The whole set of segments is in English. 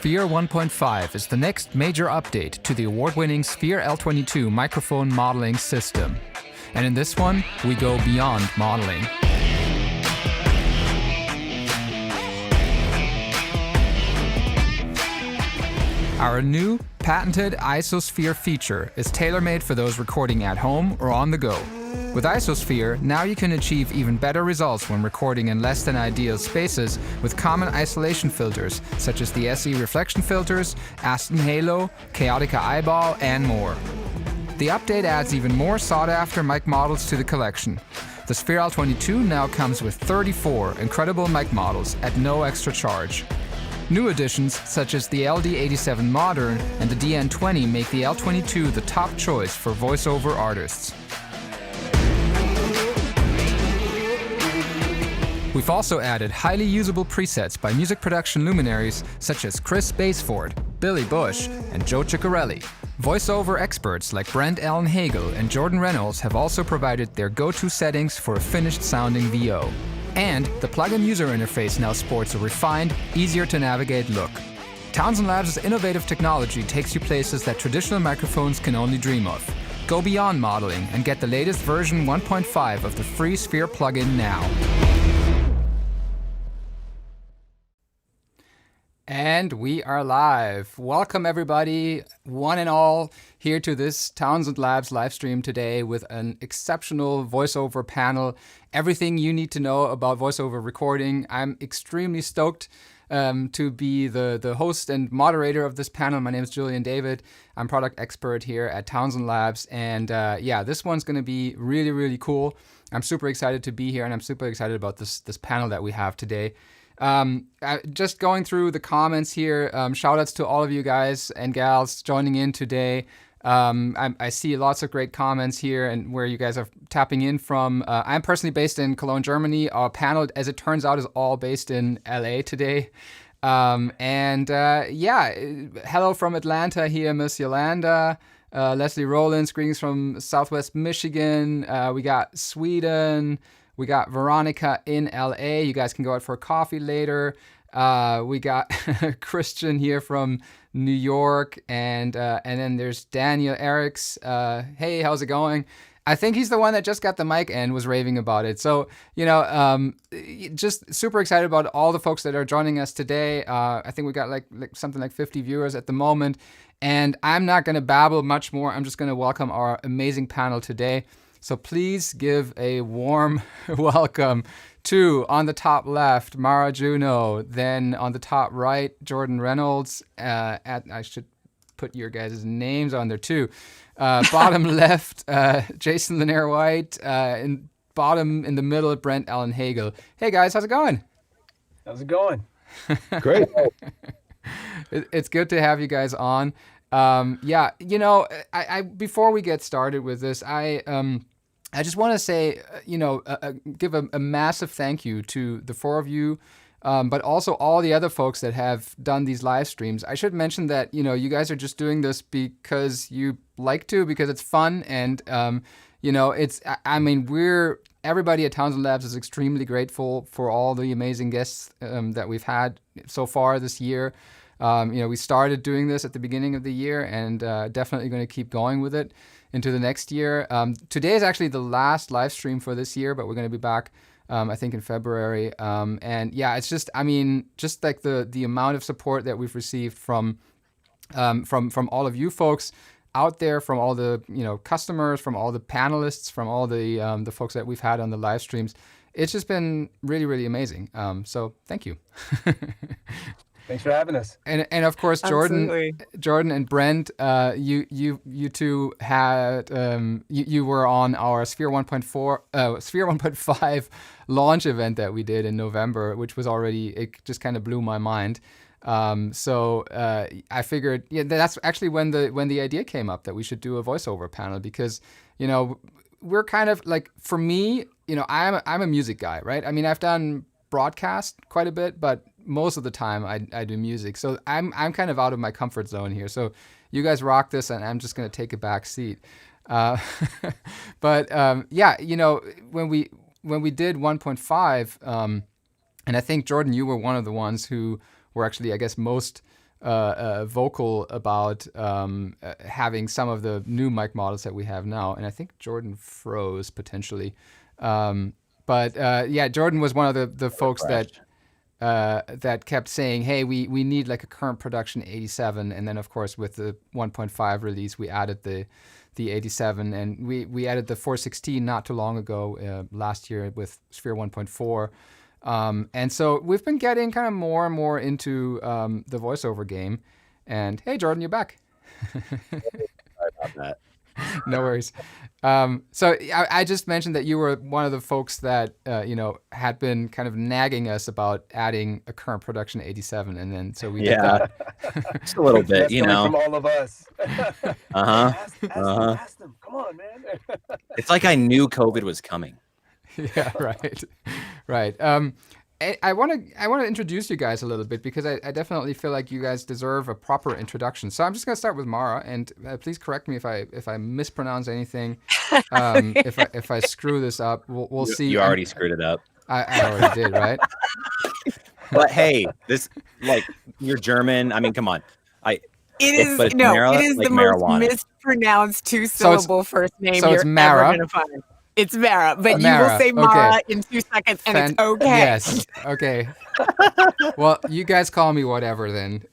Sphere 1.5 is the next major update to the award-winning Sphere L22 microphone modeling system. And in this one, we go beyond modeling. Our new patented IsoSphere feature is tailor-made for those recording at home or on the go. With IsoSphere, now you can achieve even better results when recording in less than ideal spaces with common isolation filters such as the SE reflection filters, Aston Halo, Chaotica Eyeball, and more. The update adds even more sought-after mic models to the collection. The Sphere L22 now comes with 34 incredible mic models at no extra charge. New additions such as the LD87 Modern and the DN20 make the L22 the top choice for voiceover artists. We've also added highly usable presets by music production luminaries such as Chris Baseford, Billy Bush, and Joe Ciccarelli. Voiceover experts like Brent Allen Hagel and Jordan Reynolds have also provided their go-to settings for a finished-sounding VO. And the plugin user interface now sports a refined, easier-to-navigate look. Townsend Labs' innovative technology takes you places that traditional microphones can only dream of. Go beyond modeling and get the latest version 1.5 of the free Sphere plugin now. And we are live. Welcome everybody, one and all, here to this Townsend Labs live stream today with an exceptional voiceover panel. Everything you need to know about voiceover recording. I'm extremely stoked to be the host and moderator of this panel. My name is Julian David. I'm product expert here at Townsend Labs. And yeah, this one's going to be really, really cool. I'm super excited to be here, and I'm super excited about this panel that we have today. Just going through the comments here, shout outs to all of you guys and gals joining in today. I see lots of great comments here and where you guys are tapping in from. I'm personally based in Cologne, Germany. Our panel, as it turns out, is all based in LA today. Yeah, hello from Atlanta here, Miss Yolanda. Leslie Rollins, greetings from Southwest Michigan. We got Sweden. We got Veronica in LA. You guys can go out for a coffee later. We got Christian here from New York, and then there's Daniel Eriks. Hey, how's it going? I think he's the one that just got the mic and was raving about it. So, just super excited about all the folks that are joining us today. I think we got like something like 50 viewers at the moment, and I'm not going to babble much more. I'm just going to welcome our amazing panel today. So please give a warm welcome to, on the top left, Mara Junot. Then on the top right, Jordan Reynolds. I should put your guys' names on there too. Bottom left, Jason Linere White. And bottom in the middle, Brent Allen Hagel. Hey guys, how's it going? How's it going? Great. It's good to have you guys on. Yeah, I before we get started with this, I just want to say, give a massive thank you to the four of you, but also all the other folks that have done these live streams. I should mention that, you guys are just doing this because you like to, because it's fun. And, everybody at Townsend Labs is extremely grateful for all the amazing guests that we've had so far this year. We started doing this at the beginning of the year, and definitely going to keep going with it into the next year. Today is actually the last live stream for this year, but we're going to be back, I think, in February. And yeah, it's just, just like the amount of support that we've received from all of you folks out there, from all the customers, from all the panelists, from all the folks that we've had on the live streams. It's just been really, really amazing. So thank you. Thanks for having us. And of course, Jordan and Brent, you two had you were on our Sphere 1.5 launch event that we did in November, which was already, it just kind of blew my mind. So I figured, that's actually when the idea came up that we should do a voiceover panel, because we're kind of like, for me, I'm a music guy, right? I've done broadcast quite a bit, but most of the time I do music. So I'm kind of out of my comfort zone here. So you guys rock this, and I'm just going to take a back seat. But yeah, when we did 1.5, and I think, Jordan, you were one of the ones who were actually, I guess, most vocal about having some of the new mic models that we have now. And I think Jordan froze potentially. But yeah, Jordan was one of the folks that kept saying, hey, we need like a current production 87. And then, of course, with the 1.5 release, we added the 87. And we added the 416 not too long ago, last year with Sphere 1.4. And so we've been getting kind of more and more into the voiceover game. And hey, Jordan, you're back. Sorry about that. No worries. So I just mentioned that you were one of the folks that had been kind of nagging us about adding a current production 87, and then so we did that. Just a little bit, That's coming from all of us. Ask them. Come on, man. It's like I knew COVID was coming. Yeah, right. I want to introduce you guys a little bit because I definitely feel like you guys deserve a proper introduction. So I'm just going to start with Mara, and please correct me if I mispronounce anything. If I screw this up, we'll see. You already screwed it up. I already did, right? But hey, this you're German. I mean, come on. It is like the marijuana. most mispronounced two-syllable first name so you're it's Mara. ever going to find. It's Mara, but Mara. You will say Mara in 2 seconds, and it's okay. Yes. Okay. Well, you guys call me whatever then.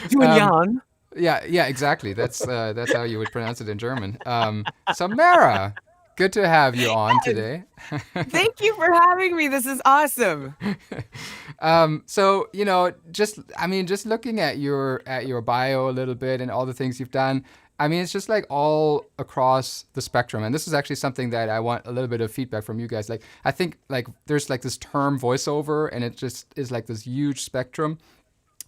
Julian. Yeah, exactly. That's how you would pronounce it in German. So Mara, good to have you on today. Thank you for having me. This is awesome. So just looking at your bio a little bit and all the things you've done. I mean, it's just like all across the spectrum. And this is actually something that I want a little bit of feedback from you guys. Like, I think like there's like this term voiceover, and it just is like this huge spectrum.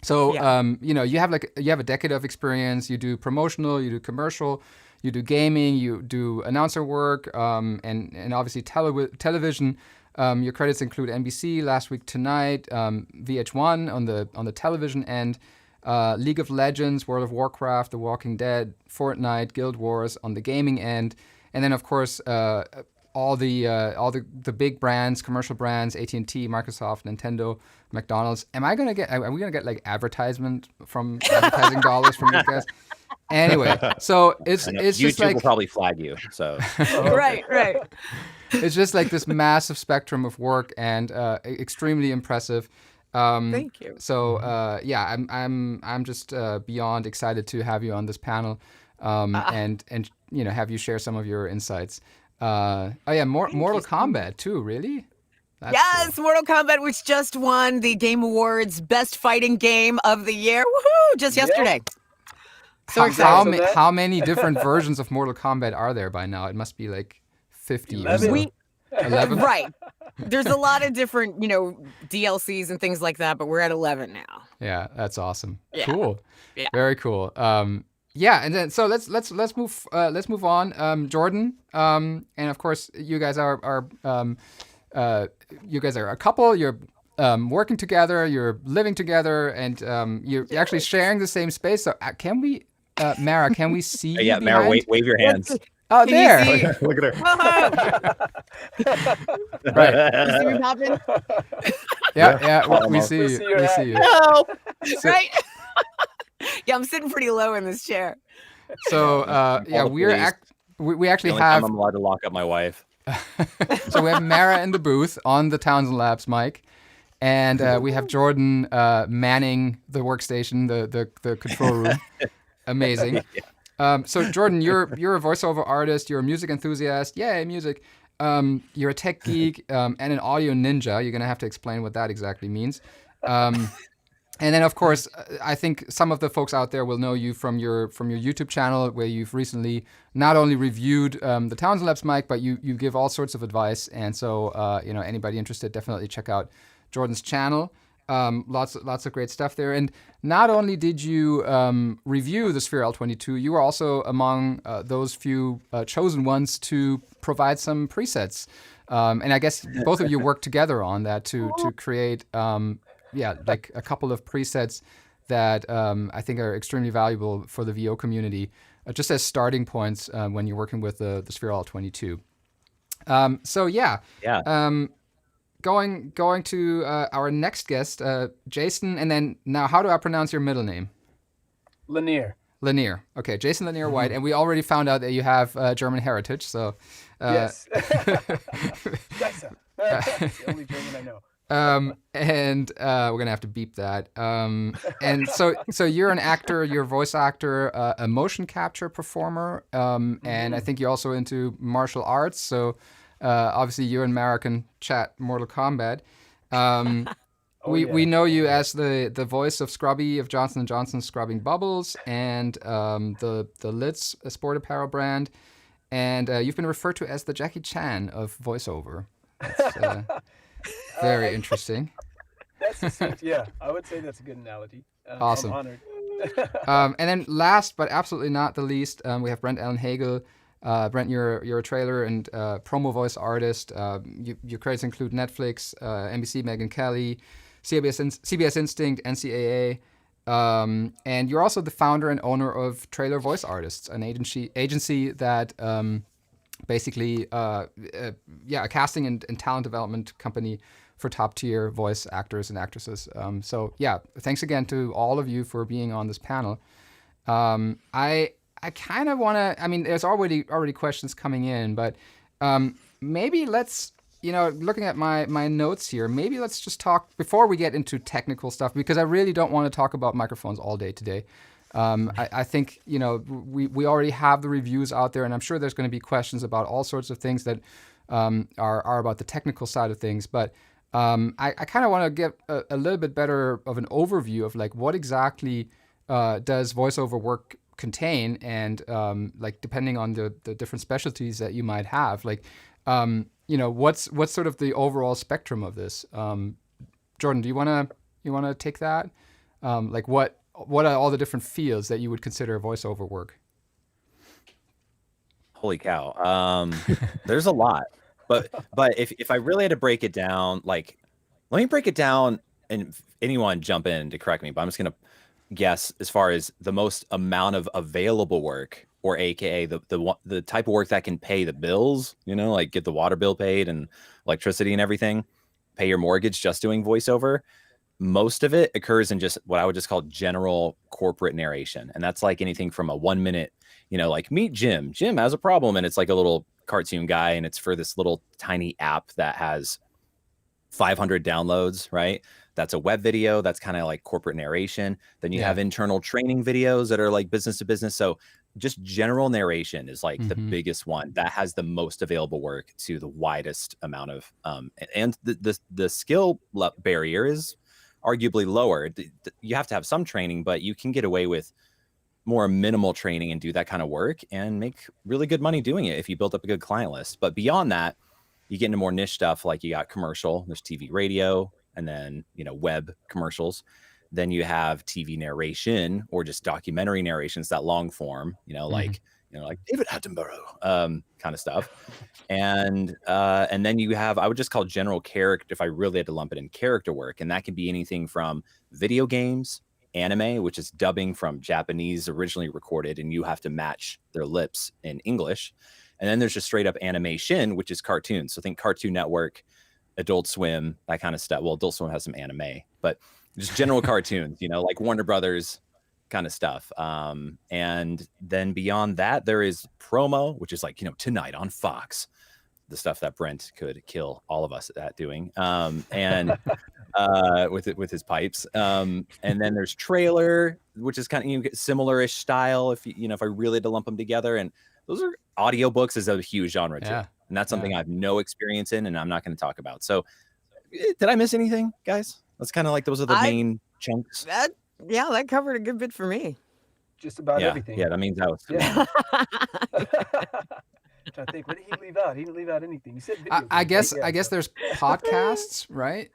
So, you have a decade of experience. You do promotional, you do commercial, you do gaming, you do announcer work, and obviously television. Your credits include NBC, Last Week Tonight, VH1 on the television end. League of Legends, World of Warcraft, The Walking Dead, Fortnite, Guild Wars on the gaming end, and then of course all the big brands, commercial brands, AT&T, Microsoft, Nintendo, McDonald's. Are we gonna get like advertising dollars from you guys? Anyway, so it's YouTube just like will probably flag you. So Right. It's just like this massive spectrum of work and extremely impressive. Thank you. So I'm just beyond excited to have you on this panel, and have you share some of your insights. Mortal Kombat too, really? That's cool. Mortal Kombat, which just won the Game Awards Best Fighting Game of the Year. Woohoo! Just yesterday. So excited. How many different versions of Mortal Kombat are there by now? It must be like 50 or so. 11? Right. There's a lot of different, DLCs and things like that, but we're at 11 now. Yeah, that's awesome. Yeah. Cool. Yeah. Very cool. And then so let's move on. Jordan, and of course you guys are a couple. You're working together. You're living together, and you're actually sharing the same space. So can we, Mara? Can we see? Yeah, Mara, wave your hands. Oh, there! Look at her. Right. You see me popping? Yeah. We see you. We see you. Help! Right. Yeah, I'm sitting pretty low in this chair. So we actually have. I'm allowed to lock up my wife. So we have Mara in the booth on the Townsend Labs mic, and we have Jordan manning the workstation, the control room. Amazing. So Jordan, you're a voiceover artist, you're a music enthusiast, yay, music. You're a tech geek and an audio ninja. You're gonna have to explain what that exactly means. And then of course, I think some of the folks out there will know you from your YouTube channel, where you've recently not only reviewed the Townsend Labs mic, but you give all sorts of advice. And so anybody interested, definitely check out Jordan's channel. Lots of great stuff there. And not only did you review the Sphere L22, you were also among those few chosen ones to provide some presets. And I guess both of you worked together on that to create like a couple of presets that I think are extremely valuable for the VO community, just as starting points when you're working with the Sphere L22. going to our next guest, Jason, and then now, how do I pronounce your middle name? Linere. Linere. Okay, Jason Linere White, and we already found out that you have German heritage. So Yes. That's the only German I know. And we're gonna have to beep that. And so you're an actor, you're a voice actor, a motion capture performer, and I think you're also into martial arts. So obviously you and Mara can chat Mortal Kombat. We know you as the voice of Scrubby of Johnson & Johnson scrubbing bubbles, and the Lids sport apparel brand, and you've been referred to as the Jackie Chan of voiceover. That's very interesting. Yeah, I would say that's a good analogy. Awesome. I'm honored. And then last but absolutely not the least, we have Brent Allen Hagel. Brent, you're a trailer and promo voice artist. Your credits include Netflix, NBC, Megyn Kelly, CBS Instinct, NCAA. And you're also the founder and owner of Trailer Voice Artists, an agency that basically, a casting and talent development company for top-tier voice actors and actresses. So yeah, thanks again to all of you for being on this panel. I kind of want to, I mean, there's already questions coming in, but maybe let's, looking at my notes here, maybe let's just talk, before we get into technical stuff, because I really don't want to talk about microphones all day today. I think, we already have the reviews out there, and I'm sure there's going to be questions about all sorts of things that are about the technical side of things, but I kind of want to get a little bit better of an overview of like what exactly does voiceover work contain, and like depending on the different specialties that you might have, like what's sort of the overall spectrum of this. Jordan, do you want to take that? Like what are all the different fields that you would consider voiceover work? Holy cow. There's a lot. But if I really had to break it down, like, let me break it down, and anyone jump in to correct me, but I'm just going to guess as far as the most amount of available work, or AKA the type of work that can pay the bills, like get the water bill paid and electricity and everything, pay your mortgage just doing voiceover. Most of it occurs in just what I would just call general corporate narration. And that's like anything from a 1 minute, like meet Jim. Jim has a problem. And it's like a little cartoon guy, and it's for this little tiny app that has 500 downloads, right? That's a web video. That's kind of like corporate narration. Then you have internal training videos that are like business to business. So just general narration is like the biggest one that has the most available work to the widest amount of, and the skill barrier is arguably lower. You have to have some training, but you can get away with more minimal training and do that kind of work and make really good money doing it if you build up a good client list. But beyond that, you get into more niche stuff, like you got commercial, there's TV, radio, and then, web commercials. Then you have TV narration, or just documentary narrations, that long form, like David Attenborough kind of stuff. And then you have, I would just call general character, if I really had to lump it in, character work. And that can be anything from video games, anime, which is dubbing from Japanese originally recorded, and you have to match their lips in English. And then there's just straight up animation, which is cartoons. So think Cartoon Network, Adult Swim, that kind of stuff. Well, Adult Swim has some anime, but just general cartoons, like Warner Brothers kind of stuff. And then beyond that, there is promo, which is like, tonight on Fox, the stuff that Brent could kill all of us at doing, and with his pipes. And then there's trailer, which is kind of similar-ish style, if if I really had to lump them together. And those are audiobooks, is a huge genre too. And that's something I have no experience in, and I'm not going to talk about. So did I miss anything, guys? That's kind of like, those are the main chunks. That covered a good bit for me. Just about everything. Yeah, that means I was. Yeah. Trying to think, what did he leave out? He didn't leave out anything. He said video games, I guess there's podcasts, right?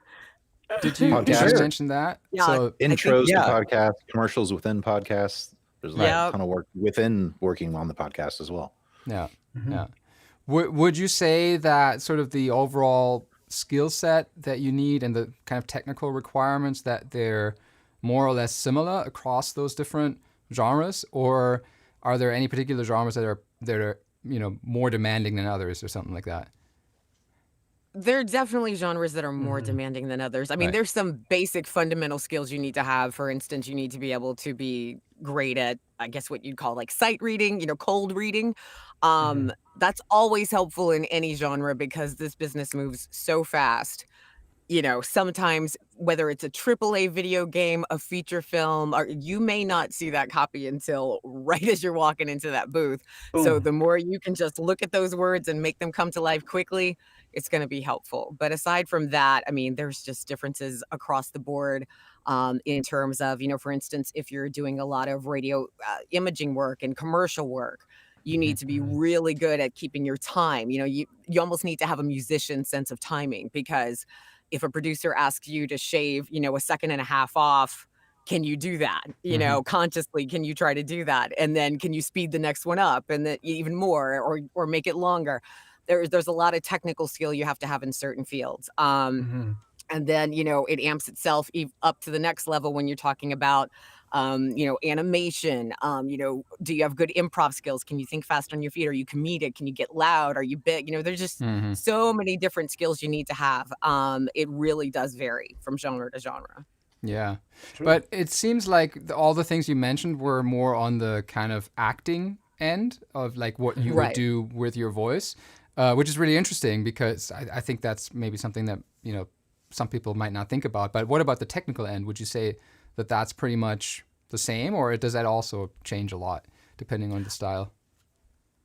Did you mention that? Yeah, so intros to podcasts, commercials within podcasts. There's that kind of work within working on the podcast as well. Yeah. Would you say that sort of the overall skill set that you need and the kind of technical requirements, that they're more or less similar across those different genres, or are there any particular genres that are more demanding than others, or something like that? There are definitely genres that are more demanding than others. I mean, Right. there's some basic fundamental skills you need to have. For instance, you need to be able to be great at, I guess, what you'd call like sight reading, cold reading. That's always helpful in any genre because this business moves so fast. Sometimes whether it's a AAA video game, a feature film, or you may not see that copy until right as you're walking into that booth. So Boom. the more you can just look at those words and make them come to life quickly, it's going to be helpful. But aside from that, I mean, there's just differences across the board in terms of, for instance, if you're doing a lot of radio imaging work and commercial work, you need to be really good at keeping your time. You almost need to have a musician sense of timing because if a producer asks you to shave, a second and a half off, can you do that? Consciously, can you try to do that? And then can you speed the next one up and then even more or make it longer? There's a lot of technical skill you have to have in certain fields. And then, it amps itself up to the next level when you're talking about, animation. Do you have good improv skills? Can you think fast on your feet? Are you comedic? Can you get loud? Are you big? There's just so many different skills you need to have. It really does vary from genre to genre. Yeah. But it seems like all the things you mentioned were more on the kind of acting end of like what you would do with your voice, which is really interesting because I think that's maybe something that, some people might not think about. But what about the technical end? Would you say that that's pretty much the same, or does that also change a lot depending on the style?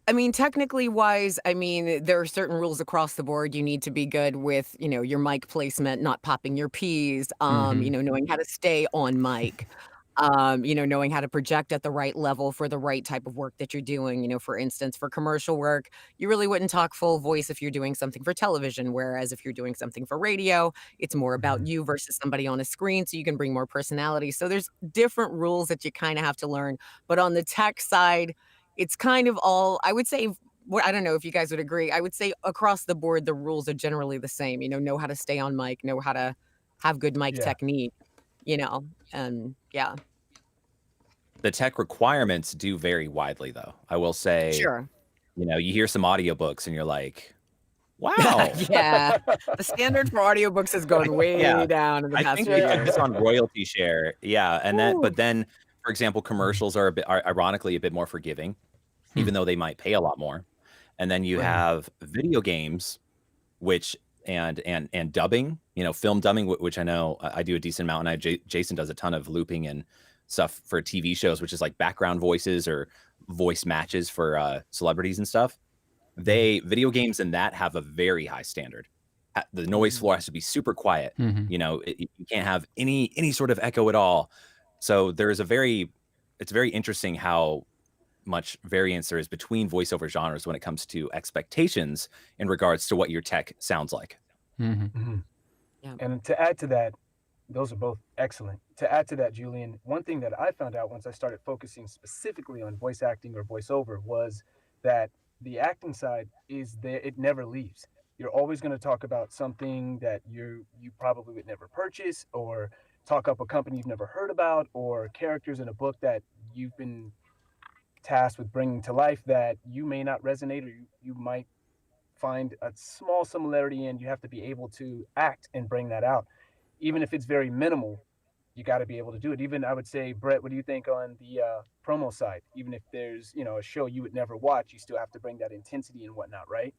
I mean, technically wise, there are certain rules across the board. You need to be good with, your mic placement, not popping your P's, knowing how to stay on mic, knowing how to project at the right level for the right type of work that you're doing. For instance, for commercial work, you really wouldn't talk full voice if you're doing something for television, whereas if you're doing something for radio, it's more about you versus somebody on a screen, so you can bring more personality. So there's different rules that you kind of have to learn. But on the tech side, it's kind of all, I would say, I don't know if you guys would agree. I would say across the board, the rules are generally the same. Know how to stay on mic, know how to have good mic technique, and yeah. The tech requirements do vary widely, though. I will say, sure. You hear some audiobooks and you're like, wow. Yeah. The standard for audiobooks has gone way down in the past few years. I think it's on royalty share. Yeah. And but then, for example, commercials are ironically a bit more forgiving, even though they might pay a lot more. And then you have video games, which and dubbing, film dubbing, which I know I do a decent amount, and Jason does a ton of looping and stuff for TV shows, which is like background voices or voice matches for celebrities and stuff. Video games and that have a very high standard. The noise floor has to be super quiet. You can't have any sort of echo at all. So it's very interesting how much variance there is between voiceover genres when it comes to expectations in regards to what your tech sounds like. Yeah. And to add to that, those are both excellent. To add to that, Julian, one thing that I found out once I started focusing specifically on voice acting or voiceover was that the acting side is there. It never leaves. You're always going to talk about something that you probably would never purchase, or talk up a company you've never heard about, or characters in a book that you've been tasked with bringing to life that you may not resonate, or you might find a small similarity in. You have to be able to act and bring that out. Even if it's very minimal, you got to be able to do it. Even I would say, Brett, what do you think on the promo side? Even if there's, a show you would never watch, you still have to bring that intensity and whatnot, right?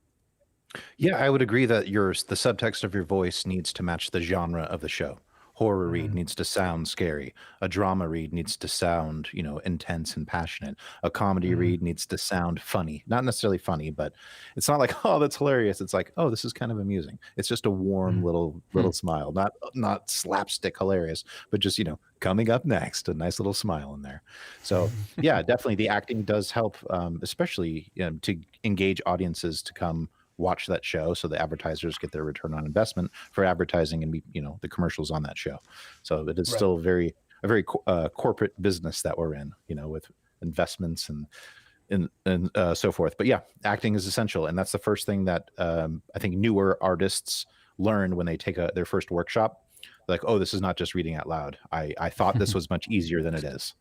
Yeah, I would agree that the subtext of your voice needs to match the genre of the show. Horror read needs to sound scary. A drama read needs to sound, intense and passionate. A comedy read needs to sound funny. Not necessarily funny, but it's not like, oh, that's hilarious. It's like, oh, this is kind of amusing. It's just a warm little smile. Not slapstick hilarious, but just, coming up next, a nice little smile in there. So yeah, definitely the acting does help, especially to engage audiences to come watch that show, so the advertisers get their return on investment for advertising and the commercials on that show. So it is still a very corporate business that we're in, with investments and so forth. But yeah, acting is essential, and that's the first thing that I think newer artists learn when they take their first workshop. Like, oh, this is not just reading out loud. I thought this was much easier than it is.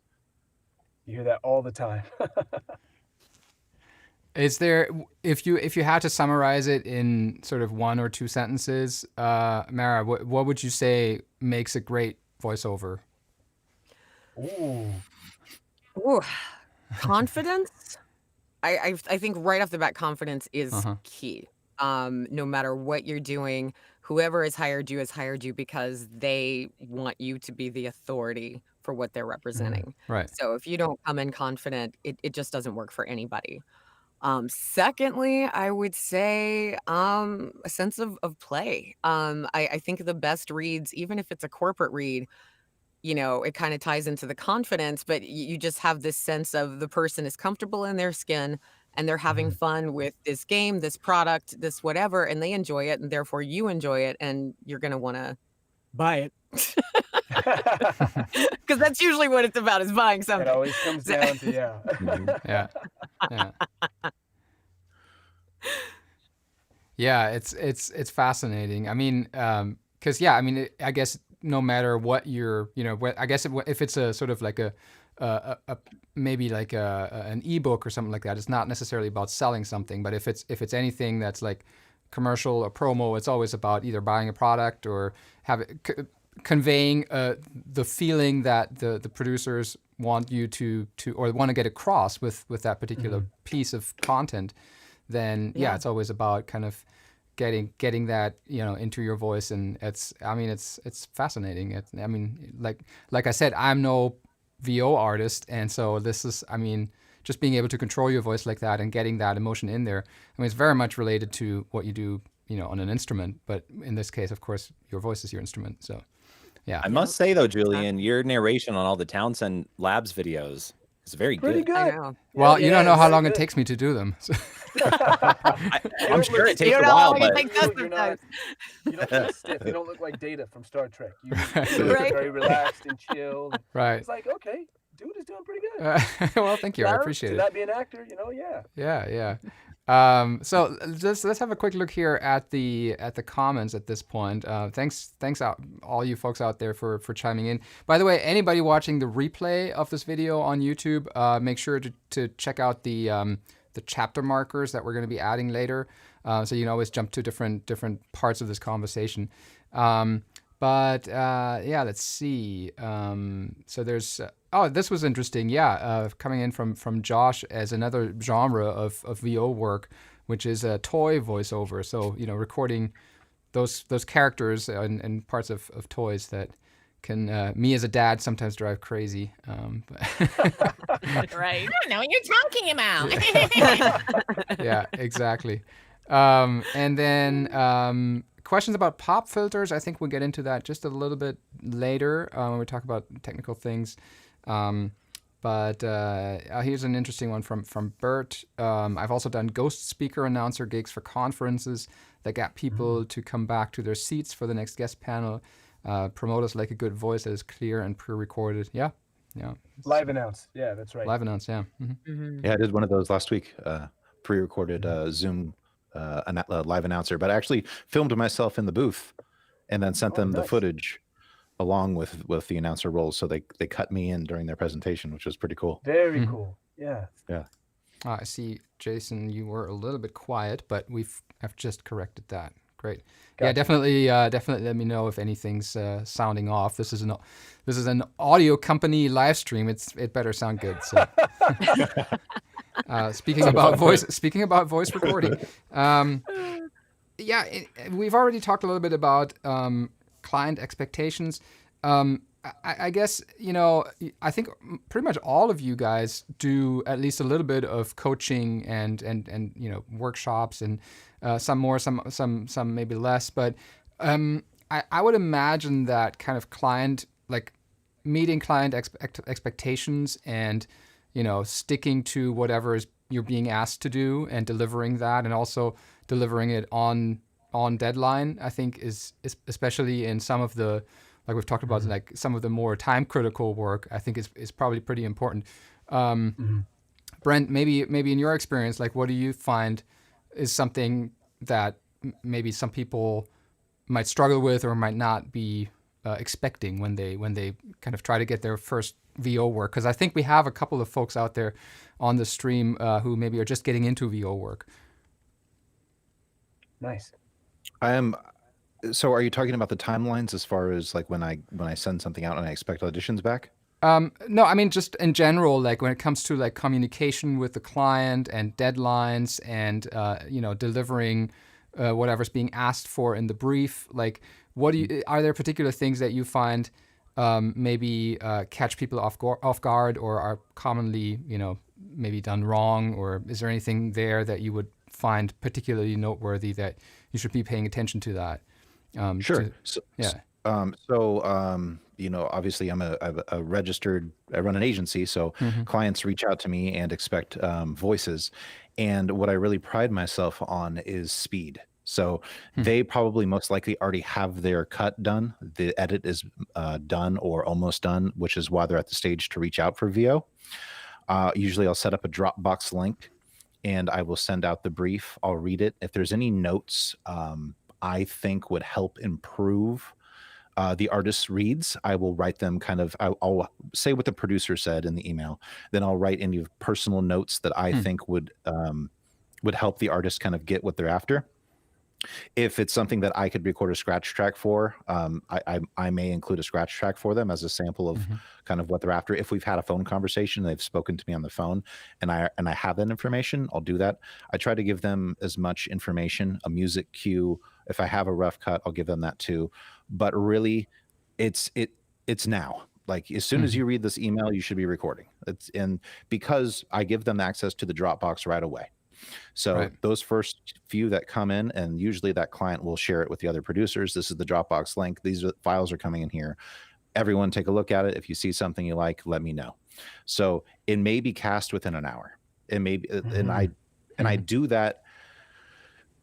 You hear that all the time. Is there, if you had to summarize it in sort of one or two sentences, Mara, what would you say makes a great voiceover? Ooh. Ooh, confidence. I think right off the bat, confidence is key. No matter what you're doing, whoever has hired you because they want you to be the authority for what they're representing. Right. So if you don't come in confident, it just doesn't work for anybody. Secondly, I would say a sense of play. I think the best reads, even if it's a corporate read, it kind of ties into the confidence, but you just have this sense of the person is comfortable in their skin and they're having fun with this game, this product, this whatever, and they enjoy it, and therefore you enjoy it, and you're going to want to buy it. Because that's usually what it's about, is buying something. It always comes down to, Yeah. Yeah, it's fascinating. I mean, because I guess no matter what you're, I guess if it's a sort of like a maybe like an ebook or something like that, it's not necessarily about selling something. But if it's anything that's like commercial or promo, it's always about either buying a product or conveying the feeling that the producers want you to or want to get across with that particular piece of content. Then it's always about kind of getting that into your voice, and it's fascinating. Like I said, I'm no VO artist, and so this is just being able to control your voice like that and getting that emotion in there. It's very much related to what you do on an instrument, but in this case, of course, your voice is your instrument. So yeah, I must say though, Julian, your narration on all the Townsend Labs videos is very pretty good. I know. Well, you don't know how long it takes me to do them. So. I'm sure it takes You a know how while, long it but takes us You sometimes. don't look stiff. You don't look like Data from Star Trek. You look Right. very relaxed and chilled. Right. It's like, okay, dude is doing pretty good. Well, thank you. I Yeah. appreciate To it. not be an actor, yeah. Yeah. So let's have a quick look here at the comments at this point. Thanks out all you folks out there for chiming in. By the way, anybody watching the replay of this video on YouTube, make sure to check out the chapter markers that we're going to be adding later, so you can always jump to different parts of this conversation. But let's see. So there's this was interesting. Coming in from Josh as another genre of VO work, which is a toy voiceover. So recording those characters and parts of toys that can me as a dad sometimes drive crazy. Right. I don't know what you're talking about. Yeah, exactly. And then questions about pop filters. I think we'll get into that just a little bit later when we talk about technical things. But here's an interesting one from Bert. I've also done ghost speaker announcer gigs for conferences that got people to come back to their seats for the next guest panel. Promoters like a good voice that is clear and pre-recorded. Yeah. Live announce. Yeah, that's right. Live announce. Yeah. Mm-hmm. Yeah, I did one of those last week. Pre-recorded Zoom live announcer, but I actually filmed myself in the booth and then sent them the footage along with the announcer roles. So they cut me in during their presentation, which was pretty cool. Very cool. Yeah. I see, Jason, you were a little bit quiet, but I've just corrected that. Great. Gotcha. Yeah, definitely let me know if anything's sounding off. This is an audio company live stream. It better sound good. So speaking about voice recording. We've already talked a little bit about client expectations. I guess, I think pretty much all of you guys do at least a little bit of coaching and workshops, and some more, some maybe less. But I would imagine that kind of client, like meeting client expectations and, sticking to whatever you're being asked to do and delivering that, and also delivering it on deadline, I think is especially in some of the, like we've talked about, like some of the more time critical work, I think is probably pretty important. Brent, maybe in your experience, like what do you find is something that maybe some people might struggle with or might not be expecting when they kind of try to get their first VO work? Because I think we have a couple of folks out there on the stream who maybe are just getting into VO work. Nice. So are you talking about the timelines as far as like when I send something out and I expect auditions back? No, I mean just in general, like when it comes to like communication with the client and deadlines and delivering whatever's being asked for in the brief. Like, are there particular things that you find maybe catch people off guard or are commonly maybe done wrong, or is there anything there that you would find particularly noteworthy that you should be paying attention to that? Sure. Yeah. Obviously I'm a registered, I run an agency, so clients reach out to me and expect voices. And what I really pride myself on is speed. So they probably most likely already have their cut done. The edit is done or almost done, which is why they're at the stage to reach out for VO. Usually I'll set up a Dropbox link and I will send out the brief. I'll read it. If there's any notes I think would help improve the artist's reads, I will write them I'll say what the producer said in the email. Then I'll write any personal notes that I think would help the artist kind of get what they're after. If it's something that I could record a scratch track for, I may include a scratch track for them as a sample of kind of what they're after. If we've had a phone conversation, they've spoken to me on the phone, and I have that information, I'll do that. I try to give them as much information, a music cue. If I have a rough cut, I'll give them that too. But really, it's now. Like as soon as you read this email, you should be recording. Because I give them access to the Dropbox right away. So those first few that come in, and usually that client will share it with the other producers. This is the Dropbox link. These files are coming in here. Everyone take a look at it. If you see something you like, let me know. So it may be cast within an hour. It may be, and I do that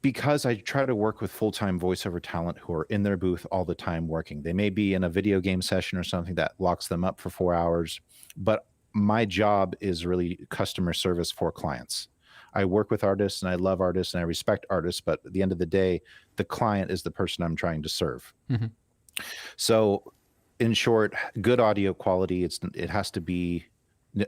because I try to work with full-time voiceover talent who are in their booth all the time working. They may be in a video game session or something that locks them up for 4 hours, but my job is really customer service for clients. I work with artists and I love artists and I respect artists, but at the end of the day, the client is the person I'm trying to serve. So in short, good audio quality, it has to be,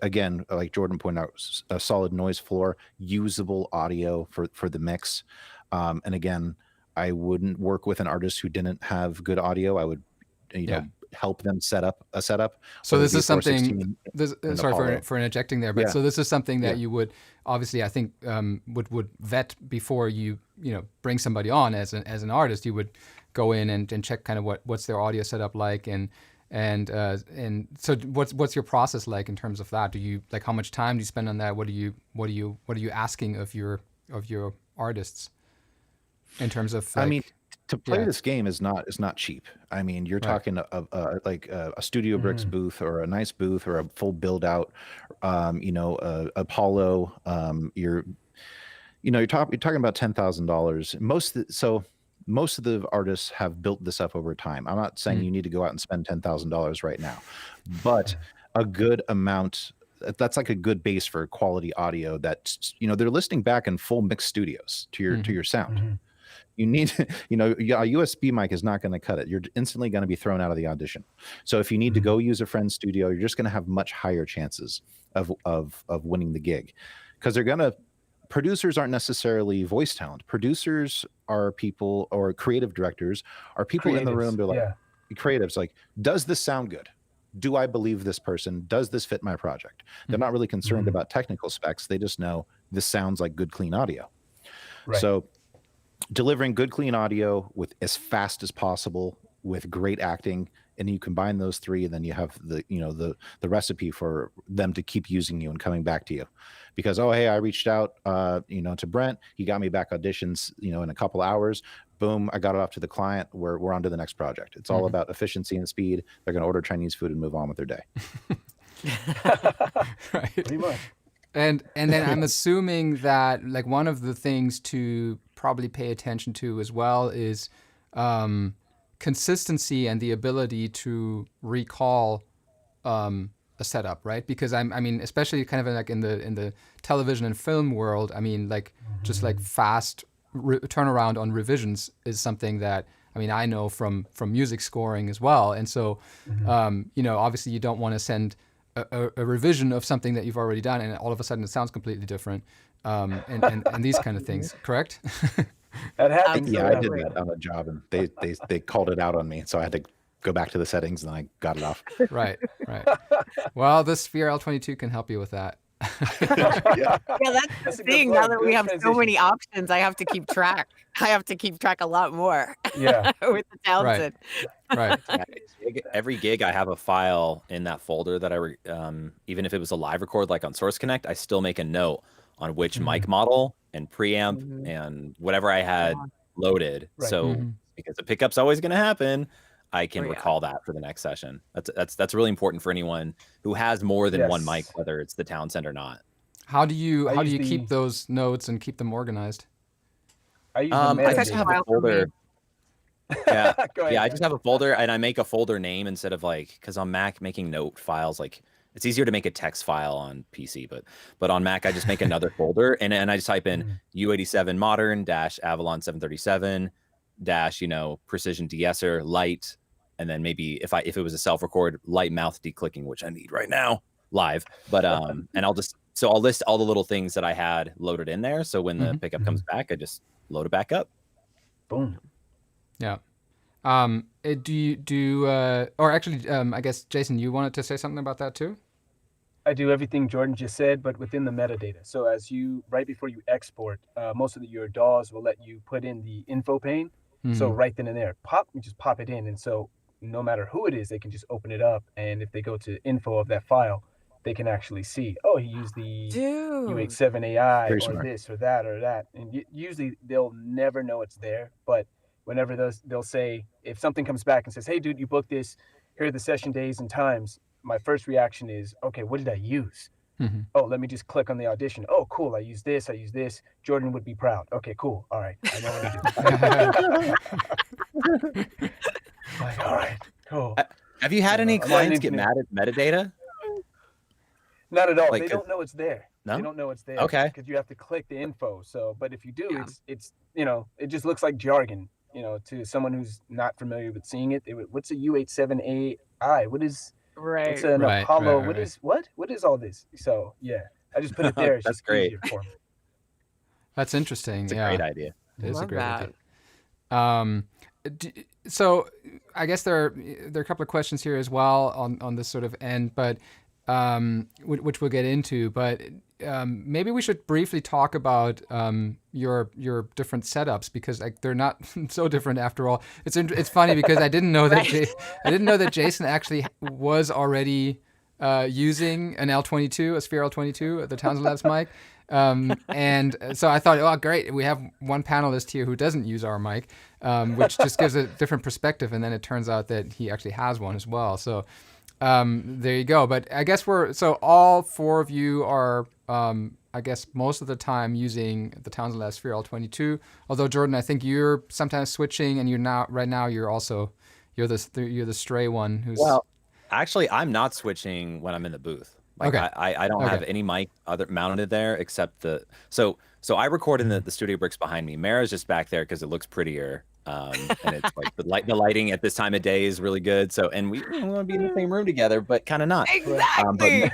again, like Jordan pointed out, a solid noise floor, usable audio for the mix. And again, I wouldn't work with an artist who didn't have good audio. I would, help them set up a setup. So this is something, sorry for interjecting there, but so this is something that you would obviously, I think, would vet before you bring somebody on as an artist. You would go in and check kind of what's their audio setup like, and so what's your process like in terms of that? Do you how much time do you spend on that? What are you asking of your artists in terms of to play this game is not cheap. I mean, you're talking a Studio Bricks booth or a nice booth or a full build out, Apollo. You're talking about $10,000. Most of the artists have built this up over time. I'm not saying you need to go out and spend $10,000 right now, but a good amount. That's like a good base for quality audio. That they're listening back in full mixed studios to your sound. You need, a USB mic is not going to cut it. You're instantly going to be thrown out of the audition. So if you need to go use a friend's studio, you're just going to have much higher chances of winning the gig, because producers aren't necessarily voice talent. Producers are people, or creative directors are people in the room. They're like creatives. Like, does this sound good? Do I believe this person? Does this fit my project? They're not really concerned about technical specs. They just know this sounds like good, clean audio. So delivering good, clean audio with as fast as possible with great acting, and you combine those three, and then you have the recipe for them to keep using you and coming back to you. Because, I reached out to Brent, he got me back auditions in a couple hours, boom, I got it off to the client, we're on to the next project. It's all about efficiency and speed. They're going to order Chinese food and move on with their day. Right. Pretty much. And then I'm assuming that one of the things to probably pay attention to as well is consistency and the ability to recall a setup, right? Because I mean, especially kind of in the television and film world, I mean, just fast turnaround on revisions is something that I know from music scoring as well. And so, obviously you don't want to send a revision of something that you've already done, and all of a sudden it sounds completely different, and these kind of things. Correct? That happens. Yeah, I did Absolutely. that on the job, and they called it out on me, so I had to go back to the settings, and I got it off. Right. Well, the Sphere L22 can help you with that. Yeah. Yeah, that's That's the a good thing. point. Now that we Good have so transition. many options, I have to keep track. I have to keep track a lot more Yeah. with the Townsend. Right. Every gig, I have a file in that folder that even if it was a live record, like on Source Connect, I still make a note on which mic model and preamp and whatever I had loaded. Right. So because the pickup's always going to happen, I can Oh, yeah. recall that for the next session. That's really important for anyone who has more than one mic, Yes. whether it's the Townsend or not. How do you I use keep the- those notes and keep them organized? I use the I just metadata. have a File for me. folder. Yeah, Go ahead, yeah. I man. just have a folder, and I make a folder name instead of because on Mac making note files, like it's easier to make a text file on PC, but on Mac I just make another folder, and I just type in U87 Modern Avalon 737 Precision de-esser light, and then maybe if it was a self-record, light mouth declicking, which I need right now live, but and I'll list all the little things that I had loaded in there, so when the pickup comes back, I just load it back up. Boom. Yeah. Or actually, I guess, Jason, you wanted to say something about that too? I do everything Jordan just said, but within the metadata. So right before you export, most of your DAWs will let you put in the info pane. So right then and there, you just pop it in. And so no matter who it is, they can just open it up. And if they go to info of that file, they can actually see, oh, he used the Dude. UH7AI Very or smart. this or that or that. And usually they'll never know it's there. But whenever they'll say, if something comes back and says, hey, dude, you booked this, here are the session days and times. My first reaction is, okay, what did I use? Oh, let me just click on the audition. Oh, cool. I use this. Jordan would be proud. Okay, cool. All right. I know what to do. Like, all right, cool. Have you had No, any I'm not an clients get mad engineer. at metadata? Not at all. Like, They don't know it's there. No? They don't know it's there. Okay. Because you have to click the info. So, but if you do, Yeah. it's it just looks like jargon, to someone who's not familiar with seeing it. What's a UH7AI? What's Right. an Right, Apollo? right, What right. is what is all this? So yeah, I just put it there. It's That's just great. easier for me. That's interesting. It's a yeah. great idea. It is a Love great that. idea. So I guess there are a couple of questions here as well on this sort of end, but which we'll get into. But maybe we should briefly talk about your different setups, because they're not so different after all. It's funny because I didn't know that I didn't know that Jason actually was already using an L22, a Sphere L22, the Townsend Labs mic. And so I thought, oh, great, we have one panelist here who doesn't use our mic, which just gives a different perspective. And then it turns out that he actually has one as well. So there you go. But I guess all four of you are, I guess, most of the time using the Townsend Labs Sphere L22. Although, Jordan, I think you're sometimes switching, and right now you're the stray one who's. Well, actually, I'm not switching when I'm in the booth. Like, Okay. I don't have any mic mounted there except so I record in the studio bricks behind me. Mara's just back there because it looks prettier. And it's like the lighting at this time of day is really good. So, and we want to be in the same room together, but kind of not. Exactly.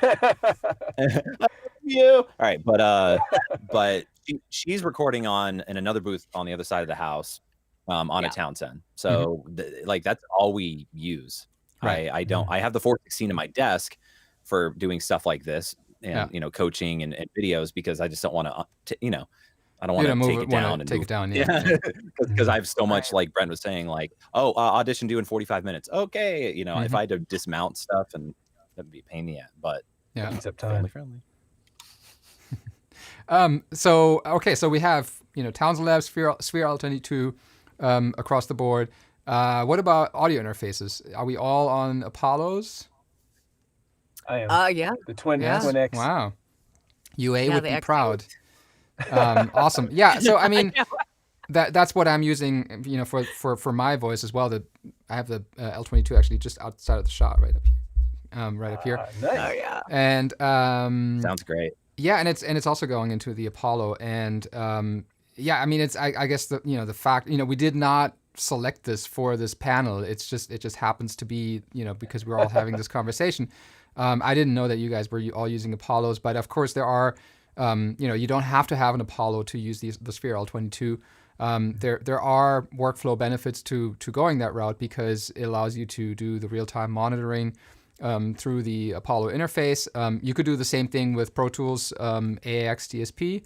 You. All right, but she's recording in another booth on the other side of the house, on a Townsend. So that's all we use. Right. I have the 416 in my desk for doing stuff like this and coaching and videos, because I just don't want to I don't want to take it down and take move. it down. Yeah. Because I have so much, like Brent was saying, like, audition due in 45 minutes. Okay, if I had to dismount stuff, and that'd be a pain in the ass, but Yeah. Eats up time. family friendly. So we have Townsend Labs, Sphere L22 across the board. What about audio interfaces? Are we all on Apollos? I am. Yeah. The Twin Yeah. Twin X. Wow. UA Yeah, would the be X proud. Awesome. Yeah. So I mean, that's what I'm using. For my voice as well. I have the L22 actually just outside of the shot, right up here. Right up here. Nice. Oh yeah. And Sounds great. yeah, and it's also going into the Apollo, and yeah, I mean, it's I guess the fact we did not select this for this panel. It just happens to be because we're all having this conversation. I didn't know that you guys were all using Apollos, but of course there are, you don't have to have an Apollo to use the Sphere L22. There are workflow benefits to going that route because it allows you to do the real-time monitoring through the Apollo interface. You could do the same thing with Pro Tools AAX DSP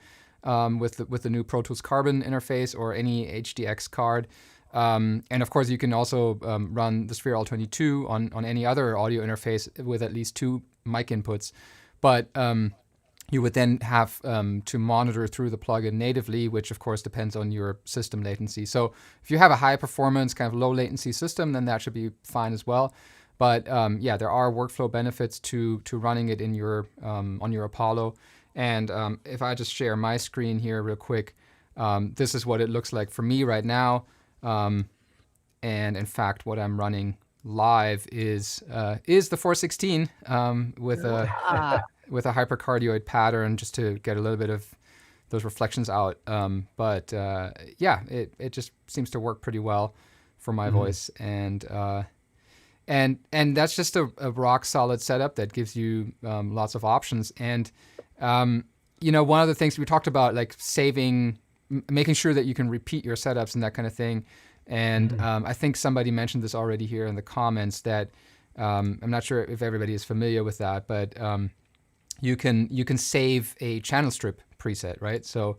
with the new Pro Tools Carbon interface or any HDX card. And of course, you can also run the Sphere L22 on any other audio interface with at least 2 mic inputs. But you would then have to monitor through the plugin natively, which of course depends on your system latency. So if you have a high performance, kind of low latency system, then that should be fine as well. But yeah, there are workflow benefits to running it in your on your Apollo. And if I just share my screen here real quick, this is what it looks like for me right now. And in fact, what I'm running live is the 416 with a hypercardioid pattern, just to get a little bit of those reflections out. But yeah, it just seems to work pretty well for my voice, and that's just a rock solid setup that gives you lots of options. And one of the things we talked about, like making sure that you can repeat your setups and that kind of thing. And I think somebody mentioned this already here in the comments that I'm not sure if everybody is familiar with that, but you can save a channel strip preset, right? So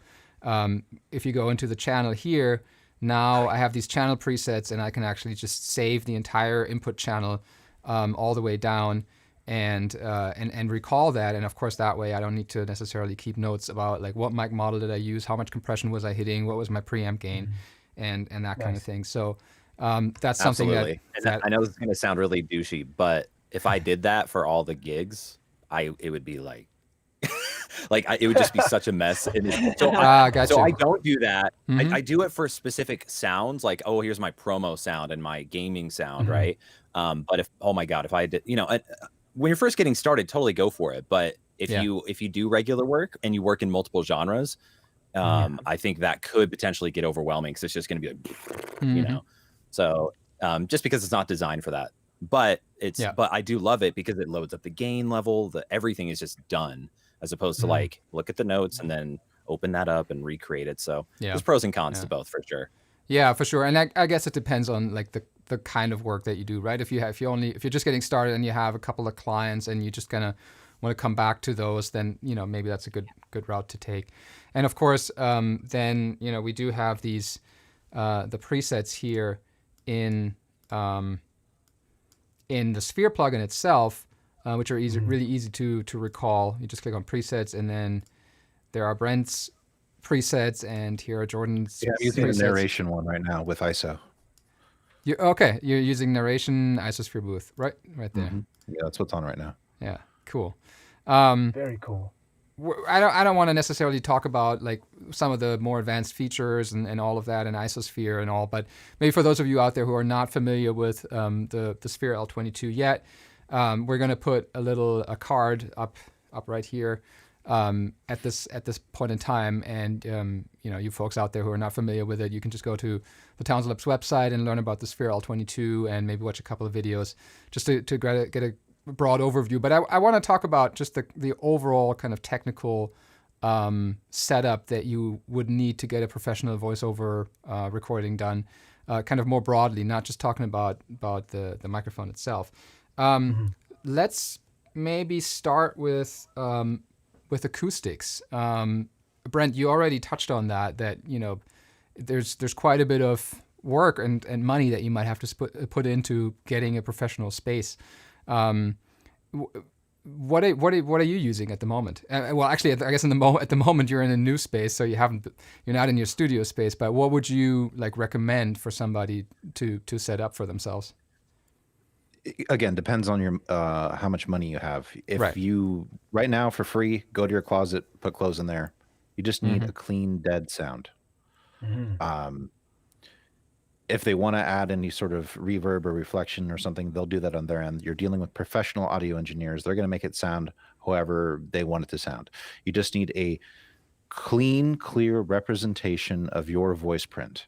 if you go into the channel here, now I have these channel presets, and I can actually just save the entire input channel all the way down and recall that. And of course, that way I don't need to necessarily keep notes about like what mic model did I use, how much compression was I hitting, what was my preamp gain, and that kind of thing. So that's something that I know this is going to sound really douchey, but if I did that for all the gigs, it would be like it would just be such a mess. So I don't do that. I do it for specific sounds, like, oh, here's my promo sound and my gaming sound, right? But if I did, when you're first getting started, totally go for it. But if you do regular work and you work in multiple genres, I think that could potentially get overwhelming, because it's just going to be like, So just because it's not designed for that. But but I do love it because it loads up the gain level. Everything is just done, as opposed to like look at the notes and then open that up and recreate it. So there's pros and cons to both, for sure. Yeah, for sure. And I guess it depends on like the kind of work that you do, right? If you're just getting started and you have a couple of clients and you just kind of want to come back to those, then maybe that's a good route to take. And of course, then we do have these the presets here in the Sphere plugin itself, which are really easy to recall. You just click on presets, and then there are Brent's presets, and here are Jordan's. Yeah, I'm using the narration one right now with ISO. You're using narration IsoSphere booth, right there. Yeah, that's what's on right now. Yeah, cool. Very cool. I don't want to necessarily talk about like some of the more advanced features and all of that and IsoSphere and all, but maybe for those of you out there who are not familiar with the Sphere L22 yet, we're going to put a card up right here at this point in time, and you folks out there who are not familiar with it, you can just go to the Townsend Labs website and learn about the Sphere L22 and maybe watch a couple of videos just to get a broad overview. But I want to talk about just the overall kind of technical setup that you would need to get a professional voiceover recording done, kind of more broadly, not just talking about the microphone itself. Let's maybe start with acoustics. Brent, you already touched on that there's quite a bit of work and money that you might have to put into getting a professional space. What are you using at the moment? Well, actually, I guess at the moment you're in a new space, so you're not in your studio space. But what would you like recommend for somebody to set up for themselves? Again, depends on your how much money you have. If you right now for free, go to your closet, put clothes in there. You just need a clean, dead sound. If they want to add any sort of reverb or reflection or something, they'll do that on their end. You're dealing with professional audio engineers. They're going to make it sound however they want it to sound. You just need a clean, clear representation of your voice print.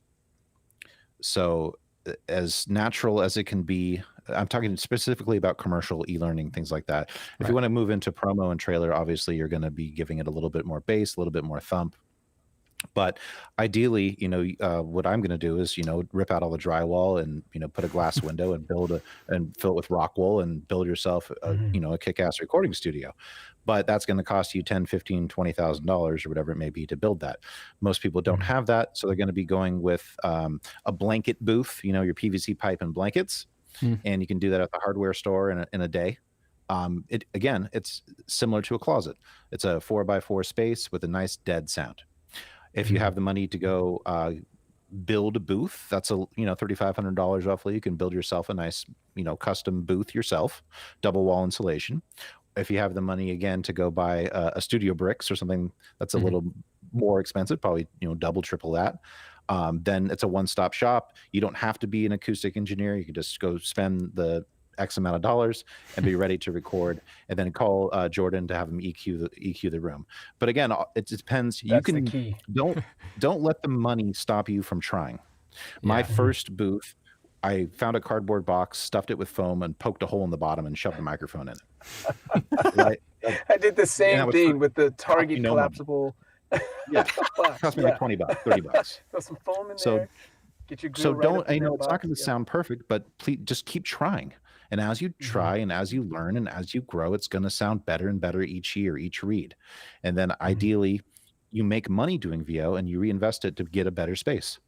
So as natural as it can be, I'm talking specifically about commercial e-learning, things like that. If Right. you want to move into promo and trailer, obviously you're going to be giving it a little bit more bass, a little bit more thump. But ideally, what I'm going to do is, rip out all the drywall and, put a glass window and and fill it with rock wool and build yourself a kick-ass recording studio. But that's going to cost you $10,000, $15,000, $20,000 or whatever it may be to build that. Most people don't have that. So they're going to be going with a blanket booth, your PVC pipe and blankets. And you can do that at the hardware store in a day. It's similar to a closet. It's a 4x4 space with a nice dead sound. If you have the money to go build a booth, that's $3,500 roughly. You can build yourself a nice, custom booth yourself, double wall insulation. If you have the money again to go buy a studio bricks or something that's a little more expensive, probably double, triple that. Then it's a one-stop shop. You don't have to be an acoustic engineer. You can just go spend the X amount of dollars and be ready to record, and then call Jordan to have him EQ the room. But again, it depends. That's the key. Don't let the money stop you from trying. My first booth, I found a cardboard box, stuffed it with foam, and poked a hole in the bottom and shoved the microphone in it. Right? I did the same thing with the Target no collapsible. Yeah, cost me like $20, $30. Throw some foam in So- there. Get your grill So right don't, up in that it's not box. going to sound perfect, but please just keep trying. And as you try and as you learn and as you grow, it's going to sound better and better each year, each read. And then ideally you make money doing VO and you reinvest it to get a better space.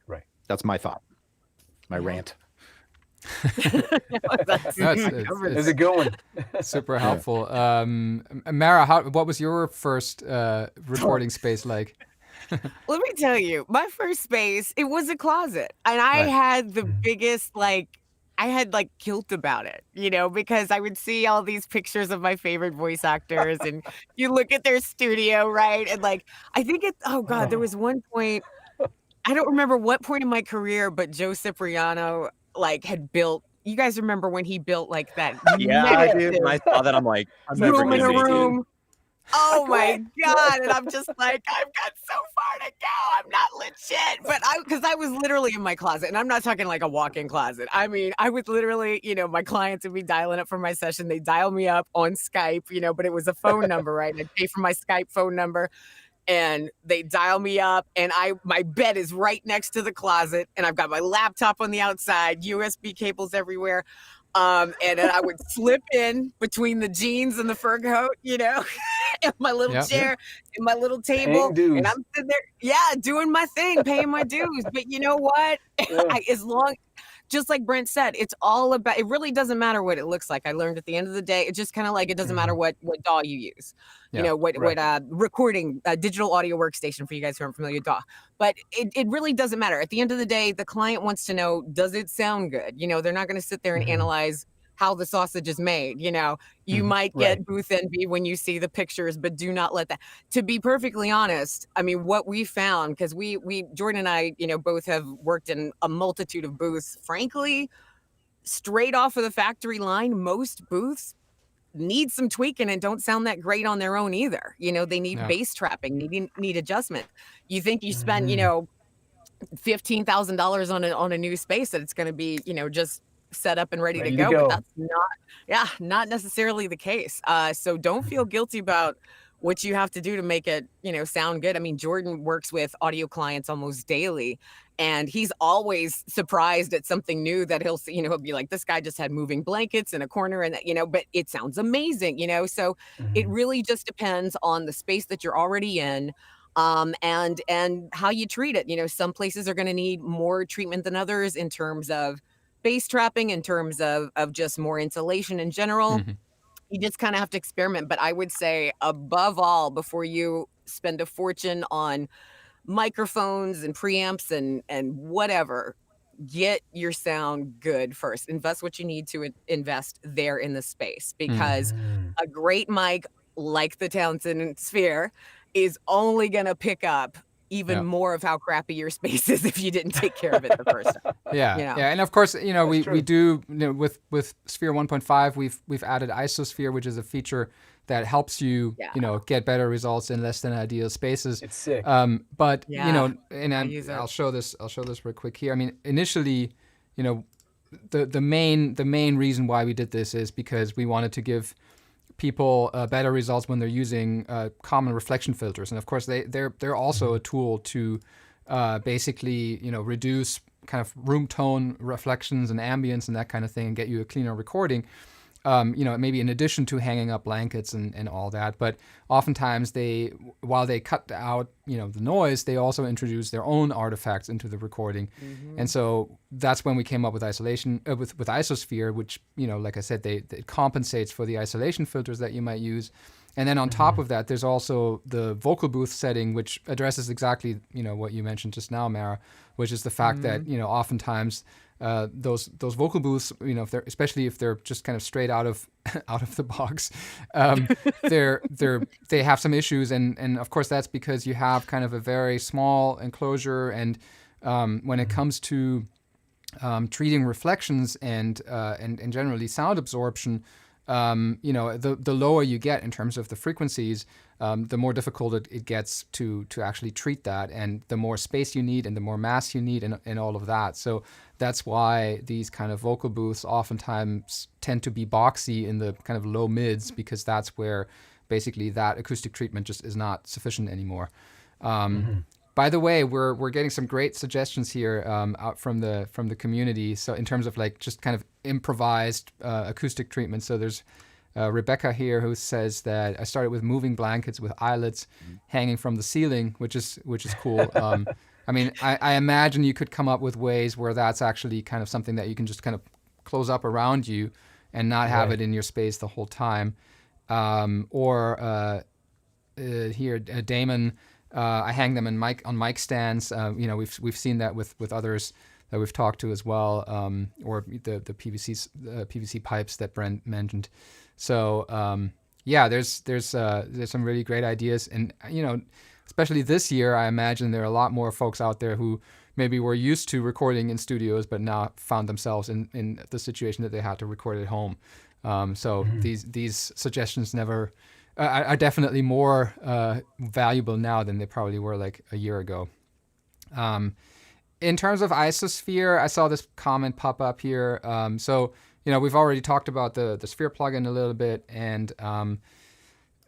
Right. That's my thought, my rant. That's Is it going? super helpful. Mara, what was your first recording space like? Let me tell you, my first space, it was a closet. And I Right. had the biggest, I had guilt about it, because I would see all these pictures of my favorite voice actors and you look at their studio, right? And I think there was one point, I don't remember what point in my career, but Joe Cipriano had built, you guys remember when he built that Yeah, I do. massive When I saw that, I'm like, I'm never room in a gonna make it. room. Oh my God. And I'm just like, I've got so far to go. I'm not legit. But because I was literally in my closet, and I'm not talking like a walk-in closet. I mean, I would literally, my clients would be dialing up for my session. They dial me up on Skype, but it was a phone number, right? I'd pay for my Skype phone number. And they dial me up, and my bed is right next to the closet, and I've got my laptop on the outside, USB cables everywhere. And then I would slip in between the jeans and the fur coat, and my little chair and my little table. And I'm sitting there, doing my thing, paying my dues. But you know what? Just like Brent said, it's all about, it really doesn't matter what it looks like. I learned at the end of the day, it's just kind of it doesn't matter what DAW you use, what recording, digital audio workstation for you guys who aren't familiar with DAW. But it really doesn't matter. At the end of the day, the client wants to know, does it sound good? They're not going to sit there and analyze how the sausage is made. You might get booth envy when you see the pictures, but do not let that. To be perfectly honest, I mean, what we found, because we Jordan and I, both have worked in a multitude of booths. Frankly, straight off of the factory line, most booths need some tweaking and don't sound that great on their own either. They need bass trapping, need adjustment. You think you spend, $15,000 on a new space that it's going to be, just set up and ready to go. But that's not necessarily the case. So don't feel guilty about what you have to do to make it, sound good. I mean, Jordan works with audio clients almost daily, and he's always surprised at something new that he'll see, he'll be like, this guy just had moving blankets in a corner and but it sounds amazing, so it really just depends on the space that you're already in. And how you treat it. Some places are going to need more treatment than others in terms of bass trapping, in terms of just more insulation in general. You just kind of have to experiment. But I would say, above all, before you spend a fortune on microphones and preamps and whatever, get your sound good first. Invest what you need to invest there in the space, because a great mic like the Townsend Sphere is only going to pick up even more of how crappy your space is if you didn't take care of it the first time. And of course, we do, with Sphere 1.5, we've added IsoSphere, which is a feature that helps you, get better results in less than ideal spaces. It's sick. But Yeah. and I'll show this real quick here. I mean, initially, the main reason why we did this is because we wanted to give people better results when they're using common reflection filters, and of course they're also a tool to basically reduce kind of room tone reflections and ambience and that kind of thing, and get you a cleaner recording. Maybe in addition to hanging up blankets and all that, but oftentimes while they cut out, the noise, they also introduce their own artifacts into the recording. And so that's when we came up with isolation, with IsoSphere, which, like I said, it compensates for the isolation filters that you might use. And then on top of that, there's also the vocal booth setting, which addresses exactly, what you mentioned just now, Mara, which is the fact that, oftentimes those vocal booths, especially if they're just kind of straight out of the box, they have some issues, and of course that's because you have kind of a very small enclosure, and when it comes to treating reflections and generally sound absorption, the lower you get in terms of the frequencies, the more difficult it gets to actually treat that, and the more space you need and the more mass you need and all of that. So that's why these kind of vocal booths oftentimes tend to be boxy in the kind of low mids, because that's where basically that acoustic treatment just is not sufficient anymore. By the way, we're getting some great suggestions here out from the community. So in terms of like just kind of improvised acoustic treatment. So there's Rebecca here who says that I started with moving blankets with eyelets hanging from the ceiling, which is cool. I mean, I imagine you could come up with ways where that's actually kind of something that you can just kind of close up around you and not have it in your space the whole time. Here, Damon. I hang them on mic stands. We've seen that with others that we've talked to as well, or the PVC pipes that Brent mentioned. So there's some really great ideas, and especially this year, I imagine there are a lot more folks out there who maybe were used to recording in studios, but now found themselves in the situation that they had to record at home. These suggestions are definitely more valuable now than they probably were like a year ago. In terms of IsoSphere, I saw this comment pop up here. We've already talked about the Sphere plugin a little bit, and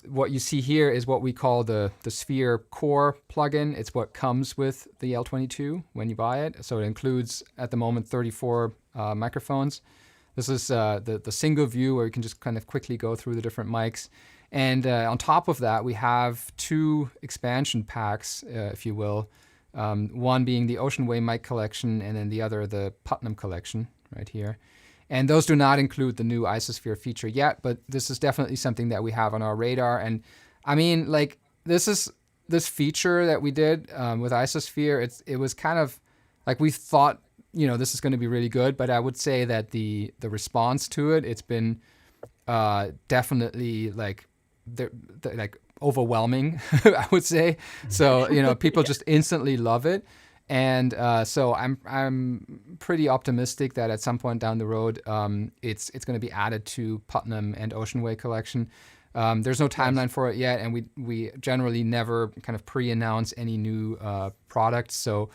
what you see here is what we call the Sphere Core plugin. It's what comes with the L22 when you buy it. So it includes, at the moment, 34 microphones. This is the single view where you can just kind of quickly go through the different mics. And on top of that, we have two expansion packs, if you will. One being the Ocean Way mic collection, and then the other the Putnam collection right here. And those do not include the new IsoSphere feature yet, but this is definitely something that we have on our radar. And I mean, like, this feature that we did with IsoSphere, it was kind of like we thought, this is going to be really good, but I would say that the response to it's been definitely like overwhelming, I would say. So people just instantly love it, and so I'm pretty optimistic that at some point down the road, it's going to be added to Putnam and Ocean Way collection. There's no timeline for it yet, and we generally never kind of pre-announce any new products. So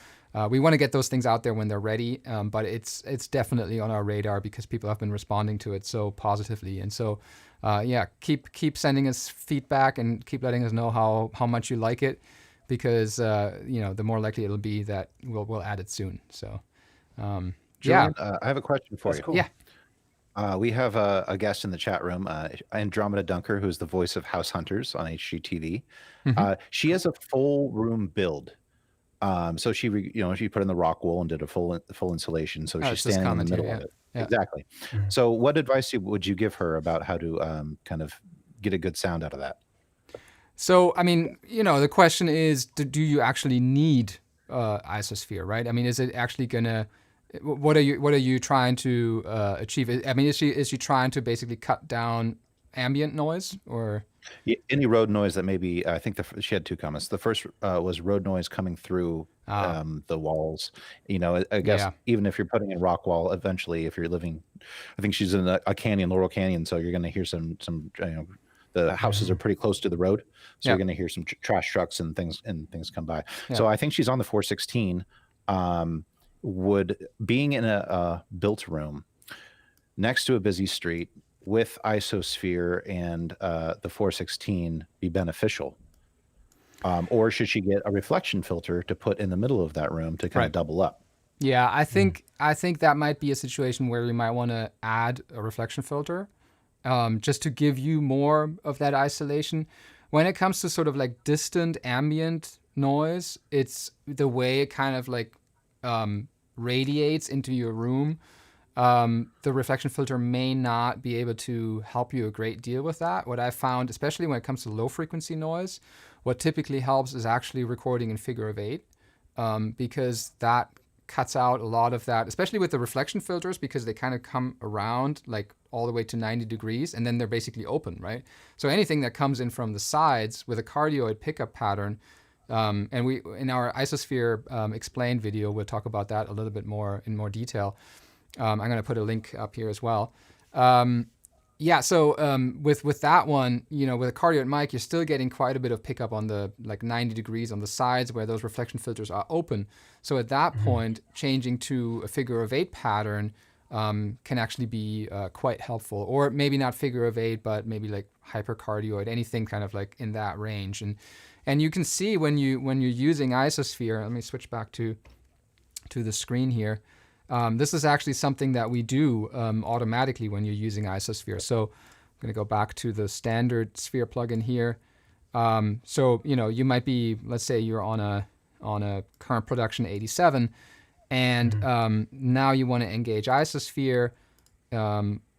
we want to get those things out there when they're ready, but it's definitely on our radar because people have been responding to it so positively. And so, keep sending us feedback and keep letting us know how much you like it, because the more likely it'll be that we'll add it soon. So, Julian, I have a question for you. Cool. Yeah. We have a guest in the chat room, Andromeda Dunker, who's the voice of House Hunters on HGTV. She has a full room build. So she put in the rock wool and did a full installation. So she's standing in the middle of it. Yeah. Exactly. So what advice would you give her about how to kind of get a good sound out of that? So, I mean, the question is, do you actually need IsoSphere, right? I mean, is it actually gonna? What are you trying to achieve? I mean, is she trying to basically cut down ambient noise, or any road noise that maybe? I think she had two comments. The first was road noise coming through the walls. I guess even if you're putting in rock wall, eventually, if you're living, I think she's in a canyon, Laurel Canyon, so you're going to hear some. The houses are pretty close to the road, so you're going to hear some trash trucks and things come by. So I think she's on the 416. would being in a built room next to a busy street with IsoSphere and the 416 be beneficial? Or should she get a reflection filter to put in the middle of that room to kind of double up? Yeah, I think that might be a situation where you might want to add a reflection filter, just to give you more of that isolation. When it comes to sort of like distant ambient noise, it's the way it kind of like radiates into your room. The reflection filter may not be able to help you a great deal with that. What I found, especially when it comes to low frequency noise, what typically helps is actually recording in figure of 8, because that cuts out a lot of that, especially with the reflection filters, because they kind of come around like all the way to 90 degrees and then they're basically open, right? So anything that comes in from the sides with a cardioid pickup pattern, and we in our IsoSphere explained video, we'll talk about that a little bit more in more detail. I'm going to put a link up here as well. So with that one, with a cardioid mic, you're still getting quite a bit of pickup on the like 90 degrees on the sides where those reflection filters are open. So at that point, changing to a figure of 8 pattern can actually be quite helpful. Or maybe not figure of 8, but maybe like hypercardioid, anything kind of like in that range. And you can see when you're using IsoSphere. Let me switch back to the screen here. This is actually something that we do automatically when you're using IsoSphere. So I'm going to go back to the standard Sphere plugin here. So you might be, let's say you're on a current production 87, and now you want to engage IsoSphere.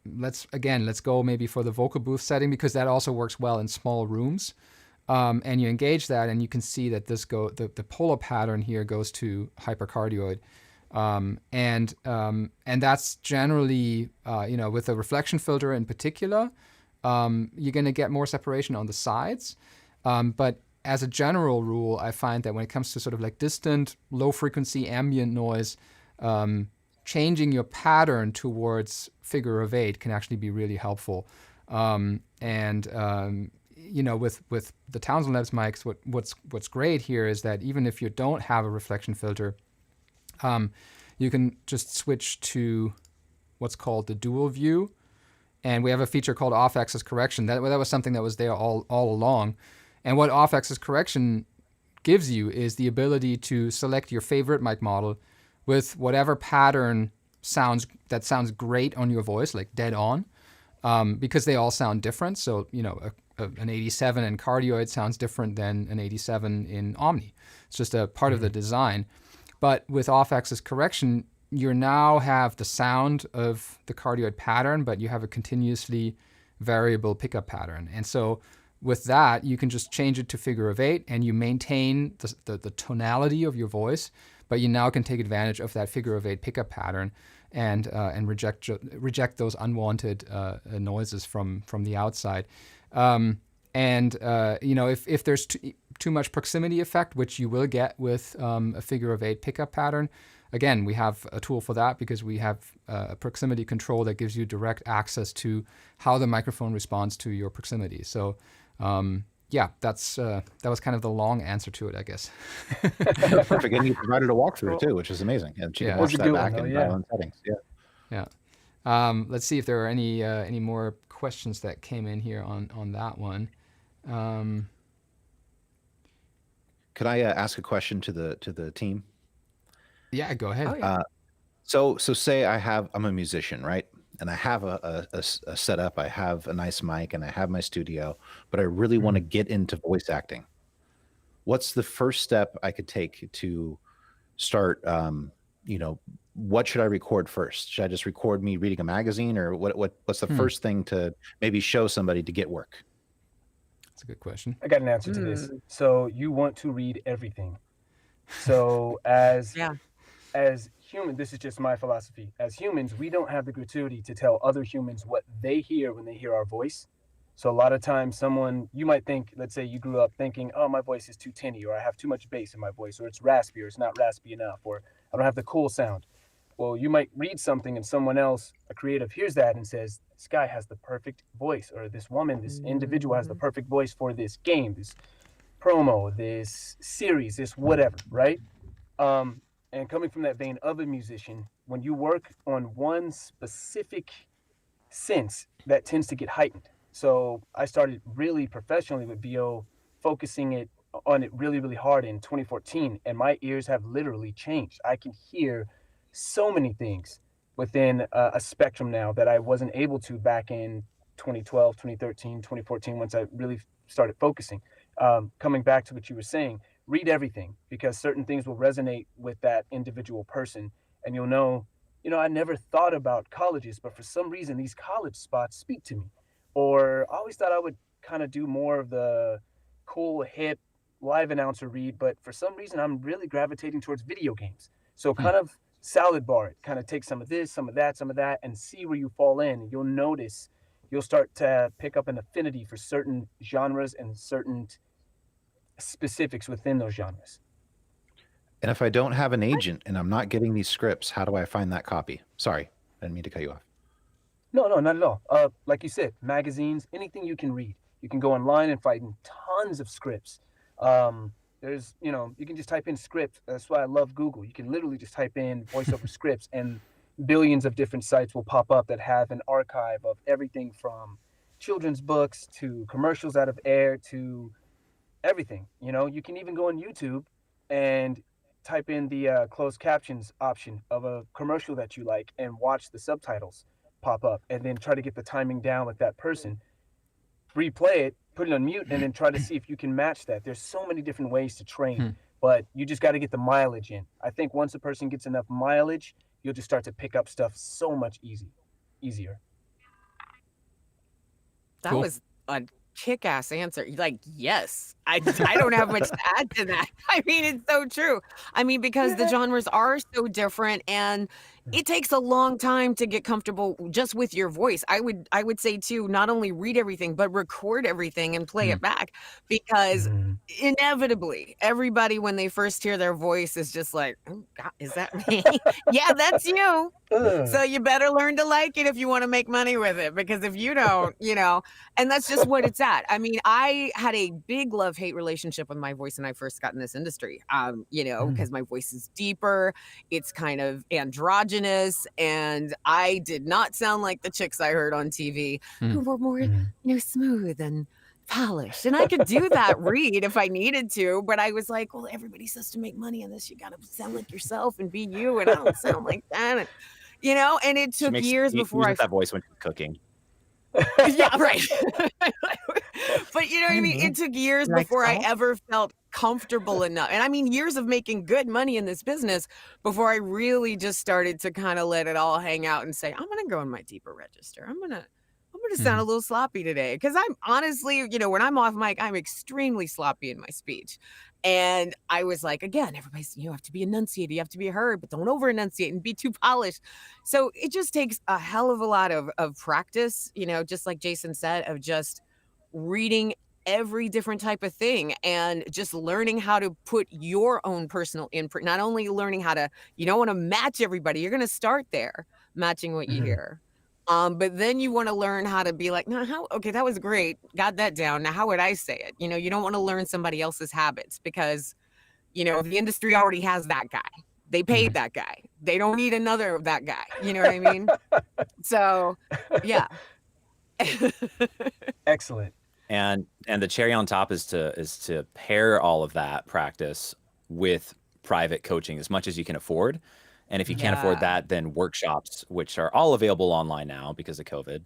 Let's go maybe for the vocal booth setting, because that also works well in small rooms. And you engage that, and you can see that the polar pattern here goes to hypercardioid. And that's generally, with a reflection filter in particular, you're going to get more separation on the sides. But as a general rule, I find that when it comes to sort of like distant, low frequency ambient noise, changing your pattern towards figure of 8 can actually be really helpful. With the Townsend Labs mics, what's great here is that even if you don't have a reflection filter, you can just switch to what's called the dual view. And we have a feature called off-axis correction. That was something that was there all along. And what off-axis correction gives you is the ability to select your favorite mic model with whatever pattern sounds great on your voice, like dead on, because they all sound different. So, an 87 in cardioid sounds different than an 87 in Omni. It's just a part of the design. But with off-axis correction, you now have the sound of the cardioid pattern, but you have a continuously variable pickup pattern. And so with that, you can just change it to figure of 8, and you maintain the tonality of your voice, but you now can take advantage of that figure of 8 pickup pattern and reject those unwanted noises from the outside. If there's too much proximity effect, which you will get with a figure of 8 pickup pattern, again, we have a tool for that, because we have a proximity control that gives you direct access to how the microphone responds to your proximity. So, that was kind of the long answer to it, I guess. Perfect. And you provided a walkthrough too, which is amazing. And you can watch that back in dial-in settings. Yeah. Let's see if there are any more questions that came in here on that one. Could I ask a question to the team? Yeah, go ahead. Oh, yeah. So say I'm a musician, right? And I have a setup, I have a nice mic, and I have my studio, but I really want to get into voice acting. What's the first step I could take to start? What should I record first? Should I just record me reading a magazine, or what's the first thing to maybe show somebody to get work? That's a good question. I got an answer to this. So you want to read everything. So as human, this is just my philosophy. As humans, we don't have the gratuity to tell other humans what they hear when they hear our voice. So a lot of times you might think, let's say you grew up thinking, oh, my voice is too tinny, or I have too much bass in my voice, or it's raspy, or it's not raspy enough, or I don't have the cool sound. Well, you might read something and someone else, a creative, hears that and says, this guy has the perfect voice, or this woman, this individual has the perfect voice for this game, this promo, this series, this whatever, right? and coming from that vein of a musician, when you work on one specific sense, that tends to get heightened. So I started really professionally with VO, focusing it on it really, really hard in 2014, and my ears have literally changed. I can hear so many things within a spectrum now that I wasn't able to back in 2012, 2013, 2014, once I really started focusing. Coming back to what you were saying, read everything, because certain things will resonate with that individual person, and you'll know, I never thought about colleges, but for some reason, these college spots speak to me. Or I always thought I would kind of do more of the cool, hip, live announcer read, but for some reason, I'm really gravitating towards video games. So kind of salad bar it, kind of take some of this, some of that, and see where you fall in. You'll notice, you'll start to pick up an affinity for certain genres and certain specifics within those genres. And if I don't have an agent and I'm not getting these scripts, how do I find that copy? Sorry, I didn't mean to cut you off. No, not at all. Like you said, magazines, anything you can read. You can go online and find tons of scripts. There's, you can just type in script. That's why I love Google. You can literally just type in voiceover scripts, and billions of different sites will pop up that have an archive of everything from children's books to commercials out of air to everything. You can even go on YouTube and type in the closed captions option of a commercial that you like and watch the subtitles pop up, and then try to get the timing down with that person, replay it, put it on mute, and then try to see if you can match that. There's so many different ways to train, but you just got to get the mileage in. I think once a person gets enough mileage, you'll just start to pick up stuff so much easier. That was a kick-ass answer. Like, yes, I don't have much to add to that. I mean, it's so true. I mean, because the genres are so different, and it takes a long time to get comfortable just with your voice. I would say too, not only read everything, but record everything and play it back, because inevitably everybody, when they first hear their voice, is just like, oh God, is that me? Yeah, that's you. So you better learn to like it if you want to make money with it, because if you don't, and that's just what it's at. I mean, I had a big love-hate relationship with my voice when I first got in this industry, because my voice is deeper, it's kind of androgynous, and I did not sound like the chicks I heard on TV who were more, smooth and polished. And I could do that read if I needed to, but I was like, well, everybody says to make money on this, you got to sound like yourself and be you, and I don't sound like that. And it took years before I that voice when she's cooking. Yeah, right. But you know what I mean? It took years before I ever felt comfortable enough. And I mean, years of making good money in this business before I really just started to kind of let it all hang out and say, I'm going to go in my deeper register. I'm going to sound a little sloppy today. Because I'm honestly, when I'm off mic, I'm extremely sloppy in my speech. And I was like, again, everybody's, you have to be enunciated, you have to be heard, but don't over enunciate and be too polished. So it just takes a hell of a lot of practice, just like Jason said, of just reading every different type of thing and just learning how to put your own personal input, not only learning how to, you don't want to match everybody. You're going to start there matching what you hear. But then you want to learn how to be like, no, okay, that was great. Got that down. Now, how would I say it? You don't want to learn somebody else's habits, because, the industry already has that guy. They paid that guy. They don't need another of that guy. You know what I mean? So, yeah. Excellent. And the cherry on top is to pair all of that practice with private coaching as much as you can afford. And if you can't afford that, then workshops, which are all available online now because of COVID.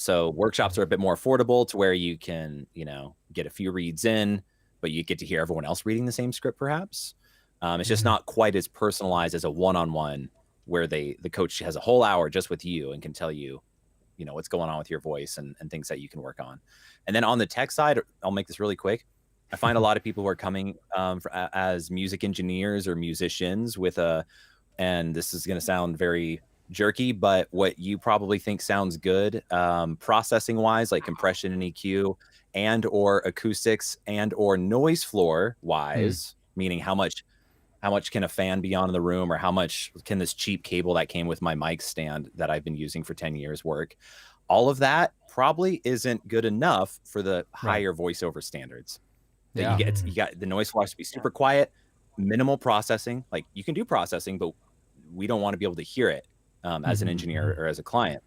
So workshops are a bit more affordable, to where you can, get a few reads in, but you get to hear everyone else reading the same script, perhaps. It's just not quite as personalized as a one-on-one, where the coach has a whole hour just with you and can tell you, what's going on with your voice and things that you can work on. And then on the tech side, I'll make this really quick. I find a lot of people who are coming as music engineers or musicians with and this is going to sound very jerky, but what you probably think sounds good, processing wise, like compression and EQ, and or acoustics, and or noise floor wise, meaning how much can a fan be on in the room, or how much can this cheap cable that came with my mic stand that I've been using for 10 years work. All of that probably isn't good enough for the higher voiceover standards. You got the noise floor has to be super quiet, minimal processing. Like you can do processing, but we don't want to be able to hear it as an engineer or as a client.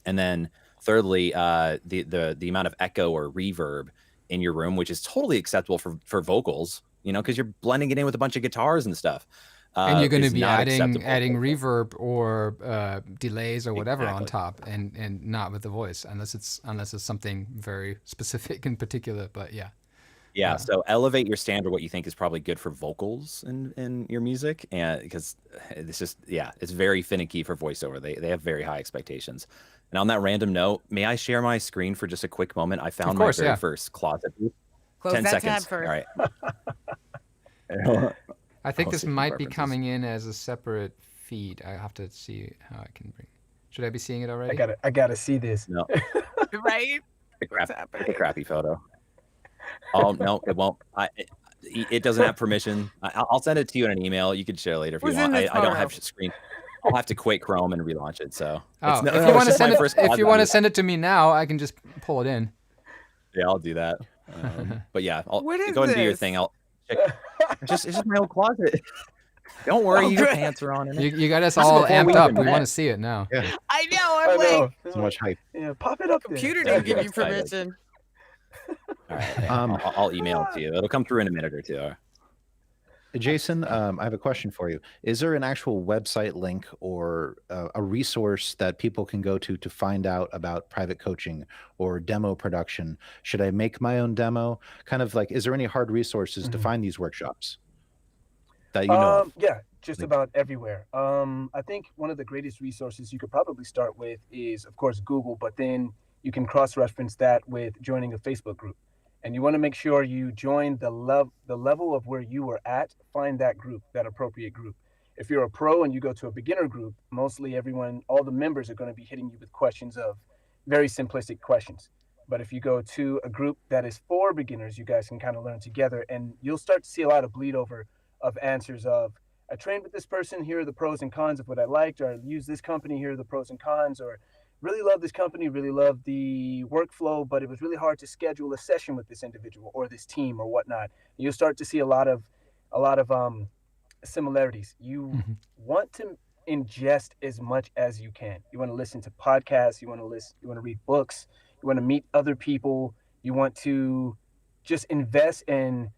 And then thirdly, the amount of echo or reverb in your room, which is totally acceptable for vocals, you know, because you're blending it in with a bunch of guitars and stuff. And you're going to is be not adding acceptable. reverb or delays or whatever on Exactly. top, and not with the voice, unless it's something very specific in particular. But yeah. Yeah, so elevate your standard, what you think is probably good for vocals in your music, and because it's just, it's very finicky for voiceover. They have very high expectations. And on that random note, may I share my screen for just a quick moment? I found my very first closet booth. Close 10 that seconds. tab first. All right. I think I'll this see some might be preferences. coming in as a separate feed. I have to see how I can bring. Should I be seeing it already? I gotta see this. No, Right? it's a crappy photo. Oh no, it won't. It doesn't have permission. I'll send it to you in an email. You can share later if you Who's want. in this I don't photo? have screen. I'll have to quit Chrome and relaunch it. So Oh, it's, if you want to send it, first if you want to closet. send it to me now, I can just pull it in. Yeah, I'll do that. But yeah, I'll What is go and do your this? thing. I'll check. It's just my old closet. Don't worry, your good. pants are on in it. You got us This is all before we amped up. even We want to met. see it now. Yeah, I know. I I'm like, know. so much hype. Yeah, pop it up there. computer Yeah, didn't give you excited. permission. All right, yeah, I'll email it to you. It'll come through in a minute or two. Jason, I have a question for you. Is there an actual website link or a resource that people can go to find out about private coaching or demo production? Should I make my own demo? Kind of like, is there any hard resources to find these workshops that you know of? Yeah, just about everywhere. I think one of the greatest resources you could probably start with is, of course, Google, but then you can cross-reference that with joining a Facebook group. And you want to make sure you join the level of where you are at, find that group, that appropriate group. If you're a pro and you go to a beginner group, mostly all the members are going to be hitting you with questions of very simplistic questions. But if you go to a group that is for beginners, you guys can kind of learn together, and you'll start to see a lot of bleed over of answers of, I trained with this person, here are the pros and cons of what I liked, or I use this company, here are the pros and cons, or really love this company, really love the workflow, but it was really hard to schedule a session with this individual or this team or whatnot. You'll start to see a lot of similarities. You want to ingest as much as you can. You want to listen to podcasts, you want to read books, you want to meet other people, you want to just invest and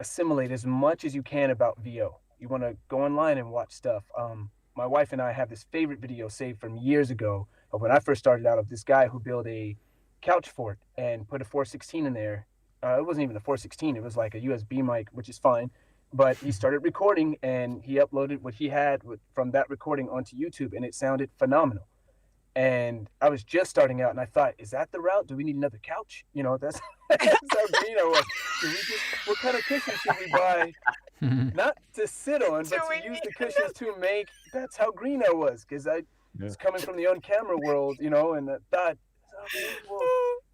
assimilate as much as you can about VO. You want to go online and watch stuff. My wife and I have this favorite video saved from years ago of when I first started out, of this guy who built a couch fort and put a 416 in there. It wasn't even a 416, it was like a USB mic, which is fine. But he started recording and he uploaded what he had from that recording onto YouTube, and it sounded phenomenal. And I was just starting out and I thought, is that the route? Do we need another couch? You know, that's how green I was. What kind of cushion should we buy? Not to sit on, but to use the cushions to make. That's how green I was, because I was coming from the on-camera world, you know, and I thought, well,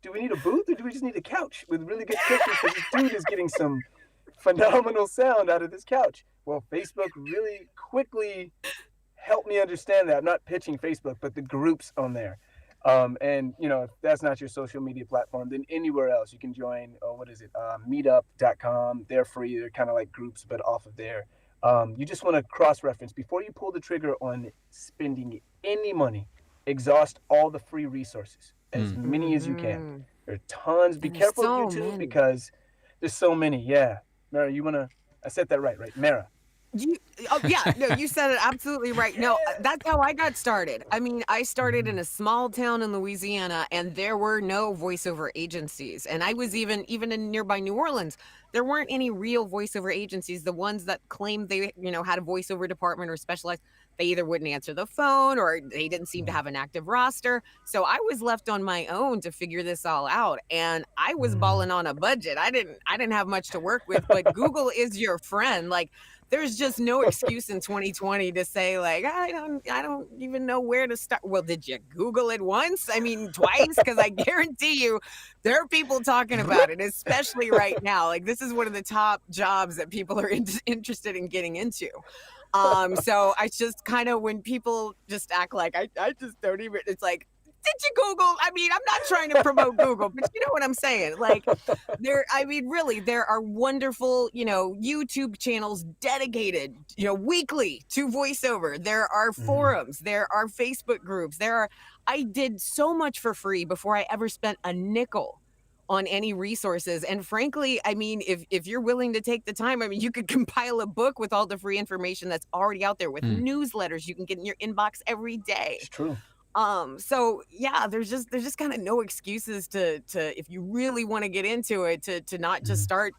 do we need a booth or do we just need a couch with really good cushions? Because this dude is getting some phenomenal sound out of this couch. Well, Facebook really quickly helped me understand that. I'm not pitching Facebook, but the groups on there. And, you know, if that's not your social media platform, then anywhere else you can join, meetup.com. They're free. They're kind of like groups, but off of there. You just want to cross-reference. Before you pull the trigger on spending any money, exhaust all the free resources, as many as you can. There are tons. Be careful of YouTube because there's so many. Yeah. Mara, you want to, I said that right? Mara. You said it absolutely right. No, that's how I got started. I mean, I started in a small town in Louisiana, and there were no voiceover agencies. And I was even in nearby New Orleans, there weren't any real voiceover agencies. The ones that claimed they, had a voiceover department or specialized, they either wouldn't answer the phone or they didn't seem to have an active roster. So I was left on my own to figure this all out. And I was balling on a budget. I didn't have much to work with, but Google is your friend. Like, there's just no excuse in 2020 to say, like, I don't even know where to start. Well, did you Google it once? I mean, twice? Because I guarantee you there are people talking about it, especially right now. Like, this is one of the top jobs that people are interested in getting into. So I just kind of, when people just act like I just don't even, it's like, did you Google? I mean, I'm not trying to promote Google, but you know what I'm saying? Like really, there are wonderful, YouTube channels dedicated, weekly to voiceover. There are forums, there are Facebook groups, I did so much for free before I ever spent a nickel on any resources. And frankly, I mean, if you're willing to take the time, I mean, you could compile a book with all the free information that's already out there, with newsletters you can get in your inbox every day. It's true. So yeah, there's just kind of no excuses to if you really want to get into it, to not just start,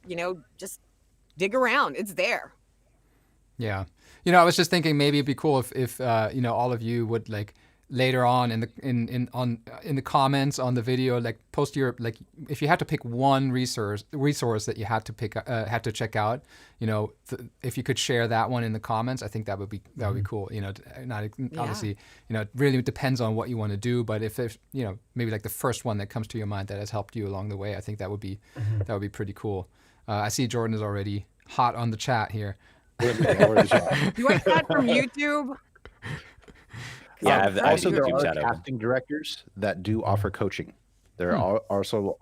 just dig around. It's there. Yeah. I was just thinking maybe it'd be cool if all of you would like later on in the comments on the video, like post your, like, if you had to pick one resource that you had to check out, if you could share that one in the comments, I think that would be cool. Obviously, it really depends on what you want to do, but if there's, maybe like the first one that comes to your mind that has helped you along the way, I think that would be pretty cool. I see Jordan is already hot on the chat here. Do I chat from YouTube? Yeah, also there are chat casting directors that do offer coaching. There are also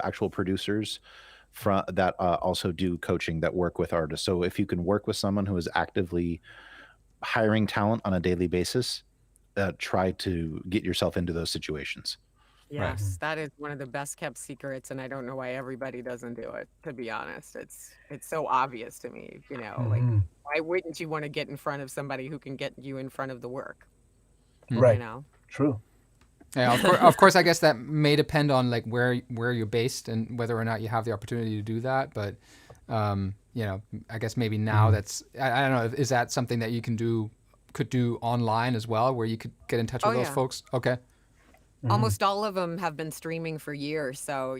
actual producers that also do coaching that work with artists. So if you can work with someone who is actively hiring talent on a daily basis, try to get yourself into those situations. Yes, that is one of the best kept secrets, and I don't know why everybody doesn't do it, to be honest. It's so obvious to me, like, why wouldn't you want to get in front of somebody who can get you in front of the work? Right. True. Yeah, of course, I guess that may depend on like where you're based and whether or not you have the opportunity to do that. But I guess maybe now that's, I don't know, is that something that you could do online as well, where you could get in touch with those folks? Okay. Almost all of them have been streaming for years. So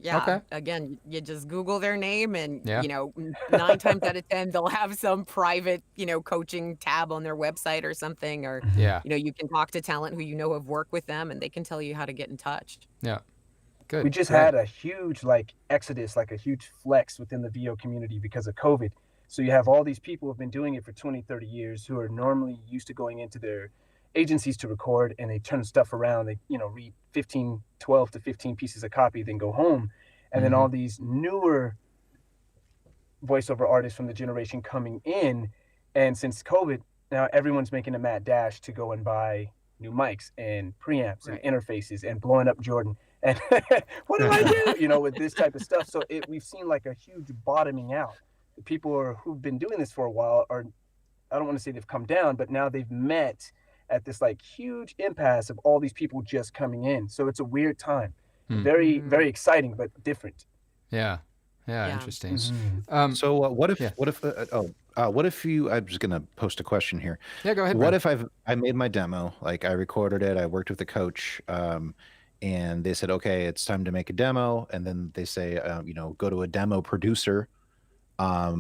again, you just Google their name and, 9 times out of 10, they'll have some private, coaching tab on their website or something, or, you can talk to talent who have worked with them and they can tell you how to get in touch. Yeah. Good. We just had a huge exodus, like a huge flex within the VO community because of COVID. So you have all these people who have been doing it for 20, 30 years who are normally used to going into their agencies to record, and they turn stuff around. They read 12 to 15 pieces of copy, then go home. And then all these newer voiceover artists from the generation coming in, and since COVID, now everyone's making a mad dash to go and buy new mics and preamps and interfaces and blowing up Jordan and what do I do with this type of stuff. So we've seen like a huge bottoming out. The people who've been doing this for a while I don't want to say they've come down, but now they've met at this like huge impasse of all these people just coming in. So it's a weird time. Very, very exciting, but different. Yeah. Interesting. So what if you, I'm just going to post a question here. Yeah, go ahead. What if I made my demo, like I recorded it, I worked with the coach, and they said, okay, it's time to make a demo. And then they say, go to a demo producer. Why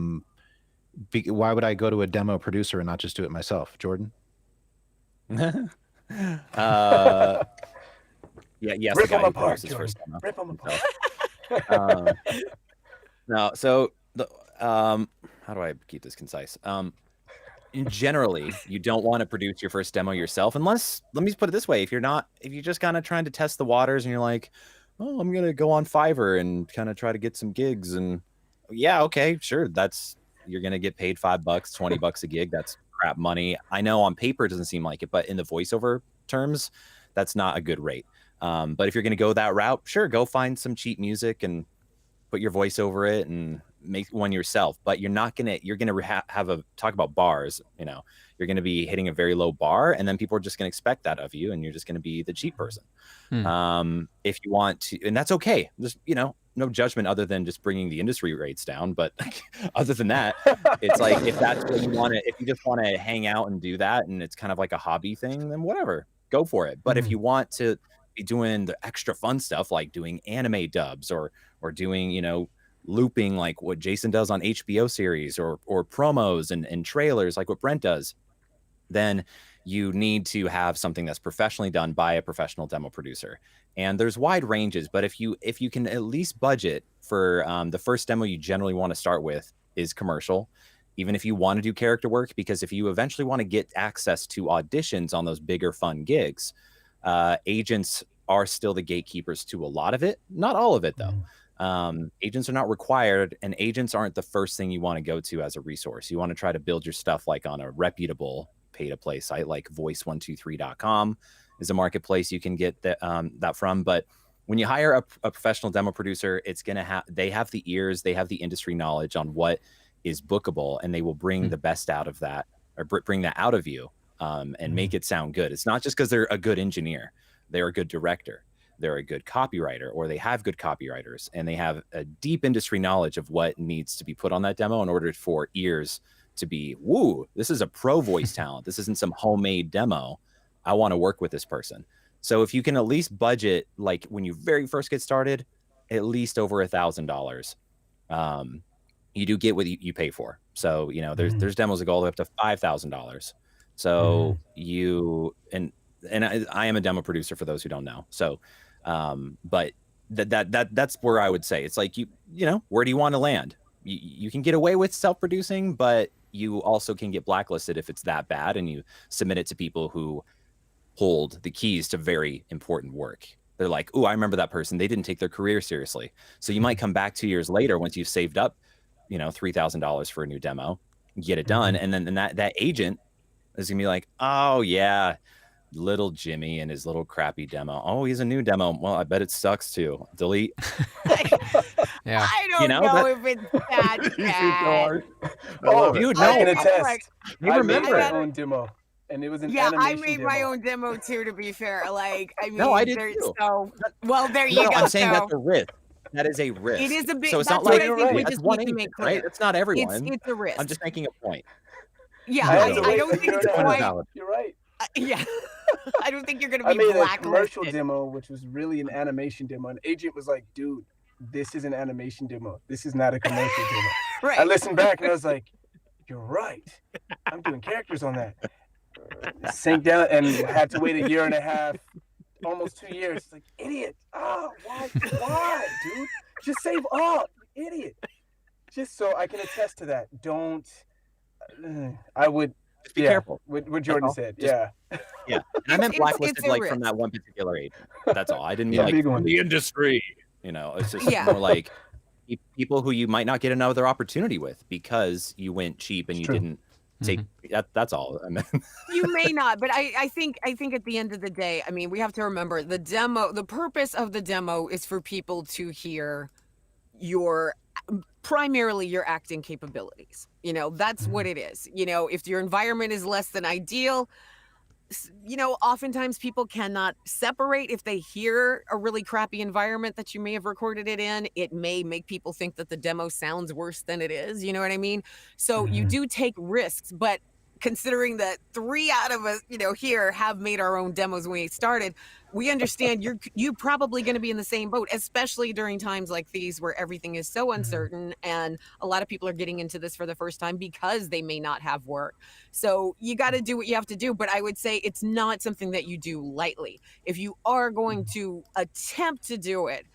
would I go to a demo producer and not just do it myself? Jordan? Yes. Rip them apart. Rip them apart. No, so how do I keep this concise? Generally, you don't want to produce your first demo yourself, unless, let me put it this way, if you're just kind of trying to test the waters and you're like, oh, I'm gonna go on Fiverr and kind of try to get some gigs, and okay, sure, you're gonna get paid $5, $20 a gig. That's crap money. I know on paper it doesn't seem like it, but in the voiceover terms, that's not a good rate. But if you're going to go that route, sure, go find some cheap music and put your voice over it and make one yourself. But you're going to have a talk about bars. You're going to be hitting a very low bar, and then people are just going to expect that of you, and you're just going to be the cheap person. If you want to, and that's okay. Just no judgment other than just bringing the industry rates down. But other than that, it's like, if that's what you want to, if you just want to hang out and do that, and it's kind of like a hobby thing, then whatever, go for it. But if you want to be doing the extra fun stuff, like doing anime dubs or doing, looping, like what Jason does on HBO series, or promos and trailers, like what Brent does, then you need to have something that's professionally done by a professional demo producer. And there's wide ranges, but if you can at least budget for the first demo you generally want to start with is commercial, even if you want to do character work, because if you eventually want to get access to auditions on those bigger fun gigs, agents are still the gatekeepers to a lot of it. Not all of it, though. Agents are not required, and agents aren't the first thing you want to go to as a resource. You want to try to build your stuff like on a reputable pay-to-play site, like voice123.com is a marketplace you can get that from. But when you hire a professional demo producer, it's going to they have the ears, they have the industry knowledge on what is bookable, and they will bring the best out of that, or bring that out of you, and make it sound good. It's not just because they're a good engineer. They're a good director. They're a good copywriter, or they have good copywriters, and they have a deep industry knowledge of what needs to be put on that demo in order for ears to be, woo, this is a pro voice talent. This isn't some homemade demo. I want to work with this person. So if you can at least budget, like when you very first get started, at least over $1,000, you do get what you pay for. So, you know, there's demos that go all the way up to $5,000. So and I am a demo producer for those who don't know. So, but that's where I would say it's like, you know, where do you want to land? You can get away with self-producing, but you also can get blacklisted if it's that bad and you submit it to people who hold the keys to very important work. They're like, oh, I remember that person. They didn't take their career seriously. So you might come back 2 years later once you've saved up, you know, $3,000 for a new demo, get it done. And then that agent is gonna be like, oh yeah, little Jimmy and his little crappy demo. Oh, he's a new demo. Well, I bet it sucks too. Delete. Yeah. I don't know if it's that bad. Oh, dude, I can no. attest. You I remember made it. my own demo, and it was an Yeah, I animation made demo. my own demo too, to be fair. Like, I mean, No, I did too. So, well, there you No, go. I'm saying so, that's a risk. That is a risk. it is a big. So it's that's not like what I think we that's just one need to agent, make right? clear. It's not everyone. It's a risk. I'm just making a point. Yeah, I had to I wait don't a think year it's and a half. quite. You're right. Yeah, I don't think you're going to I be made a blacklisted. commercial demo, which was really an animation demo. An agent was like, dude, this is an animation demo. This is not a commercial demo. Right. I listened back and I was like, you're right. I'm doing characters on that. Sank down and had to wait a year and a half, almost 2 years. It's like, idiot. Oh, why, dude? Just save up, idiot. Just so I can attest to that. Don't. I would. Just be careful. What Jordan said. Yeah. And I meant blacklisted a like risk. from that one particular agent. That's all. I didn't mean Yeah, like big one. from the industry. You know, it's just Yeah. more like people who you might not get another opportunity with because you went cheap and It's you true. didn't take that's all. I mean, You may not, but I think at the end of the day, I mean, we have to remember the purpose of the demo is for people to hear primarily your acting capabilities. You know, that's what it is. You know, if your environment is less than ideal, you know, oftentimes people cannot separate. If they hear a really crappy environment that you may have recorded it in, it may make people think that the demo sounds worse than it is. You know what I mean? So you do take risks, but considering that 3 out of us, you know, here have made our own demos when we started, we understand you're probably going to be in the same boat, especially during times like these where everything is so uncertain and a lot of people are getting into this for the first time because they may not have work. So you got to do what you have to do. But I would say it's not something that you do lightly. If you are going to attempt to do it,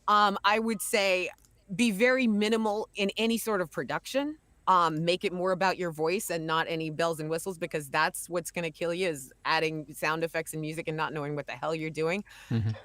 I would say be very minimal in any sort of production. Make it more about your voice and not any bells and whistles, because that's what's going to kill you, is adding sound effects and music and not knowing what the hell you're doing.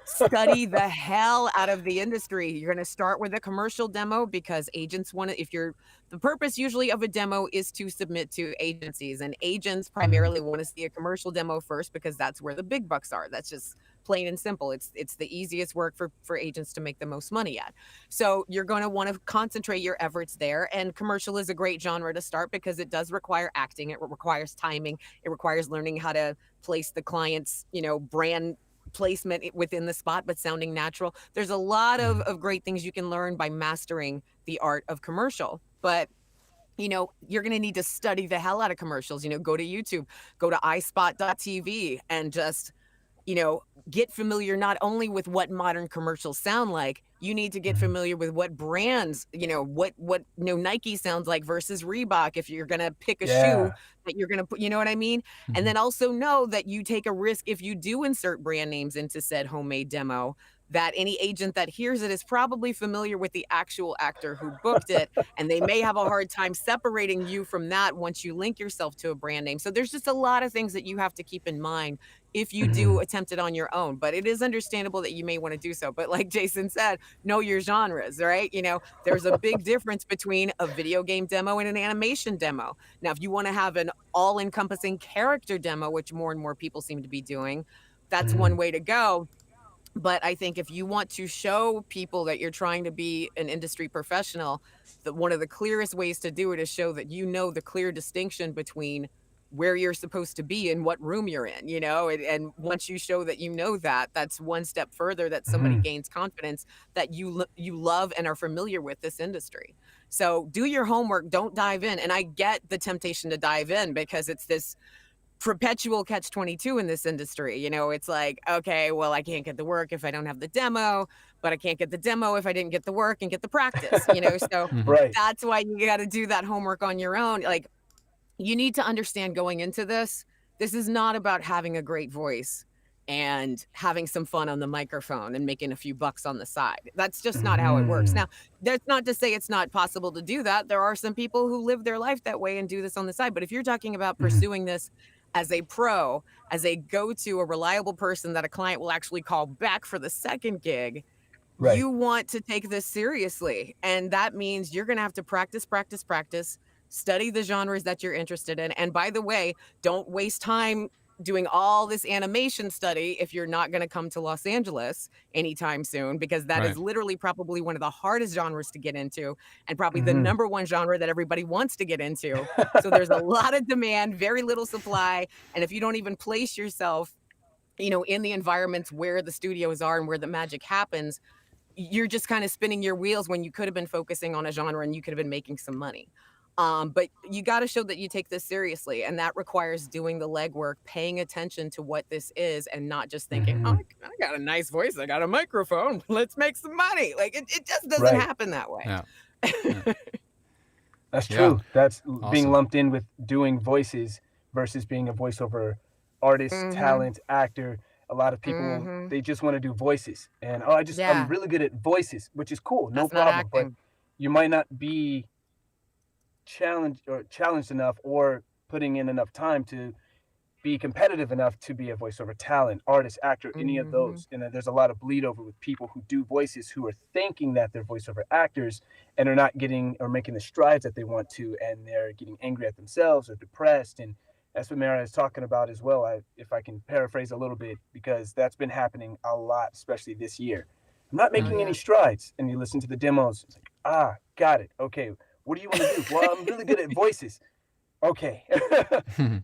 Study the hell out of the industry. You're going to start with a commercial demo because agents want to, the purpose usually of a demo is to submit to agencies, and agents primarily want to see a commercial demo first because that's where the big bucks are. That's just plain and simple. It's the easiest work for agents to make the most money at. So you're going to want to concentrate your efforts there. And commercial is a great genre to start because it does require acting. It requires timing. It requires learning how to place the client's, you know, brand placement within the spot, but sounding natural. There's a lot of great things you can learn by mastering the art of commercial. But you know, you're going to need to study the hell out of commercials. You know, go to YouTube, go to ispot.tv and just, you know, get familiar not only with what modern commercials sound like, you need to get familiar with what brands, you know, what Nike sounds like versus Reebok if you're going to pick a shoe that you're going to put, you know what I mean? And then also know that you take a risk if you do insert brand names into said homemade demo, that any agent that hears it is probably familiar with the actual actor who booked it, and they may have a hard time separating you from that once you link yourself to a brand name. So there's just a lot of things that you have to keep in mind if you do attempt it on your own. But it is understandable that you may want to do so. But like Jason said, know your genres, right? You know, there's a big difference between a video game demo and an animation demo. Now, if you want to have an all-encompassing character demo, which more and more people seem to be doing, that's one way to go. But I think if you want to show people that you're trying to be an industry professional, that one of the clearest ways to do it is show that you know the clear distinction between where you're supposed to be and what room you're in, you know, and once you show that you know that, that's one step further that somebody gains confidence that you love and are familiar with this industry. So do your homework, don't dive in. And I get the temptation to dive in because it's this perpetual catch-22 in this industry. You know, it's like, okay, well, I can't get the work if I don't have the demo, but I can't get the demo if I didn't get the work and get the practice, you know? So that's why you got to do that homework on your own. Like, you need to understand going into this is not about having a great voice and having some fun on the microphone and making a few bucks on the side. That's just not how it works. Now, that's not to say it's not possible to do that. There are some people who live their life that way and do this on the side. But if you're talking about pursuing this as a pro, as a go-to, a reliable person that a client will actually call back for the second gig, you want to take this seriously. And that means you're going to have to practice, study the genres that you're interested in. And by the way, don't waste time doing all this animation study if you're not going to come to Los Angeles anytime soon, because that is literally probably one of the hardest genres to get into and probably the number one genre that everybody wants to get into. So there's a lot of demand, very little supply. And if you don't even place yourself, you know, in the environments where the studios are and where the magic happens, you're just kind of spinning your wheels when you could have been focusing on a genre and you could have been making some money. But you got to show that you take this seriously, and that requires doing the legwork, paying attention to what this is, and not just thinking, oh, I got a nice voice, I got a microphone, let's make some money. Like it just doesn't happen that way. That's true. That's being lumped in with doing voices versus being a voiceover artist, talent, actor. A lot of people, they just want to do voices, and I'm really good at voices, which is cool, no problem. But you might not be challenged enough or putting in enough time to be competitive enough to be a voiceover talent, artist, actor, any of those. And there's a lot of bleed over with people who do voices who are thinking that they're voiceover actors and are not getting or making the strides that they want to, and they're getting angry at themselves or depressed. And that's what Mara is talking about as well, if I can paraphrase a little bit, because that's been happening a lot, especially this year. I'm not making any strides. And you listen to the demos, it's like, got it. Okay, what do you want to do? Well, I'm really good at voices. Okay.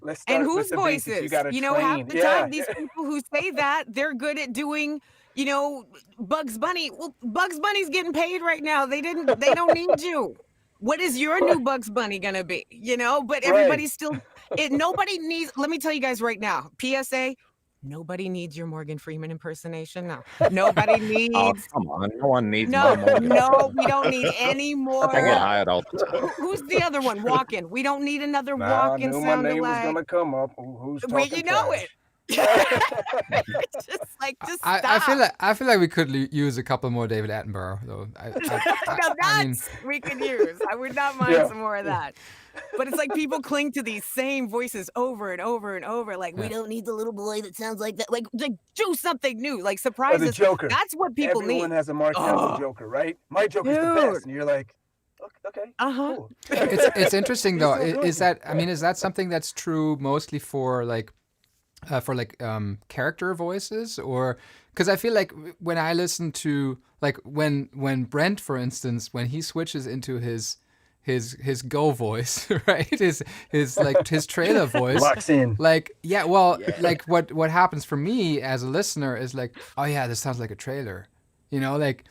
Let's start. And whose with the voices? You, you know, half the time, these people who say that, they're good at doing, you know, Bugs Bunny. Well, Bugs Bunny's getting paid right now. They don't need you. What is your new Bugs Bunny gonna be? You know, but everybody's still, nobody needs, let me tell you guys right now, PSA, nobody needs your Morgan Freeman impersonation. No, nobody needs. Oh, come on. No one needs no, my Morgan no, Freeman. we don't need any more. I get hired all the time. Who's the other one? Walken. We don't need another Walken sound my name alike. was gonna come up. Who's talking you know trash? it. just stop. I feel like we could use a couple more David Attenborough though. We could use. I would not mind some more of that. But it's like people cling to these same voices over and over and over. Like, we don't need the little boy that sounds like that. Like do something new. Like, surprise us. Joker. That's what people need. Everyone has a Mark Townsend Joker, right? My Joker's the best. And you're like, okay, cool. It's interesting though. Is that something that's true mostly for character voices, or because I feel like when I listen to when Brent, for instance, when he switches into his go voice, right? His trailer voice locks in. Like what happens for me as a listener is like, oh yeah, this sounds like a trailer, you know, like.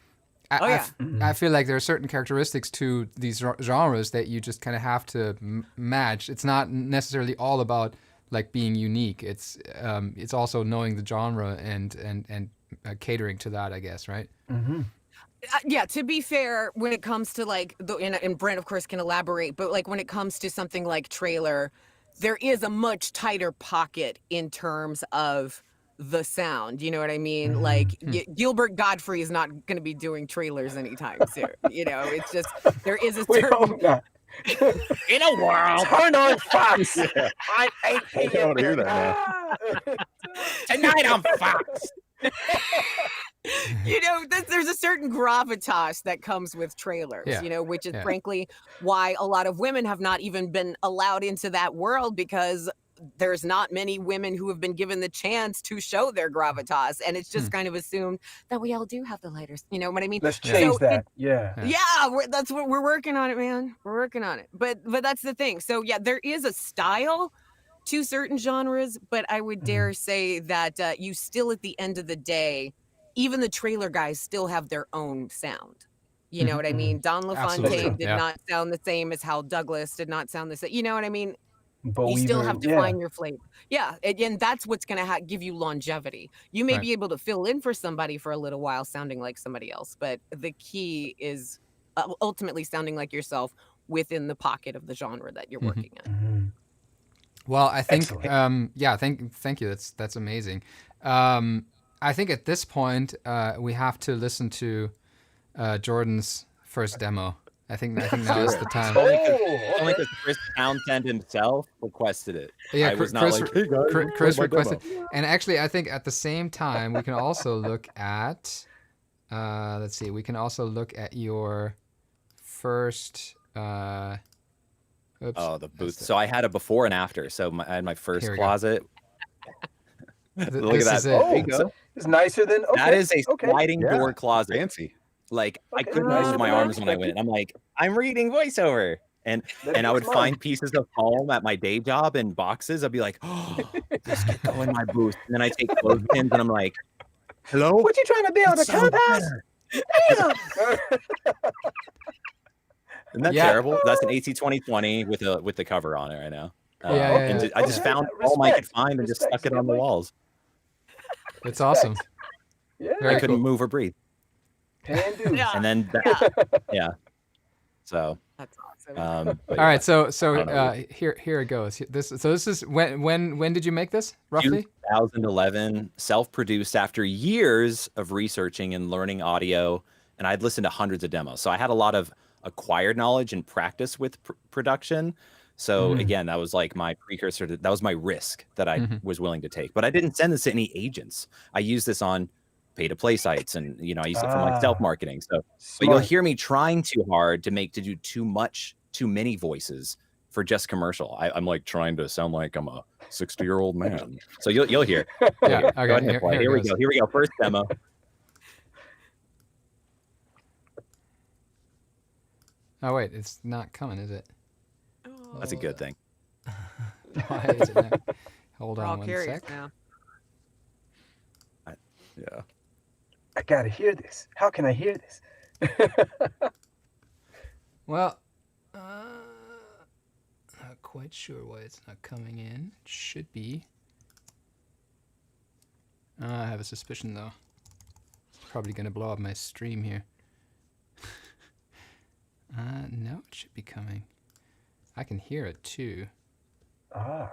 I feel like there are certain characteristics to these genres that you just kind of have to match. It's not necessarily all about like being unique. It's also knowing the genre and catering to that, I guess, right? Yeah, to be fair, when it comes to like, and Brent, of course, can elaborate, but like when it comes to something like trailer, there is a much tighter pocket in terms of the sound. You know what I mean? Like Gilbert Godfrey is not going to be doing trailers anytime soon. You know, it's just there is a We certain. hope not. In a world, Turn on Fox. Yeah. I hate I want to hear that now. tonight on Fox. You know, there's a certain gravitas that comes with trailers, Yeah. you know, which is Yeah. frankly why a lot of women have not even been allowed into that world, because there's not many women who have been given the chance to show their gravitas. And it's just kind of assumed that we all do have the lighters. You know what I mean? Let's Yeah. change So that. Yeah. Yeah, that's what we're working on it, man. We're working on it. But that's the thing. So yeah, there is a style to certain genres, but I would dare say that you still, at the end of the day, even the trailer guys still have their own sound. You know what I mean? Don Absolutely. LaFontaine did Yeah. not sound the same as Hal Douglas did not sound the same. You know what I mean? Bo You still Weaver, have to find your flavor. Yeah, and that's what's going to give you longevity. You may Right. be able to fill in for somebody for a little while sounding like somebody else, but the key is ultimately sounding like yourself within the pocket of the genre that you're working in. Mhm. Well, I think, Excellent. yeah, thank you. That's amazing. I think at this point we have to listen to Jordan's first demo. I think now is the time. Oh, Only okay. because Chris Townsend himself requested it. Yeah, I was not Chris, like, hey guys, Chris play my demo. requested, and actually, I think at the same time we can also look at. Let's see. We can also look at your first. Oops. Oh, the that's booth. So I had a before and after. So I had my first Here we go. closet. Look This at is that. it. Oh, There you go. it's nicer than okay. That is a okay. sliding Yeah. door closet. Fancy. Like I Okay, couldn't nicer move my than I arms when I went. expected. I'm like, I'm reading voiceover. And That I would blows my mind. find pieces of foam at my day job in boxes. I'd be like, oh, this could go in my booth. And then I take clothespins and I'm like, hello? What you trying to build? A It sounds clubhouse? better. Isn't that Yeah. terrible? That's an AC 2020 with the cover on it right now. Yeah, And yeah. I just Okay, found all I could respect, find and just respect, stuck it on the Skip, like- walls. It's awesome. Yeah. Very I couldn't cool. move or breathe. Can do. Yeah. And then yeah. So That's awesome. but All right, so don't know. here it goes. This is when did you make this roughly? 2011, self-produced after years of researching and learning audio, and I'd listened to hundreds of demos. So I had a lot of acquired knowledge and practice with production. So again, that was like my precursor to, that was my risk that I was willing to take. But I didn't send this to any agents. I used this on pay-to-play sites, and I used it for my self-marketing. So, but you'll Smart. hear me trying too hard to do too many voices for just commercial. I'm like trying to sound like I'm a 60-year-old man. So you'll hear. Yeah. Go Okay. ahead and play. Here we goes. go. Here we go. First demo. Oh wait, it's not coming, is it? That's a good thing. Why is it not? Hold We're all on one curious sec. now. Yeah. I gotta hear this. How can I hear this? Well, not quite sure why it's not coming in. It should be. I have a suspicion though. It's probably gonna blow up my stream here. No, it should be coming. I can hear it too. Ah,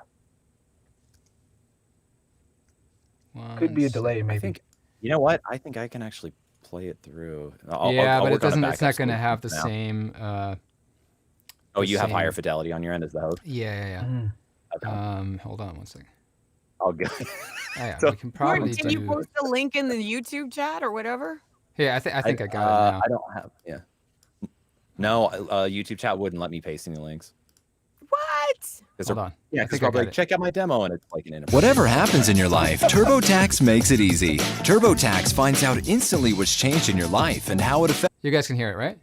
One could be a sec. delay, maybe. I think, you know what? I think I can actually play it through. I'll Yeah, but it work on a doesn't. It's backup not going to solution have the now. same. Oh, the you have higher same- fidelity on your end as the host? Yeah. Mm. Okay. Hold on one second. I'll go. Oh, yeah, So- we can Gordon, probably can you do. post a link in the YouTube chat or whatever? Yeah, I think I got it now. I don't have, yeah. No, YouTube chat wouldn't let me paste any links. What? Hold on. Yeah, I because think I I'll be got like, it. check out my demo, and it's like an interface. Whatever happens in your life, TurboTax makes it easy. TurboTax finds out instantly what's changed in your life and how it affects. You guys can hear it, right?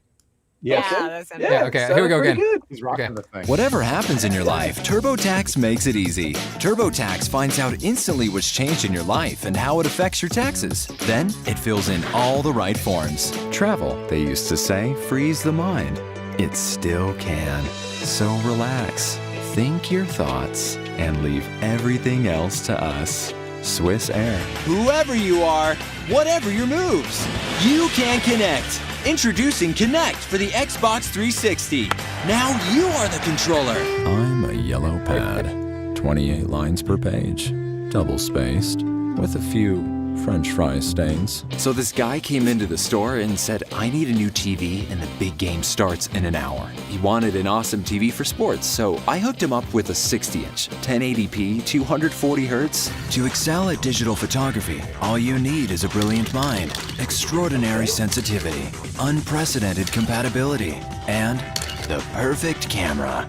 Yeah, Okay. that sounds Yeah, okay, here we go sounded pretty again. good. He's rocking Okay. the thing. Whatever happens in your life, TurboTax makes it easy. TurboTax finds out instantly what's changed in your life and how it affects your taxes. Then it fills in all the right forms. Travel, they used to say, frees the mind. It still can. So relax, think your thoughts, and leave everything else to us. Swiss Air. Whoever you are, whatever your moves, you can connect. Introducing Connect for the Xbox 360. Now you are the controller. I'm a yellow pad. 28 lines per page. Double spaced. with a few French fry stains. So this guy came into the store and said, I need a new TV and the big game starts in an hour. He wanted an awesome TV for sports, so I hooked him up with a 60-inch, 1080p, 240 hertz. To excel at digital photography, all you need is a brilliant mind, extraordinary sensitivity, unprecedented compatibility, and the perfect camera.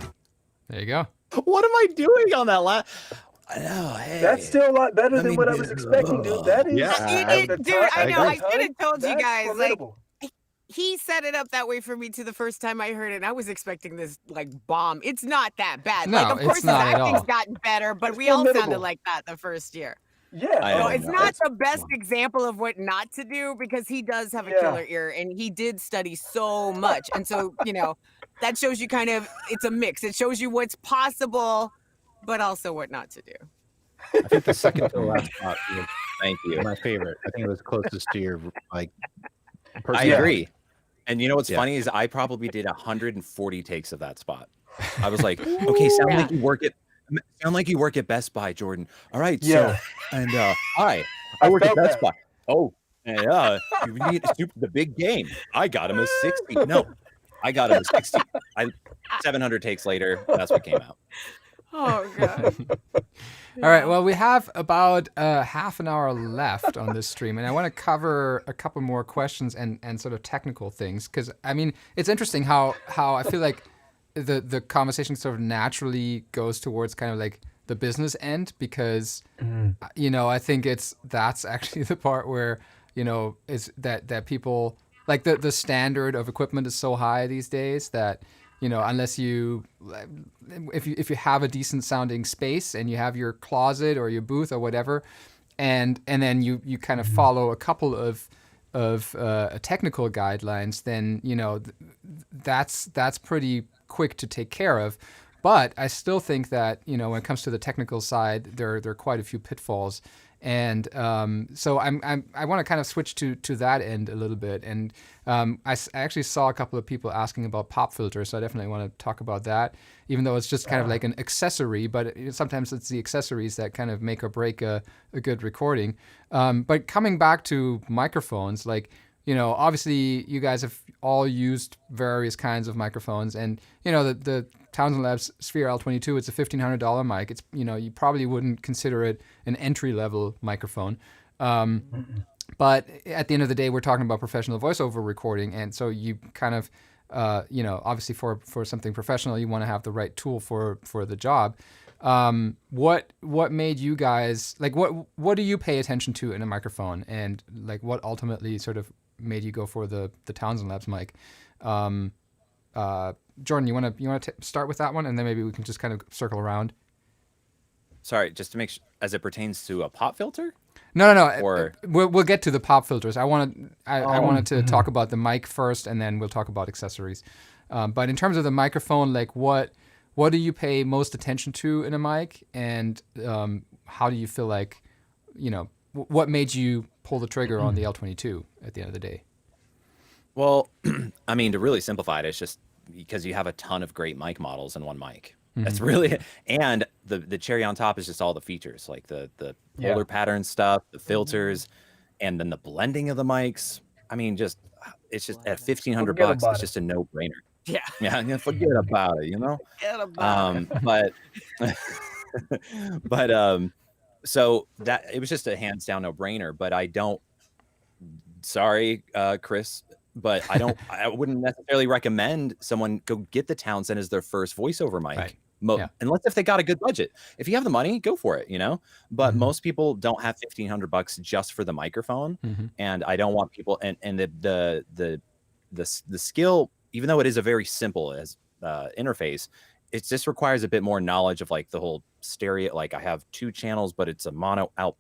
There you go. What am I doing on that I know, hey. That's still a lot better than what I was expecting, dude. That is, Dude, I know. I should have told you That's guys. formidable. Like, he set it up that way for me to the first time I heard it. And I was expecting this like bomb. It's not that bad. No, like, of it's course, his not at acting's all. gotten better, but It's we all formidable. sounded like that the first year. Yeah, So I it's know. not the best example of what not to do because he does have a killer ear and he did study so much. And so, that shows you kind of, it's a mix. It shows you what's possible, but also what not to do. I think the second to the last spot was Thank you. my favorite. I think it was closest to your I personal- agree. And you know what's funny is I probably did 140 takes of that spot. I was like, okay, sound like you work at Best Buy, Jordan. All right, Yeah. so and hi, I work at felt Best that. Buy. Oh, yeah, you need the big game. I got him a 60. No, I got him a 60. 700 takes later, that's what came out. Oh, God. All right. Well, we have about half an hour left on this stream, and I want to cover a couple more questions and sort of technical things because I mean it's interesting how I feel like the conversation sort of naturally goes towards kind of like the business end because I think that's actually the part where is that people like the standard of equipment is so high these days that. Unless if you have a decent sounding space and you have your closet or your booth or whatever, and then you kind of follow a couple of technical guidelines, then that's pretty quick to take care of. But I still think that when it comes to the technical side, there are quite a few pitfalls. And so I want to kind of switch to that end a little bit. And I actually saw a couple of people asking about pop filters, so I definitely want to talk about that, even though it's just kind of like an accessory. But sometimes it's the accessories that kind of make or break a good recording. But coming back to microphones, like, obviously you guys have all used various kinds of microphones. And, the Townsend Labs Sphere L22, it's a $1,500 mic. It's, you probably wouldn't consider it an entry-level microphone. But at the end of the day, we're talking about professional voiceover recording. And so you kind of, obviously for something professional, you want to have the right tool for the job. What made you guys, like, what do you pay attention to in a microphone? And like, what ultimately sort of made you go for the Townsend Labs mic? Jordan, you want to start with that one, and then maybe we can just kind of circle around. Sorry, just to make sure, as it pertains to a pop filter? No. Or we'll get to the pop filters. I wanted to talk about the mic first, and then we'll talk about accessories. But in terms of the microphone, like what do you pay most attention to in a mic, and how do you feel like, what made you pull the trigger on the L22 at the end of the day? Well, I mean, to really simplify it, it's just because you have a ton of great mic models in one mic. That's really, and the cherry on top is just all the features, like the polar pattern stuff, the filters, and then the blending of the mics. I mean, it's just at $1,500, it's just a no-brainer. Yeah, forget about it, Forget about it. But so that it was just a hands down no-brainer. But I don't. Sorry, Chris. But I wouldn't necessarily recommend someone go get the Townsend as their first voiceover mic. Right. Unless if they got a good budget. If you have the money, go for it, But most people don't have $1,500 just for the microphone. And I don't want people and the skill, even though it is a very simple interface, it just requires a bit more knowledge of like the whole stereo. Like I have 2 channels, but it's a mono out,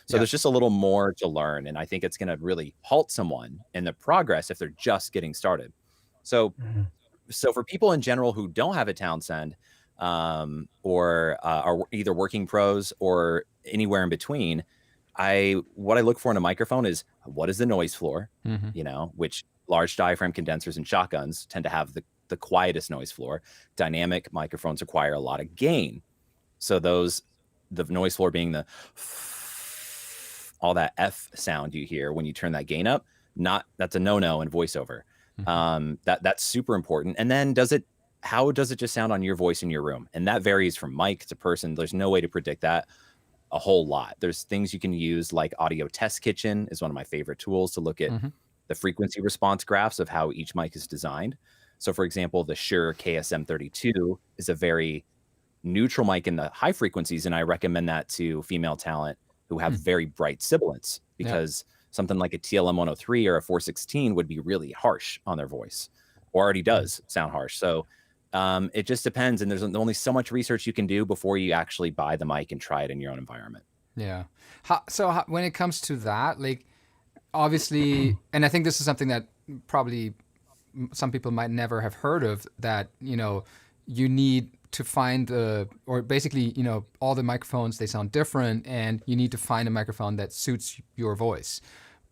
so there's just a little more to learn. And I think it's going to really halt someone in the progress if they're just getting started. So for people in general who don't have a Townsend, or are either working pros or anywhere in between, what I look for in a microphone is what is the noise floor, which large diaphragm condensers and shotguns tend to have the quietest noise floor. Dynamic microphones require a lot of gain. So the noise floor being all that F sound you hear when you turn that gain up. That's a no-no in voiceover. That's super important. And then how does it just sound on your voice in your room? And that varies from mic to person. There's no way to predict that a whole lot. There's things you can use, like Audio Test Kitchen is one of my favorite tools to look at the frequency response graphs of how each mic is designed. So for example, the Shure KSM32 is a very neutral mic in the high frequencies, and I recommend that to female talent who have very bright sibilants, because something like a TLM 103 or a 416 would be really harsh on their voice, or already does sound harsh. So it just depends, and there's only so much research you can do before you actually buy the mic and try it in your own environment. Yeah. So when it comes to that, like, obviously, and I think this is something that probably some people might never have heard of, that, you know, you need to find or basically, you know, all the microphones, they sound different, and you need to find a microphone that suits your voice.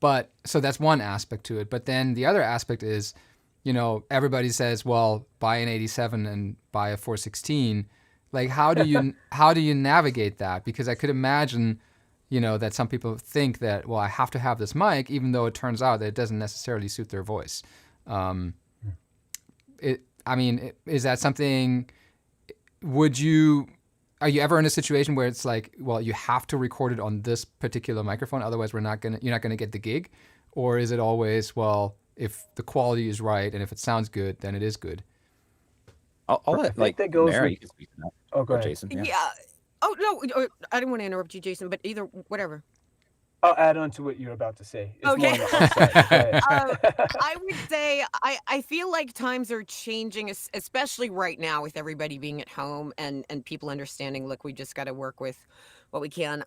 But so that's one aspect to it. But then the other aspect is, you know, everybody says, well, buy an 87 and buy a 416. Like, how do you navigate that? Because I could imagine, you know, that some people think that, well, I have to have this mic, even though it turns out that it doesn't necessarily suit their voice. Is that something? Are you ever in a situation where it's like, well, you have to record it on this particular microphone, otherwise you're not gonna get the gig? Or is it always, well, if the quality is right and if it sounds good, then it is good? I'll let, like, that goes Mara, with- you can speak to that. Oh, go Or ahead. Jason. Yeah. Oh, no, I didn't want to interrupt you, Jason, but either, whatever. I'll add on to what you're about to say. It's Okay. more on the upside. Go ahead. I would say I feel like times are changing, especially right now with everybody being at home and people understanding, look, we just got to work with what we can.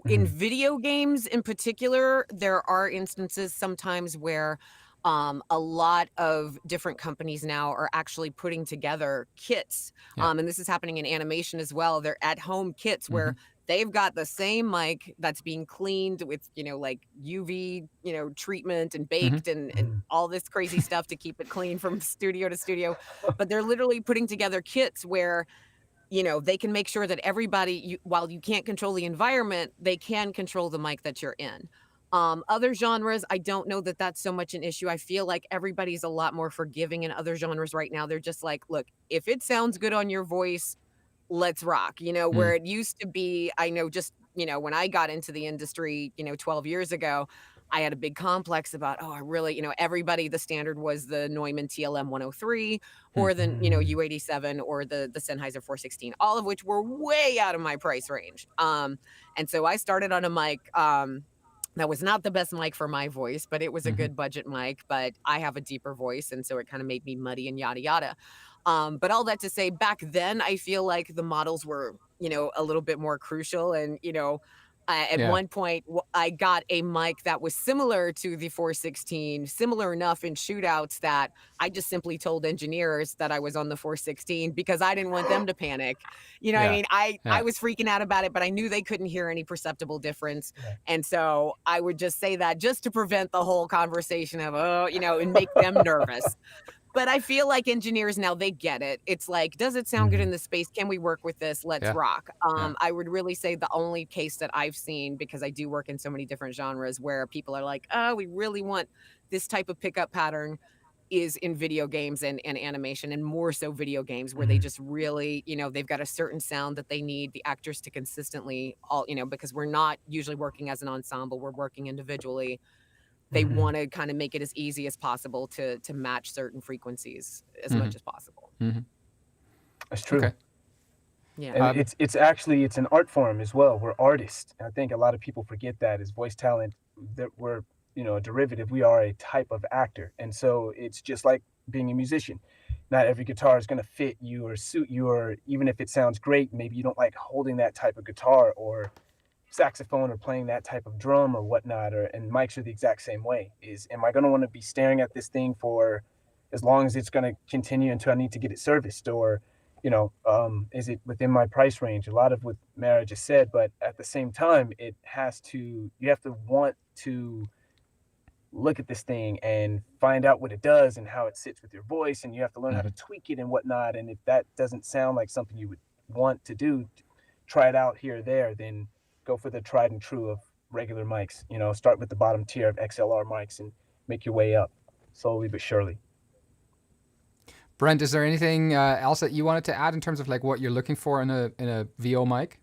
In video games in particular, there are instances sometimes where a lot of different companies now are actually putting together kits. And this is happening in animation as well. They're at-home kits where they've got the same mic that's being cleaned with, you know, like UV, you know, treatment and baked and all this crazy stuff to keep it clean from studio to studio. But they're literally putting together kits where, you know, they can make sure that everybody, while you can't control the environment, they can control the mic that you're in. Other genres, I don't know that that's so much an issue. I feel like everybody's a lot more forgiving in other genres right now. They're just like, look, if it sounds good on your voice, let's rock. You know, where it used to be, I know, just, you know, when I got into the industry, you know, 12 years ago, I had a big complex about, oh, I really, you know, everybody, the standard was the Neumann TLM 103 or the, you know, U87 or the Sennheiser 416, all of which were way out of my price range. And so I started on a mic, that was not the best mic for my voice, but it was a good budget mic, but I have a deeper voice. And so it kind of made me muddy and yada, yada. But all that to say, back then, I feel like the models were, you know, a little bit more crucial. And, you know, at one point, I got a mic that was similar to the 416, similar enough in shootouts that I just simply told engineers that I was on the 416 because I didn't want them to panic. You know what I mean? I was freaking out about it, but I knew they couldn't hear any perceptible difference. And so I would just say that just to prevent the whole conversation of, oh, you know, and make them nervous. But I feel like engineers now, they get it. It's like, does it sound good in this space? Can we work with this? Let's rock. I would really say the only case that I've seen, because I do work in so many different genres, where people are like, oh, we really want this type of pickup pattern, is in video games and animation, and more so video games, where they just really, you know, they've got a certain sound that they need the actors to consistently all, you know, because we're not usually working as an ensemble, we're working individually. They want to kind of make it as easy as possible to match certain frequencies as much as possible. That's true. Okay. Yeah. And it's actually, it's an art form as well. We're artists. I think a lot of people forget that as voice talent, that we're, you know, a derivative. We are a type of actor. And so it's just like being a musician. Not every guitar is going to fit you or suit you, or even if it sounds great, maybe you don't like holding that type of guitar or saxophone or playing that type of drum or whatnot. And mics are the exact same way. Am I going to want to be staring at this thing for as long as it's going to continue until I need to get it serviced? Or, you know, is it within my price range? A lot of what Mara just said, but at the same time, you have to want to look at this thing and find out what it does and how it sits with your voice, and you have to learn how to tweak it and whatnot. And if that doesn't sound like something you would want to do, try it out here or there, then go for the tried and true of regular mics. Start with the bottom tier of XLR mics and make your way up slowly but surely. Brent, is there anything else that you wanted to add in terms of like what you're looking for in a VO mic?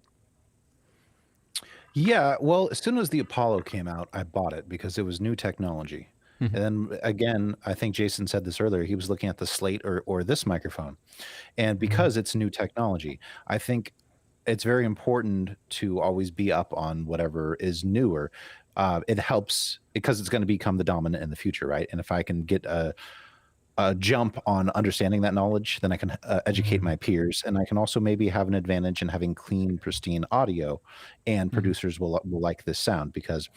Yeah, well, as soon as the Apollo came out, I bought it because it was new technology. And then again, I think Jason said this earlier, he was looking at the Slate or this microphone. And because it's new technology, I think it's very important to always be up on whatever is newer. It helps because it's going to become the dominant in the future, right? And if I can get a jump on understanding that knowledge, then I can educate my peers, and I can also maybe have an advantage in having clean, pristine audio, and producers will like this sound because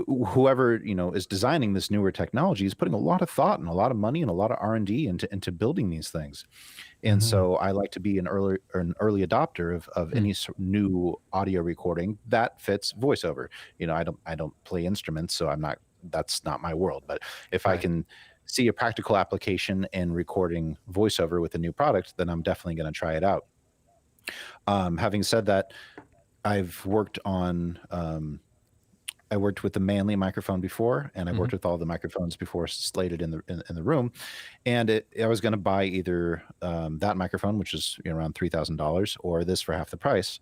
whoever is designing this newer technology is putting a lot of thought and a lot of money and a lot of R&D into building these things. And so I like to be an early adopter of any new audio recording that fits voiceover. I don't play instruments, so that's not my world. But if I can see a practical application in recording voiceover with a new product, then I'm definitely going to try it out. Having said that, I've worked on I worked with the Manley microphone before, and I've worked with all the microphones before slated in the room. And I was going to buy either that microphone, which is around $3,000, or this for half the price.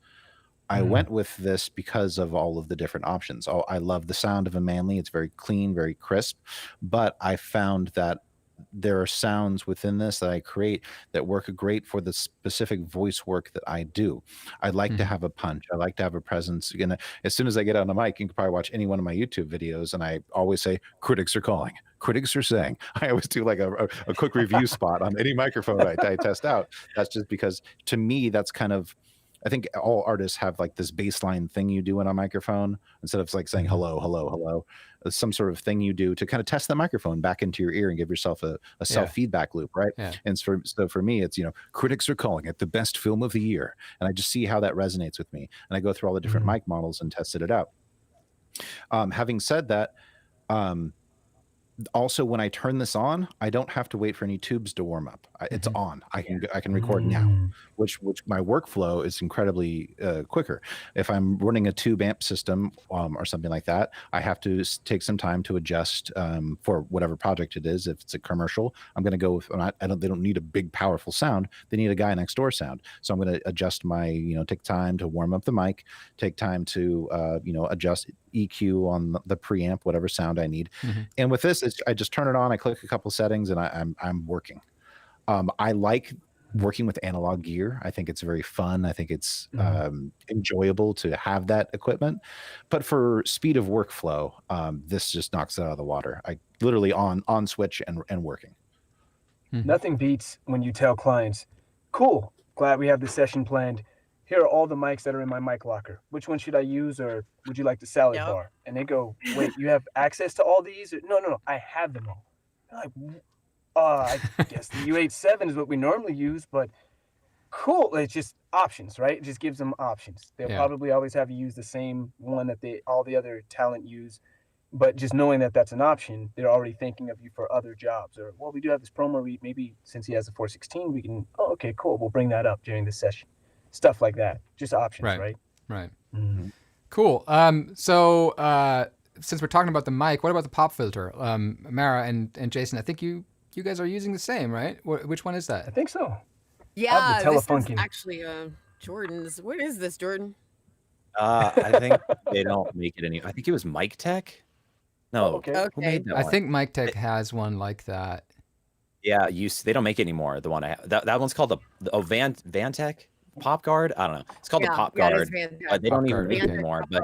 I went with this because of all of the different options. I love the sound of a Manley. It's very clean, very crisp. But I found that there are sounds within this that I create that work great for the specific voice work that I do. I like to have a punch. I like to have a presence. As soon as I get on the mic, you can probably watch any one of my YouTube videos, and I always say, critics are calling. Critics are saying. I always do like a quick review spot on any microphone I test out. That's just because, to me, that's kind of, I think all artists have like this baseline thing you do in a microphone instead of like saying hello, hello, hello. Some sort of thing you do to kind of test the microphone back into your ear and give yourself a self-feedback loop, right? Yeah. And so for me, it's, critics are calling it the best film of the year. And I just see how that resonates with me. And I go through all the different mic models and tested it out. Having said that, also, when I turn this on, I don't have to wait for any tubes to warm up. It's on. I can record now, which my workflow is incredibly quicker. If I'm running a tube amp system or something like that, I have to take some time to adjust for whatever project it is. If it's a commercial, I'm going to go with, they don't need a big, powerful sound. They need a guy next door sound. So I'm going to adjust take time to warm up the mic, take time to, adjust EQ on the preamp, whatever sound I need. And with this, I just turn it on, I click a couple settings, and I'm working. I like working with analog gear. I think it's very fun. I think it's enjoyable to have that equipment. But for speed of workflow, this just knocks it out of the water. I literally on switch and working. Nothing beats when you tell clients, cool, glad we have this session planned. Here are all the mics that are in my mic locker. Which one should I use, or would you like the salad bar? And they go, wait, you have access to all these? No, I have them all. I'm like, I guess the U87 is what we normally use, but cool. It's just options, right? It just gives them options. They'll probably always have you use the same one that all the other talent use, but just knowing that that's an option, they're already thinking of you for other jobs. Or, well, we do have this promo read. Maybe since he has a 416, we can, okay, cool. We'll bring that up during the session. Stuff like that. Just options, right? Right. Cool. So since we're talking about the mic, what about the pop filter? Mara and Jason, I think you guys are using the same, right? Which one is that? I think so. Yeah, this is actually Jordan's. What is this, Jordan? I think they don't make it any. I think it was Mic Tech. No, okay. Who made that I one? think Mic Tech has one like that. Yeah, they don't make it anymore. The one I have, that one's called the Vantech Pop Guard. I don't know. It's called the Pop Guard. They don't even make it anymore. But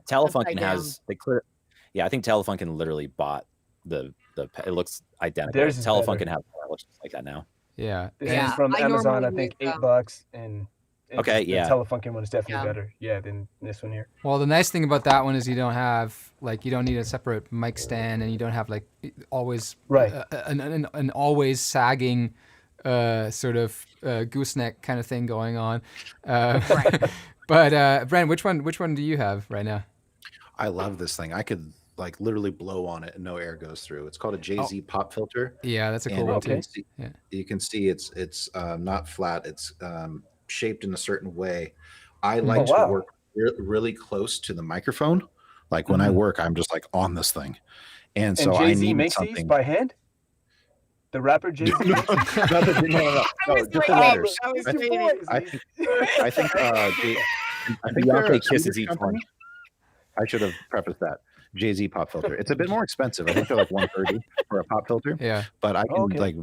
Telefunken has I think Telefunken literally bought the. It looks identical. Telefunken has one that looks just like that now. Yeah. This is from Amazon. I think $8, and the Telefunken one is definitely better. Than this one here. Well, the nice thing about that one is you don't need a separate mic stand, and you don't have always an always sagging sort of gooseneck kind of thing going on. But Brent, which one do you have right now? I love this thing. I could literally blow on it and no air goes through. It's called a JZ pop filter. Yeah, that's a cool one too. You can see it's not flat. It's shaped in a certain way. I like to work really close to the microphone Like when I work, I'm just like on this thing. And so And I Jay-Z need makes something. these by hand? The rapper Jay-Z no, makes these? just the letters. I was It's your waiting. boys. I think I think they're a Beyonce kisses Swedish each one. company. I should have prefaced that. Jay-Z pop filter. It's a bit more expensive. I think they're like $130 for a pop filter. Yeah. But I can Okay. like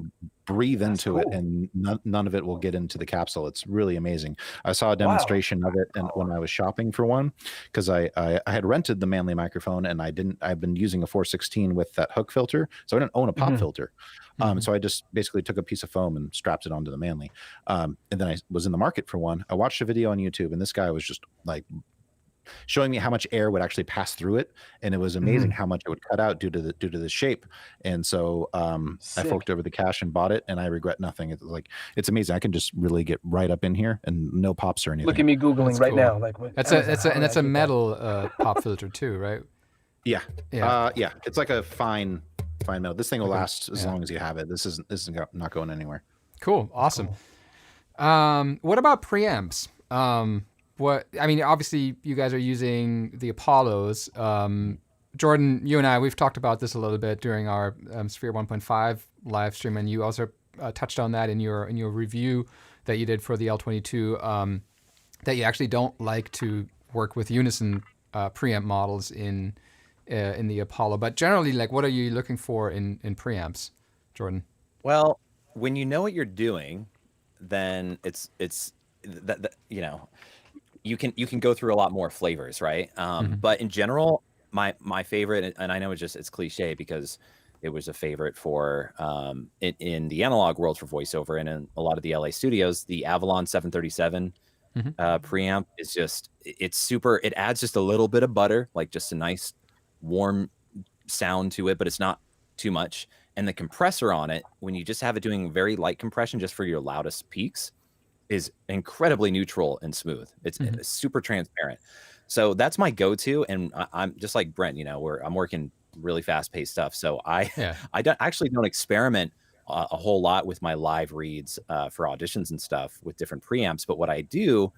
breathe That's into it, cool. and none of it will get into the capsule. It's really amazing. I saw a demonstration of it, and when I was shopping for one, because I had rented the Manley microphone, and I've been using a 416 with that hook filter, so I didn't own a pop filter. So I just basically took a piece of foam and strapped it onto the Manley. And then I was in the market for one. I watched a video on YouTube, and this guy was just like showing me how much air would actually pass through it, and it was amazing how much it would cut out due to the shape. And so I Sick. forked over the cash and bought it, and I regret nothing. It's amazing. I can just really get right up in here, and no pops or anything. Look at me Googling That's right cool. now. Like what, That's Amazon, a how did I that's a get that? metal pop filter too, right? Yeah, Yeah. yeah. It's like a fine metal. This thing will Okay. last as Yeah. long as you have it. This is not going anywhere. Cool. Awesome. What about preamps? What I mean, obviously you guys are using the Apollos. Jordan, you and I, we've talked about this a little bit during our Sphere 1.5 live stream, and you also touched on that in your review that you did for the L22. That you actually don't like to work with unison preamp models in the Apollo, but generally, like, what are you looking for in preamps, Jordan? Well, when you know what you're doing, then it's that you know, you can go through a lot more flavors, right? But in general, my favorite, and I know it's cliche because it was a favorite for in the analog world for voiceover and in a lot of the LA studios, the Avalon 737 preamp is just, it's super. It adds just a little bit of butter, like just a nice warm sound to it, but it's not too much. And the compressor on it, when you just have it doing very light compression just for your loudest peaks, is incredibly neutral and smooth. It's super transparent. So that's my go-to. And I'm just like Brent, you know, I'm working really fast-paced stuff. So I actually don't experiment a whole lot with my live reads for auditions and stuff with different preamps. But what I do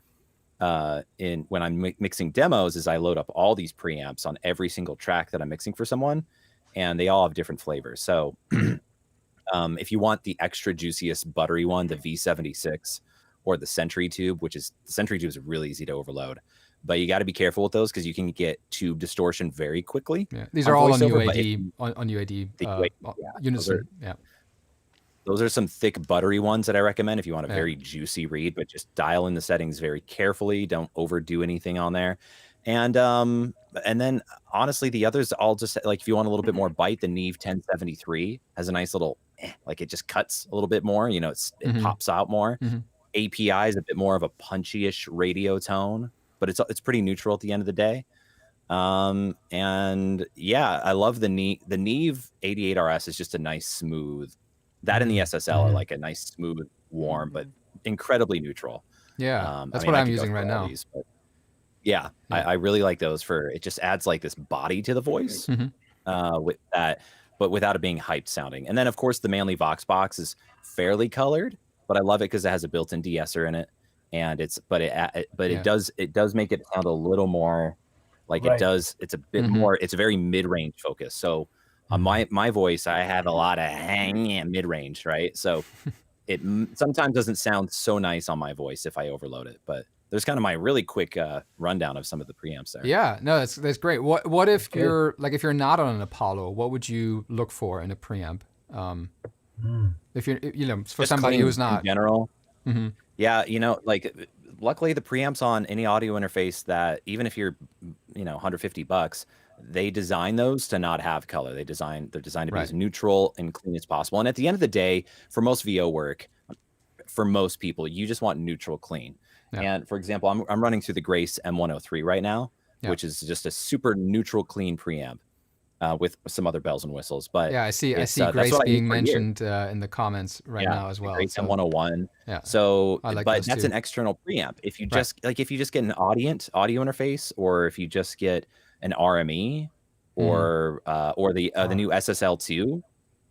when I'm mixing demos is I load up all these preamps on every single track that I'm mixing for someone, and they all have different flavors. So if you want the extra juiciest buttery one, the V76 or the Sentry Tube, the Sentry Tube is really easy to overload, but you got to be careful with those because you can get tube distortion very quickly. Yeah, these are all on voiceover, UAD on UAD unison. Those are some thick buttery ones that I recommend if you want a very juicy read, but just dial in the settings very carefully. Don't overdo anything on there. And then honestly, the others, I'll just like, if you want a little bit more bite, the Neve 1073 has a nice little, like it just cuts a little bit more, you know, it pops out more. API is a bit more of a punchy-ish radio tone, but it's pretty neutral at the end of the day. And yeah, I love the Neve 88RS is just a nice smooth. That and the SSL are like a nice smooth, warm, but incredibly neutral. Yeah, that's what I'm using right now. Yeah, I really like those for it. Just adds like this body to the voice with that, but without it being hyped sounding. And then of course the Manley Vox box is fairly colored, but I love it because it has a built-in de-esser in it, and it does make it sound a little more like it does. It's a bit more. It's a very mid-range focus. So on my voice, I have a lot of mid-range, right? So it sometimes doesn't sound so nice on my voice if I overload it, but. There's kind of my really quick rundown of some of the preamps there. Yeah, no, that's great. What if you're like, if you're not on an Apollo, what would you look for in a preamp? If you're, you know, for Just somebody who's not in general. Yeah, you know, like luckily the preamps on any audio interface that even if you're, you know, $150, they design those to not have color. They're designed to be as neutral and clean as possible. And at the end of the day, for most VO work, for most people, you just want neutral, clean. And for example, I'm running through the Grace M103 right now, which is just a super neutral, clean preamp with some other bells and whistles. But I see Grace being mentioned in the comments now as well. Grace M101. Yeah. So, I like but that's too. an external preamp. If you just if you just get an audio interface, or if you just get an RME, or the new SSL2,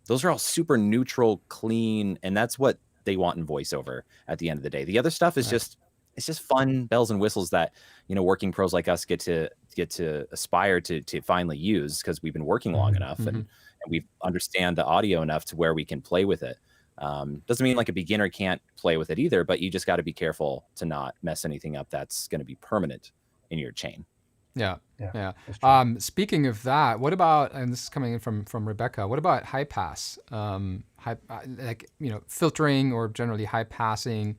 those are all super neutral, clean, and that's what they want in voiceover at the end of the day. The other stuff is just. It's just fun bells and whistles that, you know, working pros like us get to get to aspire to finally use, because we've been working long enough and we understand the audio enough to where we can play with it. Doesn't mean like a beginner can't play with it either, but you just got to be careful to not mess anything up that's going to be permanent in your chain. Yeah. that's true. Speaking of that, what about, and this is coming in from Rebecca, what about high pass? Like, filtering or generally high passing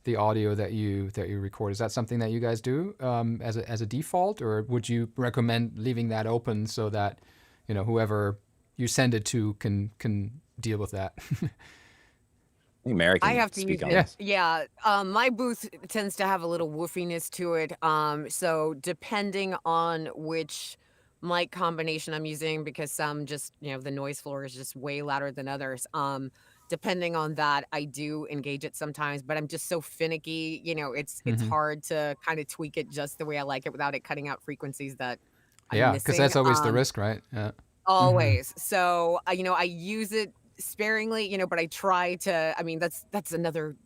the audio that you record. Is that something that you guys do as a default, or would you recommend leaving that open so that, whoever you send it to can deal with that? American I have to use speak on it. this. Yeah. My booth tends to have a little woofiness to it. So depending on which mic combination I'm using, because some just, the noise floor is just way louder than others. Depending on that, I do engage it sometimes, but I'm just so finicky, it's hard to kind of tweak it just the way I like it without it cutting out frequencies that I'm Yeah, missing. because that's always the risk, right? Yeah. Always. So, I use it sparingly, but I try to, that's another,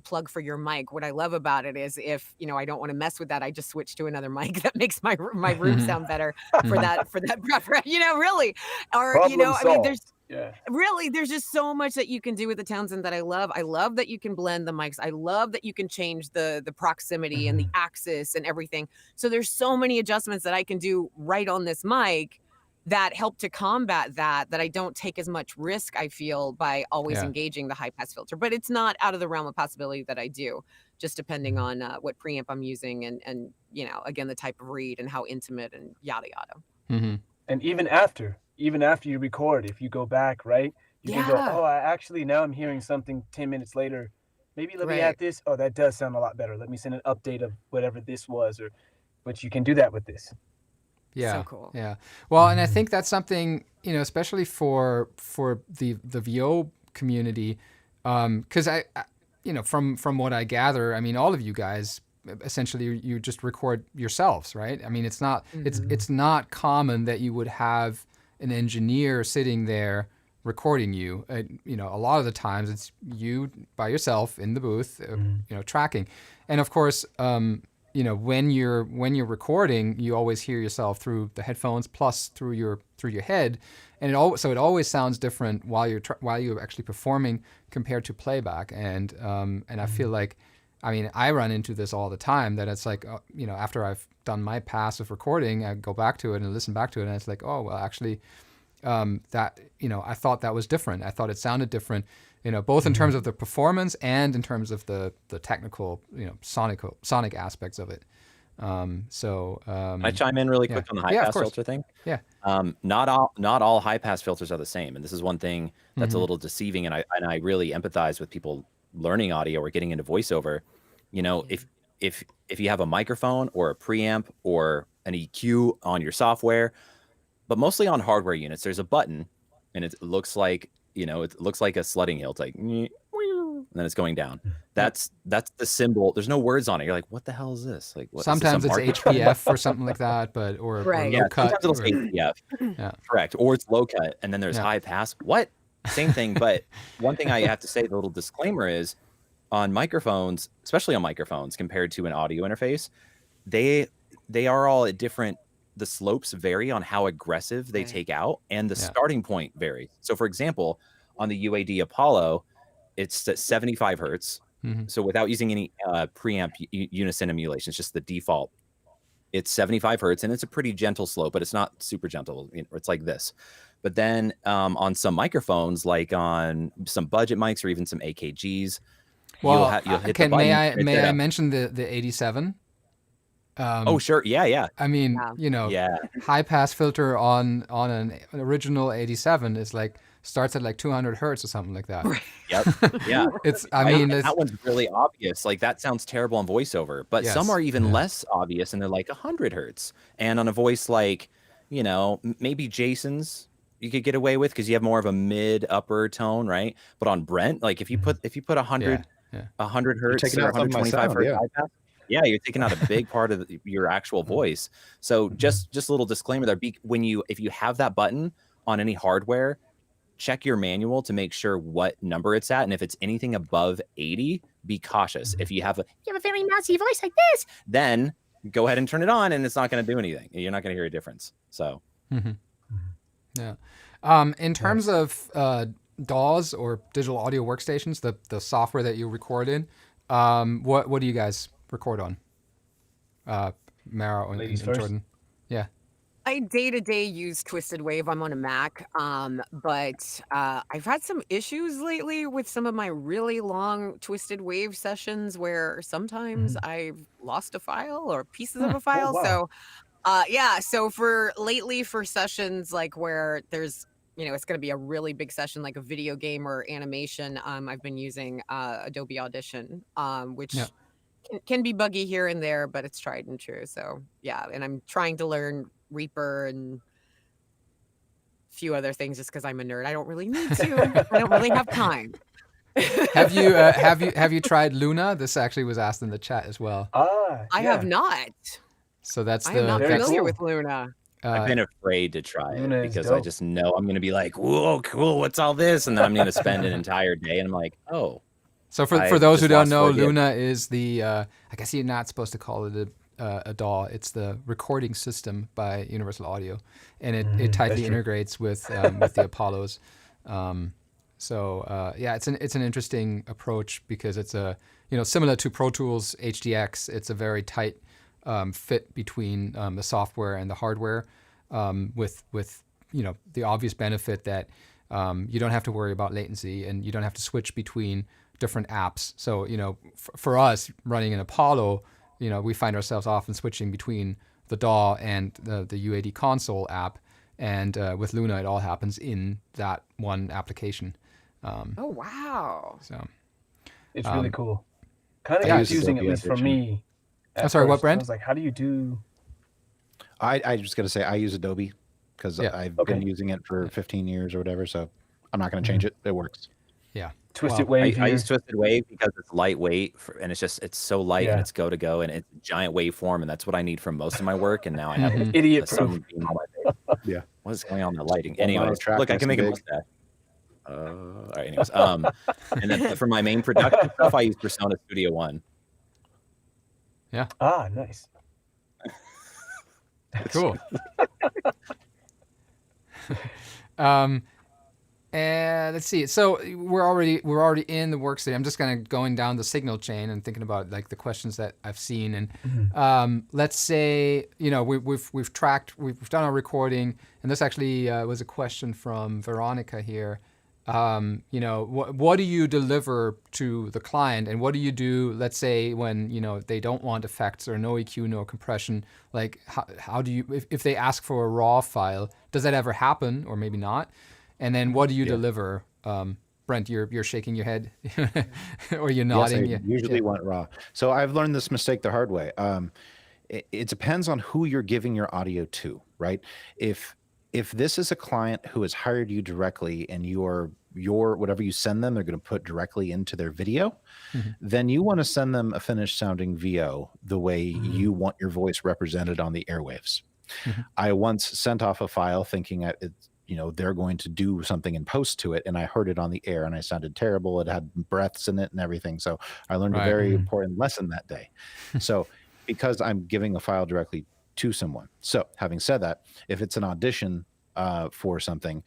plug for your mic. What I love about it is if, I don't want to mess with that, I just switch to another mic that makes my room sound better for that preference, really. Or, Problem solved. there's just so much that you can do with the Townsend that I love. I love that you can blend the mics. I love that you can change the proximity and the axis and everything. So there's so many adjustments that I can do right on this mic that help to combat that I don't take as much risk, I feel, by always engaging the high pass filter. But it's not out of the realm of possibility that I do, just depending on what preamp I'm using and again, the type of read and how intimate and yada yada. And even after you record, if you go back, right, you can go, now I'm hearing something 10 minutes later. Maybe let me add this. Oh, that does sound a lot better. Let me send an update of whatever this was, but you can do that with this. Yeah. So cool. Yeah. Well, and I think that's something, especially for the VO community, because I from what I gather, all of you guys essentially you just record yourselves, right? It's not it's not common that you would have an engineer sitting there recording you. A lot of the times it's you by yourself in the booth, tracking, and of course. When you're recording, you always hear yourself through the headphones plus through your head, and it always sounds different while you're actually performing compared to playback. And I feel like, I run into this all the time, that it's like after I've done my pass of recording, I go back to it and listen back to it, and it's like, oh well, actually, that I thought that was different. I thought it sounded different. Both in terms of the performance and in terms of the technical, sonic aspects of it. Can I chime in really quick on the high pass filter thing? Yeah. Not all high pass filters are the same, and this is one thing that's a little deceiving. And I really empathize with people learning audio or getting into voiceover. If you have a microphone or a preamp or an EQ on your software, but mostly on hardware units, there's a button, and it looks like it looks like a sledding hill. It's like, and then it's going down. That's the symbol. There's no words on it. You're like, what the hell is this? Like, what, sometimes it's HPF or something like that, but or low cut. Sometimes it'll say HPF. Correct. Or it's low cut, and then there's high pass. What? Same thing. But one thing I have to say, the little disclaimer is, on microphones, especially on microphones, compared to an audio interface, they are all at different. The slopes vary on how aggressive they take out, and the starting point varies. So, for example, on the UAD Apollo, it's at 75 hertz. So without using any preamp unison emulation, it's just the default. It's 75 hertz, and it's a pretty gentle slope, but it's not super gentle. It's like this. But then on some microphones, like on some budget mics or even some AKGs, you'll hit the button. May I mention the 87? Oh, sure. Yeah. High pass filter on an original 87 is starts at 200 hertz or something like that. Yep. Yeah. That one's really obvious. Like, that sounds terrible on voiceover, but some are even less obvious, and they're like 100 hertz. And on a voice like, maybe Jason's, you could get away with, because you have more of a mid upper tone, right? But on Brent, like if you put 100 hertz or 125 hertz high pass, you're taking out a big part of your actual voice. So just a little disclaimer there. If you have that button on any hardware, check your manual to make sure what number it's at. And if it's anything above 80, be cautious. If you have a very mousy voice like this, then go ahead and turn it on, and it's not going to do anything. You're not going to hear a difference. So, yeah. In terms of DAWs or digital audio workstations, the software that you record in, what do you guys record on? Mara and Jordan. Yeah. I day-to-day use Twisted Wave. I'm on a Mac, but I've had some issues lately with some of my really long Twisted Wave sessions where sometimes I've lost a file or pieces of a file. wow. So, so for sessions like where there's, it's going to be a really big session like a video game or animation, I've been using Adobe Audition, which can be buggy here and there, but it's tried and true. So, yeah, and I'm trying to learn Reaper and a few other things just because I'm a nerd. I don't really need to. I don't really have time. Have you tried Luna? This actually was asked in the chat as well. I have not. So that's I am not familiar with Luna. I've been afraid to try Luna it is because dope. I just know I'm going to be like, whoa, cool, what's all this? And then I'm going to spend an entire day, and I'm like, oh. So for those who don't know, Luna is the I guess you're not supposed to call it a DAW. It's the recording system by Universal Audio, and it tightly integrates with the Apollos. So it's an interesting approach because it's similar to Pro Tools HDX. It's a very tight fit between the software and the hardware, with the obvious benefit that you don't have to worry about latency and you don't have to switch between different apps. So, for us running an Apollo, we find ourselves often switching between the DAW and the UAD Console app. And with Luna, it all happens in that one application. Oh, wow. So it's really cool. Kind of confusing, at least for me. I'm sorry, what, Brent? I was like, how do you do? I just got to say, I use Adobe because I've been using it for 15 years or whatever. So I'm not going to change it. It works. Yeah. Twisted Wave. I use Twisted Wave because it's lightweight and it's so light and it's go and it's a giant waveform, and that's what I need for most of my work. And now I have idiot sun proof. beam on my face. Yeah. What is going on in the lighting? Well, Anyways, look, I can make a mustache. All right. Anyways, and then for my main production stuff, I use Persona Studio One. Yeah. Ah, nice. Cool. And let's see. So we're already in the workstation. I'm just kind of going down the signal chain and thinking about like the questions that I've seen. And let's say we've done our recording, and this actually was a question from Veronica here. What do you deliver to the client, and what do you do, let's say, when they don't want effects or no EQ, no compression? Like how do you, if they ask for a raw file, does that ever happen, or maybe not? And then what do you deliver? Brent, you're shaking your head, or you're nodding. Yes, I usually want raw. So I've learned this mistake the hard way. It depends on who you're giving your audio to, right? If this is a client who has hired you directly and your whatever you send them, they're going to put directly into their video, then you want to send them a finished sounding VO the way you want your voice represented on the airwaves. I once sent off a file thinking they're going to do something in post to it, and I heard it on the air and I sounded terrible. It had breaths in it and everything. So I learned a very important lesson that day. So because I'm giving a file directly to someone. So having said that, if it's an audition for something,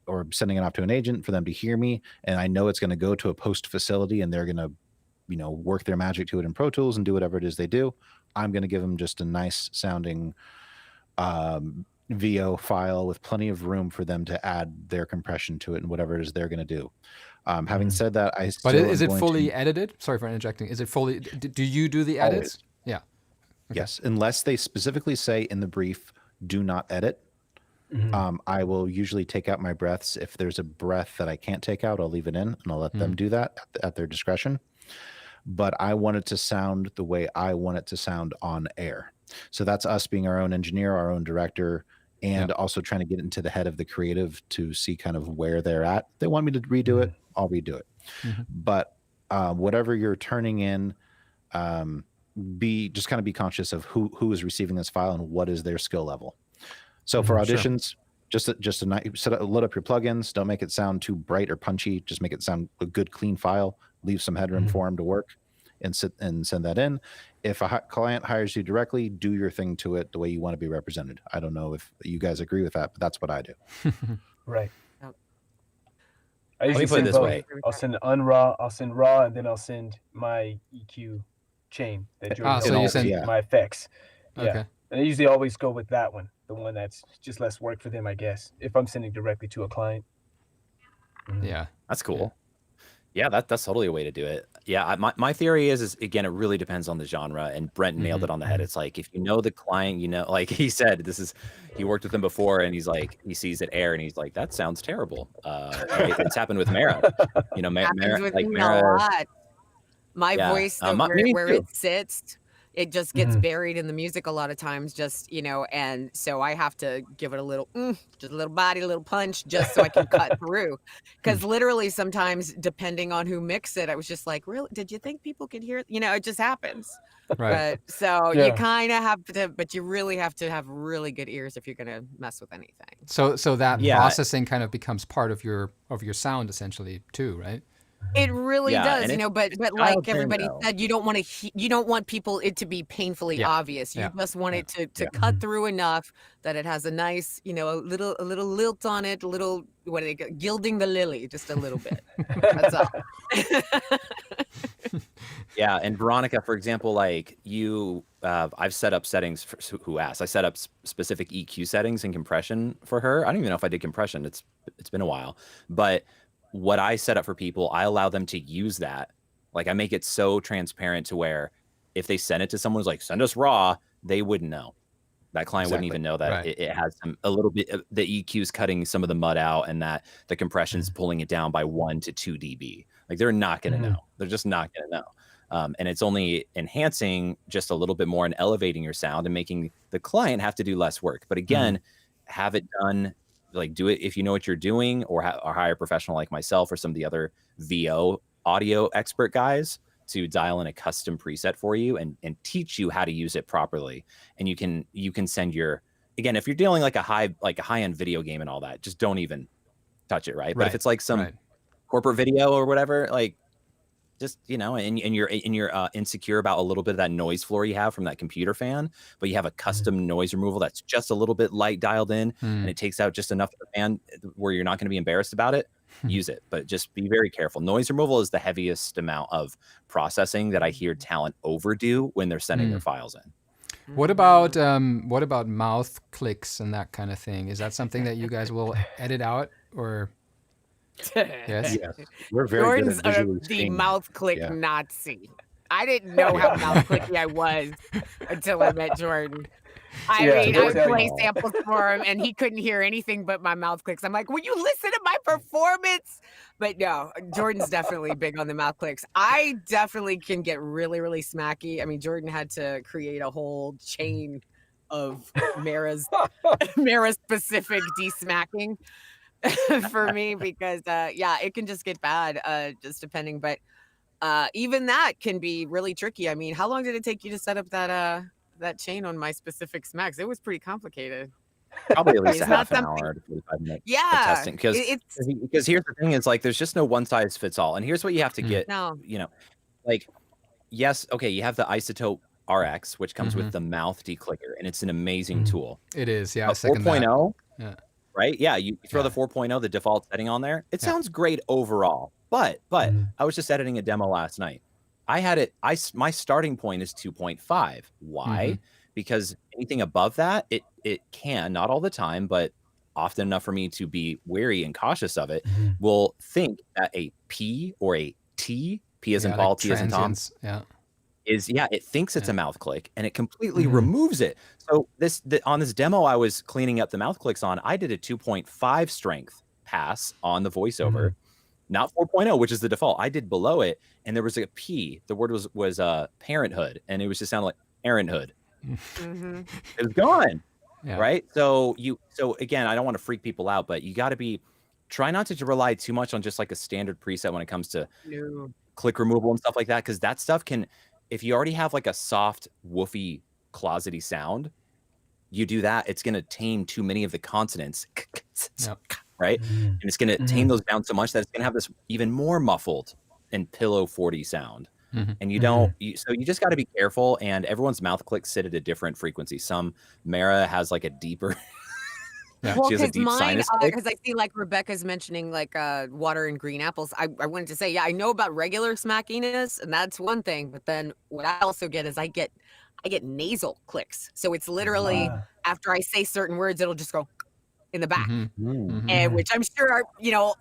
or sending it off to an agent for them to hear me, and I know it's going to go to a post facility and they're going to work their magic to it in Pro Tools and do whatever it is they do, I'm going to give them just a nice sounding VO file with plenty of room for them to add their compression to it and whatever it is they're going to do. Having said that, but is it fully edited? Sorry for interjecting. Is it fully? Do you do the edits? Always. Yeah. Okay. Yes, unless they specifically say in the brief, do not edit. I will usually take out my breaths. If there's a breath that I can't take out, I'll leave it in and I'll let them do that at their discretion. But I want it to sound the way I want it to sound on air. So that's us being our own engineer, our own director, and also trying to get into the head of the creative to see kind of where they're at. If they want me to redo it, I'll redo it. But whatever you're turning in, be conscious of who is receiving this file and what is their skill level. So for auditions, just load up your plugins. Don't make it sound too bright or punchy. Just make it sound a good, clean file. Leave some headroom for them to work. and send that in. If a client hires you directly, do your thing to it the way you want to be represented. I don't know if you guys agree with that, but that's what I do. Right. Yep. I Let me usually put it send this both. way. I'll send unraw, I'll send raw, and then I'll send my EQ chain that Jordan so you knows, send- my effects. Yeah. Okay. And I usually always go with that one, the one that's just less work for them, I guess, if I'm sending directly to a client. Yeah. That's cool. Yeah, that's totally a way to do it. Yeah, my theory is again, it really depends on the genre, and Brent nailed it on the head. It's like if you know the client, you know, like he said, he worked with them before, and he's like, he sees it air, and he's like, that sounds terrible. Right? It's happened with Mara. You know, Happens with me Mara. a lot. My Yeah, voice, though, me where too. it sits, it just gets buried in the music a lot of times, just, you know, and so I have to give it a little, just a little body, a little punch, just so I can cut through. Because literally sometimes, depending on who mixed it, I was just like, really, did you think people could hear it? You know, it just happens. Right. But so Yeah. you kind of have to, but you really have to have really good ears if you're going to mess with anything. So that Yeah. processing kind of becomes part of your sound essentially too, right? It really Yeah, does, and you know, but dialed like in, everybody though. said, you don't want to you don't want it to be painfully Yeah, obvious. You yeah, just want it to yeah. cut through enough that it has a nice, you know, a little lilt on it, a little, what do they go, gilding the lily, just a little bit. That's all. Yeah, and Veronica, for example, like I've set up settings for who asked. I set up specific EQ settings and compression for her. I don't even know if I did compression. It's been a while, but what I set up for people, I allow them to use that. Like I make it so transparent to where if they send it to someone who's like, send us raw, they wouldn't know. That client wouldn't even know that Right. it has a little bit, the EQ's cutting some of the mud out and that the compression's pulling it down by 1 to 2 dB. Like they're not going to know. They're just not going to know. And it's only enhancing just a little bit more and elevating your sound and making the client have to do less work. But again, have it done, like do it if you know what you're doing, or hire a professional like myself or some of the other VO audio expert guys to dial in a custom preset for you and teach you how to use it properly. And you can send your, again, if you're dealing like a high-end video game and all that, just don't even touch it, right? But if it's like some corporate video or whatever, like just, you know, and you're insecure about a little bit of that noise floor you have from that computer fan, but you have a custom noise removal that's just a little bit light dialed in and it takes out just enough of the fan where you're not going to be embarrassed about it, use it. But just be very careful. Noise removal is the heaviest amount of processing that I hear talent overdo when they're sending their files in. What about mouth clicks and that kind of thing? Is that something that you guys will edit out or? Yes. Yes, we're very Jordan's good at visually the seeing. mouth click Yeah. Nazi. I didn't know how mouth clicky I was until I met Jordan. I mean, I would play samples for him, and he couldn't hear anything but my mouth clicks. I'm like, will you listen to my performance? But no, Jordan's definitely big on the mouth clicks. I definitely can get really, really smacky. I mean, Jordan had to create a whole chain of Mara's specific de-smacking for me because, yeah, it can just get bad, just depending. But even that can be really tricky. I mean, how long did it take you to set up that chain on my specific smacks? It was pretty complicated. Probably at least It's a not half an something- hour to 45 minutes of Yeah, testing because here's the thing is like there's just no one size fits all, and here's what you have to get. No. You know, like yes, okay, you have the Isotope RX, which comes with the mouth declicker, and it's an amazing tool. It is, yeah. I But second that. 4.0, Yeah. right? Yeah, you throw the 4.0, the default setting on there. It sounds great overall, but I was just editing a demo last night. I had it. My starting point is 2.5. Why? Because anything above that, it can, not all the time, but often enough for me to be wary and cautious of it, will think that a P or a T, P as in Paul, like T as in Tom, transients, it thinks it's a mouth click and it completely removes it. So on this demo I was cleaning up the mouth clicks on, I did a 2.5 strength pass on the voiceover, not 4.0, which is the default. I did below it, and there was a P. The word was parenthood, and it was just sounded like parenthood. It was gone. Yeah. Right. So again, I don't want to freak people out, but you got to try not to rely too much on just like a standard preset when it comes to click removal and stuff like that. Cause that stuff can, if you already have like a soft, woofy, closety sound, you do that, it's going to tame too many of the consonants. Right. And it's going to tame those down so much that it's going to have this even more muffled and pillow 40 sound. And you don't, so you just got to be careful. And everyone's mouth clicks sit at a different frequency. Mara has like a deeper, Well, she has a because deep mine, sinus click. because I see like Rebecca's mentioning like water and green apples. I wanted to say, yeah, I know about regular smackiness, and that's one thing. But then what I also get is I get nasal clicks. So it's literally after I say certain words, it'll just go in the back, and which I'm sure are,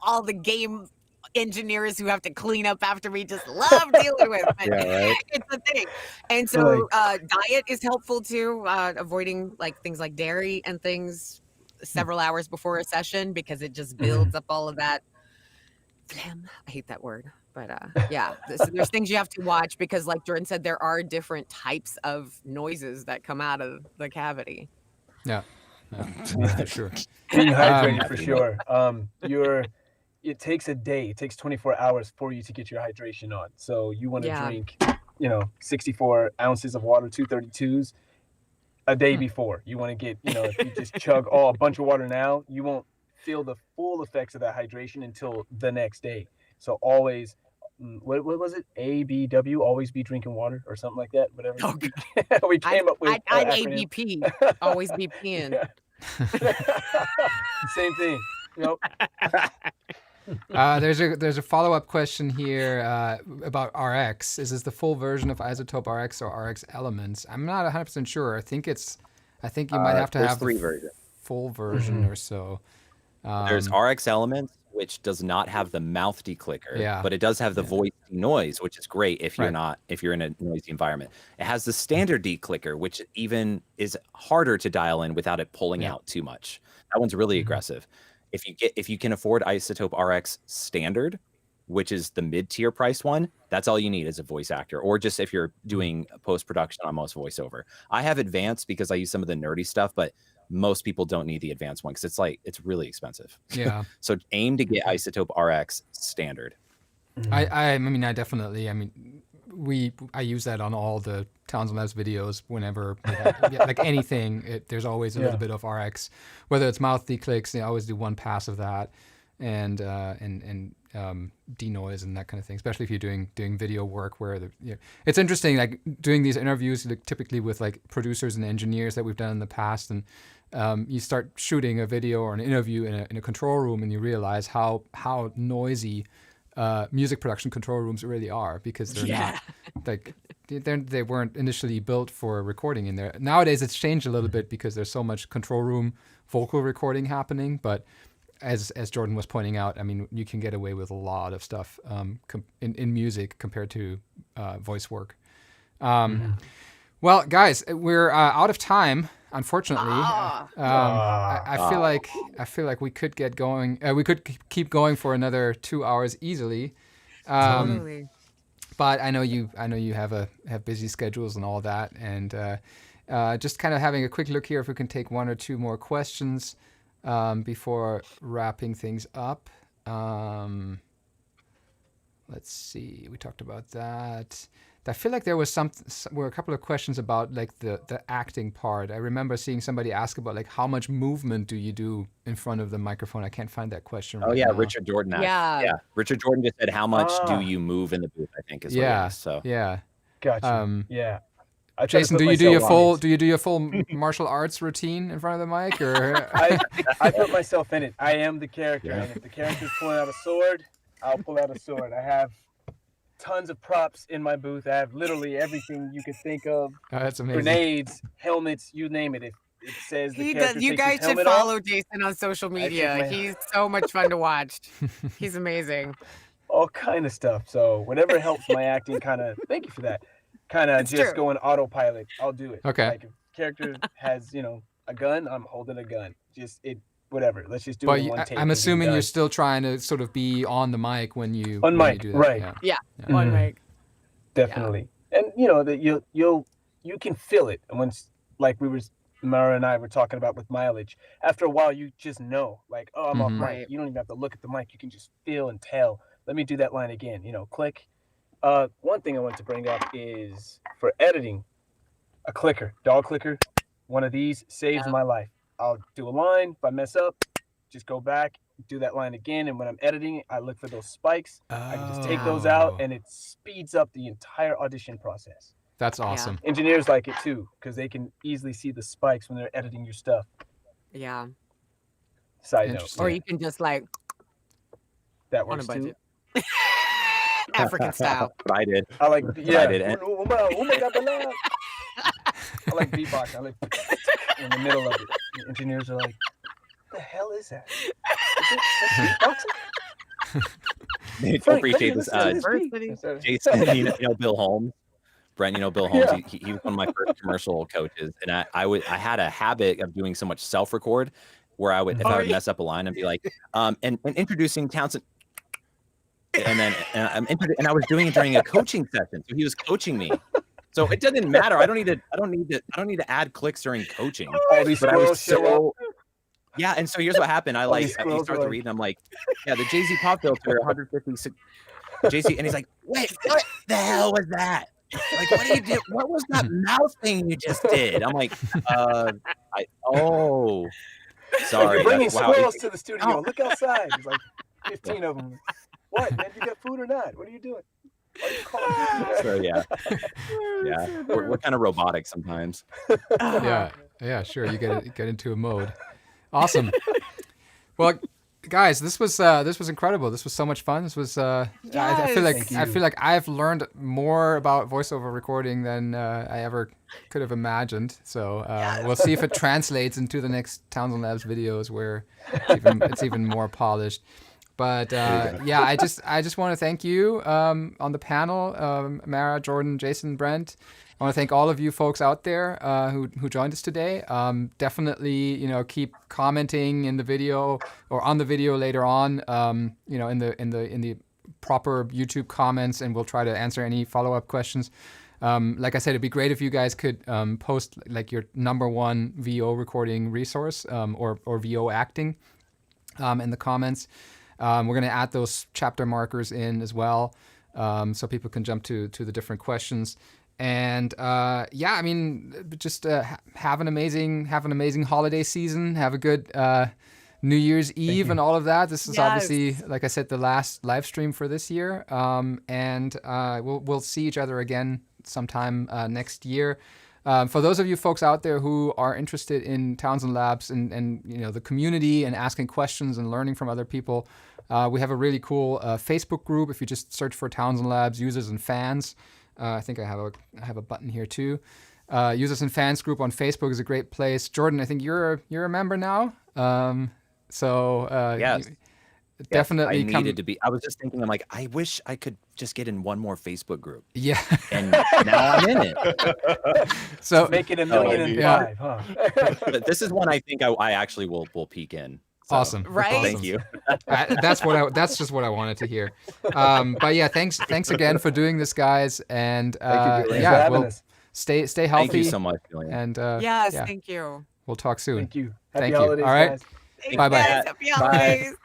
all the game engineers who have to clean up after me just love dealing with. But it's a thing. And so diet is helpful too, avoiding like things like dairy and things several hours before a session, because it just builds up all of that phlegm. I hate that word. But there's things you have to watch, because like Jordan said, there are different types of noises that come out of the cavity. Yeah, for sure. Being hydrated for sure. It takes a day. It takes 24 hours for you to get your hydration on. So you want to drink, 64 ounces of water, 232s a day before. You want to get, if you just chug a bunch of water now, you won't feel the full effects of that hydration until the next day. So always, what was it? ABW, always be drinking water or something like that. Whatever. Oh, we came up with. I'm ABP, always be peeing. Same thing. Yep. There's a follow-up question here about RX. Is this the full version of iZotope RX or RX Elements? I'm not 100% sure. I think you might have to have the full version or so. There's RX Elements, which does not have the mouth declicker, but it does have the voice noise, which is great if you're in a noisy environment. It has the standard declicker, which even is harder to dial in without it pulling out too much. That one's really aggressive. If you can afford iZotope RX standard, which is the mid-tier price one, that's all you need as a voice actor, or just if you're doing post-production on most voiceover. I have advanced because I use some of the nerdy stuff, but most people don't need the advanced one because it's really expensive. Yeah. So aim to get iZotope RX standard. I use that on all the Townsend Labs videos wenover like anything. There's always a little bit of RX, whether it's mouth declicks. They always do one pass of that, and denoise and that kind of thing. Especially if you're doing video work, where it's interesting. Like doing these interviews, typically with like producers and engineers that we've done in the past, and you start shooting a video or an interview in a control room, and you realize how noisy music production control rooms really are, because they're not like they weren't initially built for recording in there. Nowadays it's changed a little bit because there's so much control room vocal recording happening, but as Jordan was pointing out, I mean, you can get away with a lot of stuff in music compared to voice work. Well, guys, we're out of time, unfortunately. I feel like we could get going. We could keep going for another 2 hours easily. Totally. But I know you have busy schedules and all that, and just kind of having a quick look here if we can take one or two more questions before wrapping things up. Let's see. We talked about that. I feel like there was were a couple of questions about like the acting part. I remember seeing somebody ask about like how much movement do you do in front of the microphone. I can't find that question. Oh yeah, now. Richard Jordan. Richard Jordan just said, "How much do you move in the booth?" I think is what it is. So gotcha. Jason, do you do your full martial arts routine in front of the mic, or I put myself in it. I am the character, and if the character's pulling out a sword, I'll pull out a sword. I have tons of props in my booth. I have literally everything you could think of. Oh, that's amazing. Grenades, helmets, you name it. It says the character You guys should follow Jason on social media. He's so much fun to watch. He's amazing. All kind of stuff. So whatever helps my acting, kind of. Thank you for that. Kind of just go on autopilot. I'll do it. Okay. Like if a character has a gun, I'm holding a gun. Whatever. Let's just do it in one take. I'm assuming you're still trying to sort of be on the mic when you do that. Right? Yeah. On mic. Definitely. Yeah. And that you can feel it. And once, like Mara and I were talking about with mileage, after a while you just know, like, oh, I'm off mic. You don't even have to look at the mic. You can just feel and tell. Let me do that line again. Click. One thing I want to bring up is for editing, a clicker, dog clicker. One of these saves my life. I'll do a line. If I mess up, just go back, do that line again, and when I'm editing, I look for those spikes. I can just take those out, and it speeds up the entire audition process. That's awesome. Engineers like it too, because they can easily see the spikes when they're editing your stuff. Yeah. Side note. Interesting. Or you can just like That on a works too. budget. African style. What I did. I like, yeah. I did. Oh my God, banana. I like beatbox. I like in the middle of it. The engineers are like, "What the hell is that? That's beatboxing?" They Frank, appreciate this. listen to Diversity. beat. Jason, you know Bill Holmes. Brent, you know Bill Holmes. He was one of my first commercial coaches, and I had a habit of doing so much self-record, where I would, if I would mess up a line, I'd be like, and introducing Townsend, and then and I was doing it during a coaching session, so he was coaching me. So it doesn't matter. I don't need to add clicks during coaching. All these But I was squirrels show up. yeah, and so here's what happened. I All these you squirrels start are to like- read, and I'm like, yeah, the Jay-Z pop filter, 156 JC, and he's like, wait, what the hell was that? Like, what do you do? What was that mouth thing you just did? I'm like, sorry. You're bringing Wow. squirrels to the studio. Look outside. There's like 15 of them. What, man? You got food or not? What are you doing? Why are you calling me? So yeah, we're kind of robotic sometimes. Yeah, sure. You get into a mode. Awesome. Well, guys, this was incredible. This was so much fun. This was I feel like I've learned more about voiceover recording than I ever could have imagined. So we'll see if it translates into the next Townsend Labs videos where it's even more polished. But yeah, I just want to thank you on the panel, Mara, Jordan, Jason, Brent. I want to thank all of you folks out there who joined us today. Definitely, keep commenting in the video or on the video later on. In the proper YouTube comments, and we'll try to answer any follow-up questions. Like I said, it'd be great if you guys could post like your #1 VO recording resource or VO acting in the comments. We're going to add those chapter markers in as well, so people can jump to the different questions. And I mean, just have an amazing holiday season. Have a good New Year's Eve and all of that. This is obviously, like I said, the last live stream for this year. And we'll see each other again sometime next year. For those of you folks out there who are interested in Townsend Labs and the community and asking questions and learning from other people, we have a really cool Facebook group. If you just search for Townsend Labs users and fans, I think I have a button here too. Users and fans group on Facebook is a great place. Jordan, I think you're a member now. Yes. Definitely I needed to be. I was just thinking, I'm like, I wish I could just get in one more Facebook group. Yeah. And now I'm in it. So make it 1,000,005, huh? But this is one I think I actually will peek in. So, awesome. Right? Awesome. Thank you. That's just what I wanted to hear. But yeah, thanks again for doing this, guys. And Thank you, we'll stay healthy. Thank you so much, Julian. And Yes, thank you. we'll talk soon. Thank you. Thank Happy you. holidays, All right. guys. Thanks, Bye-bye. guys. Happy holidays.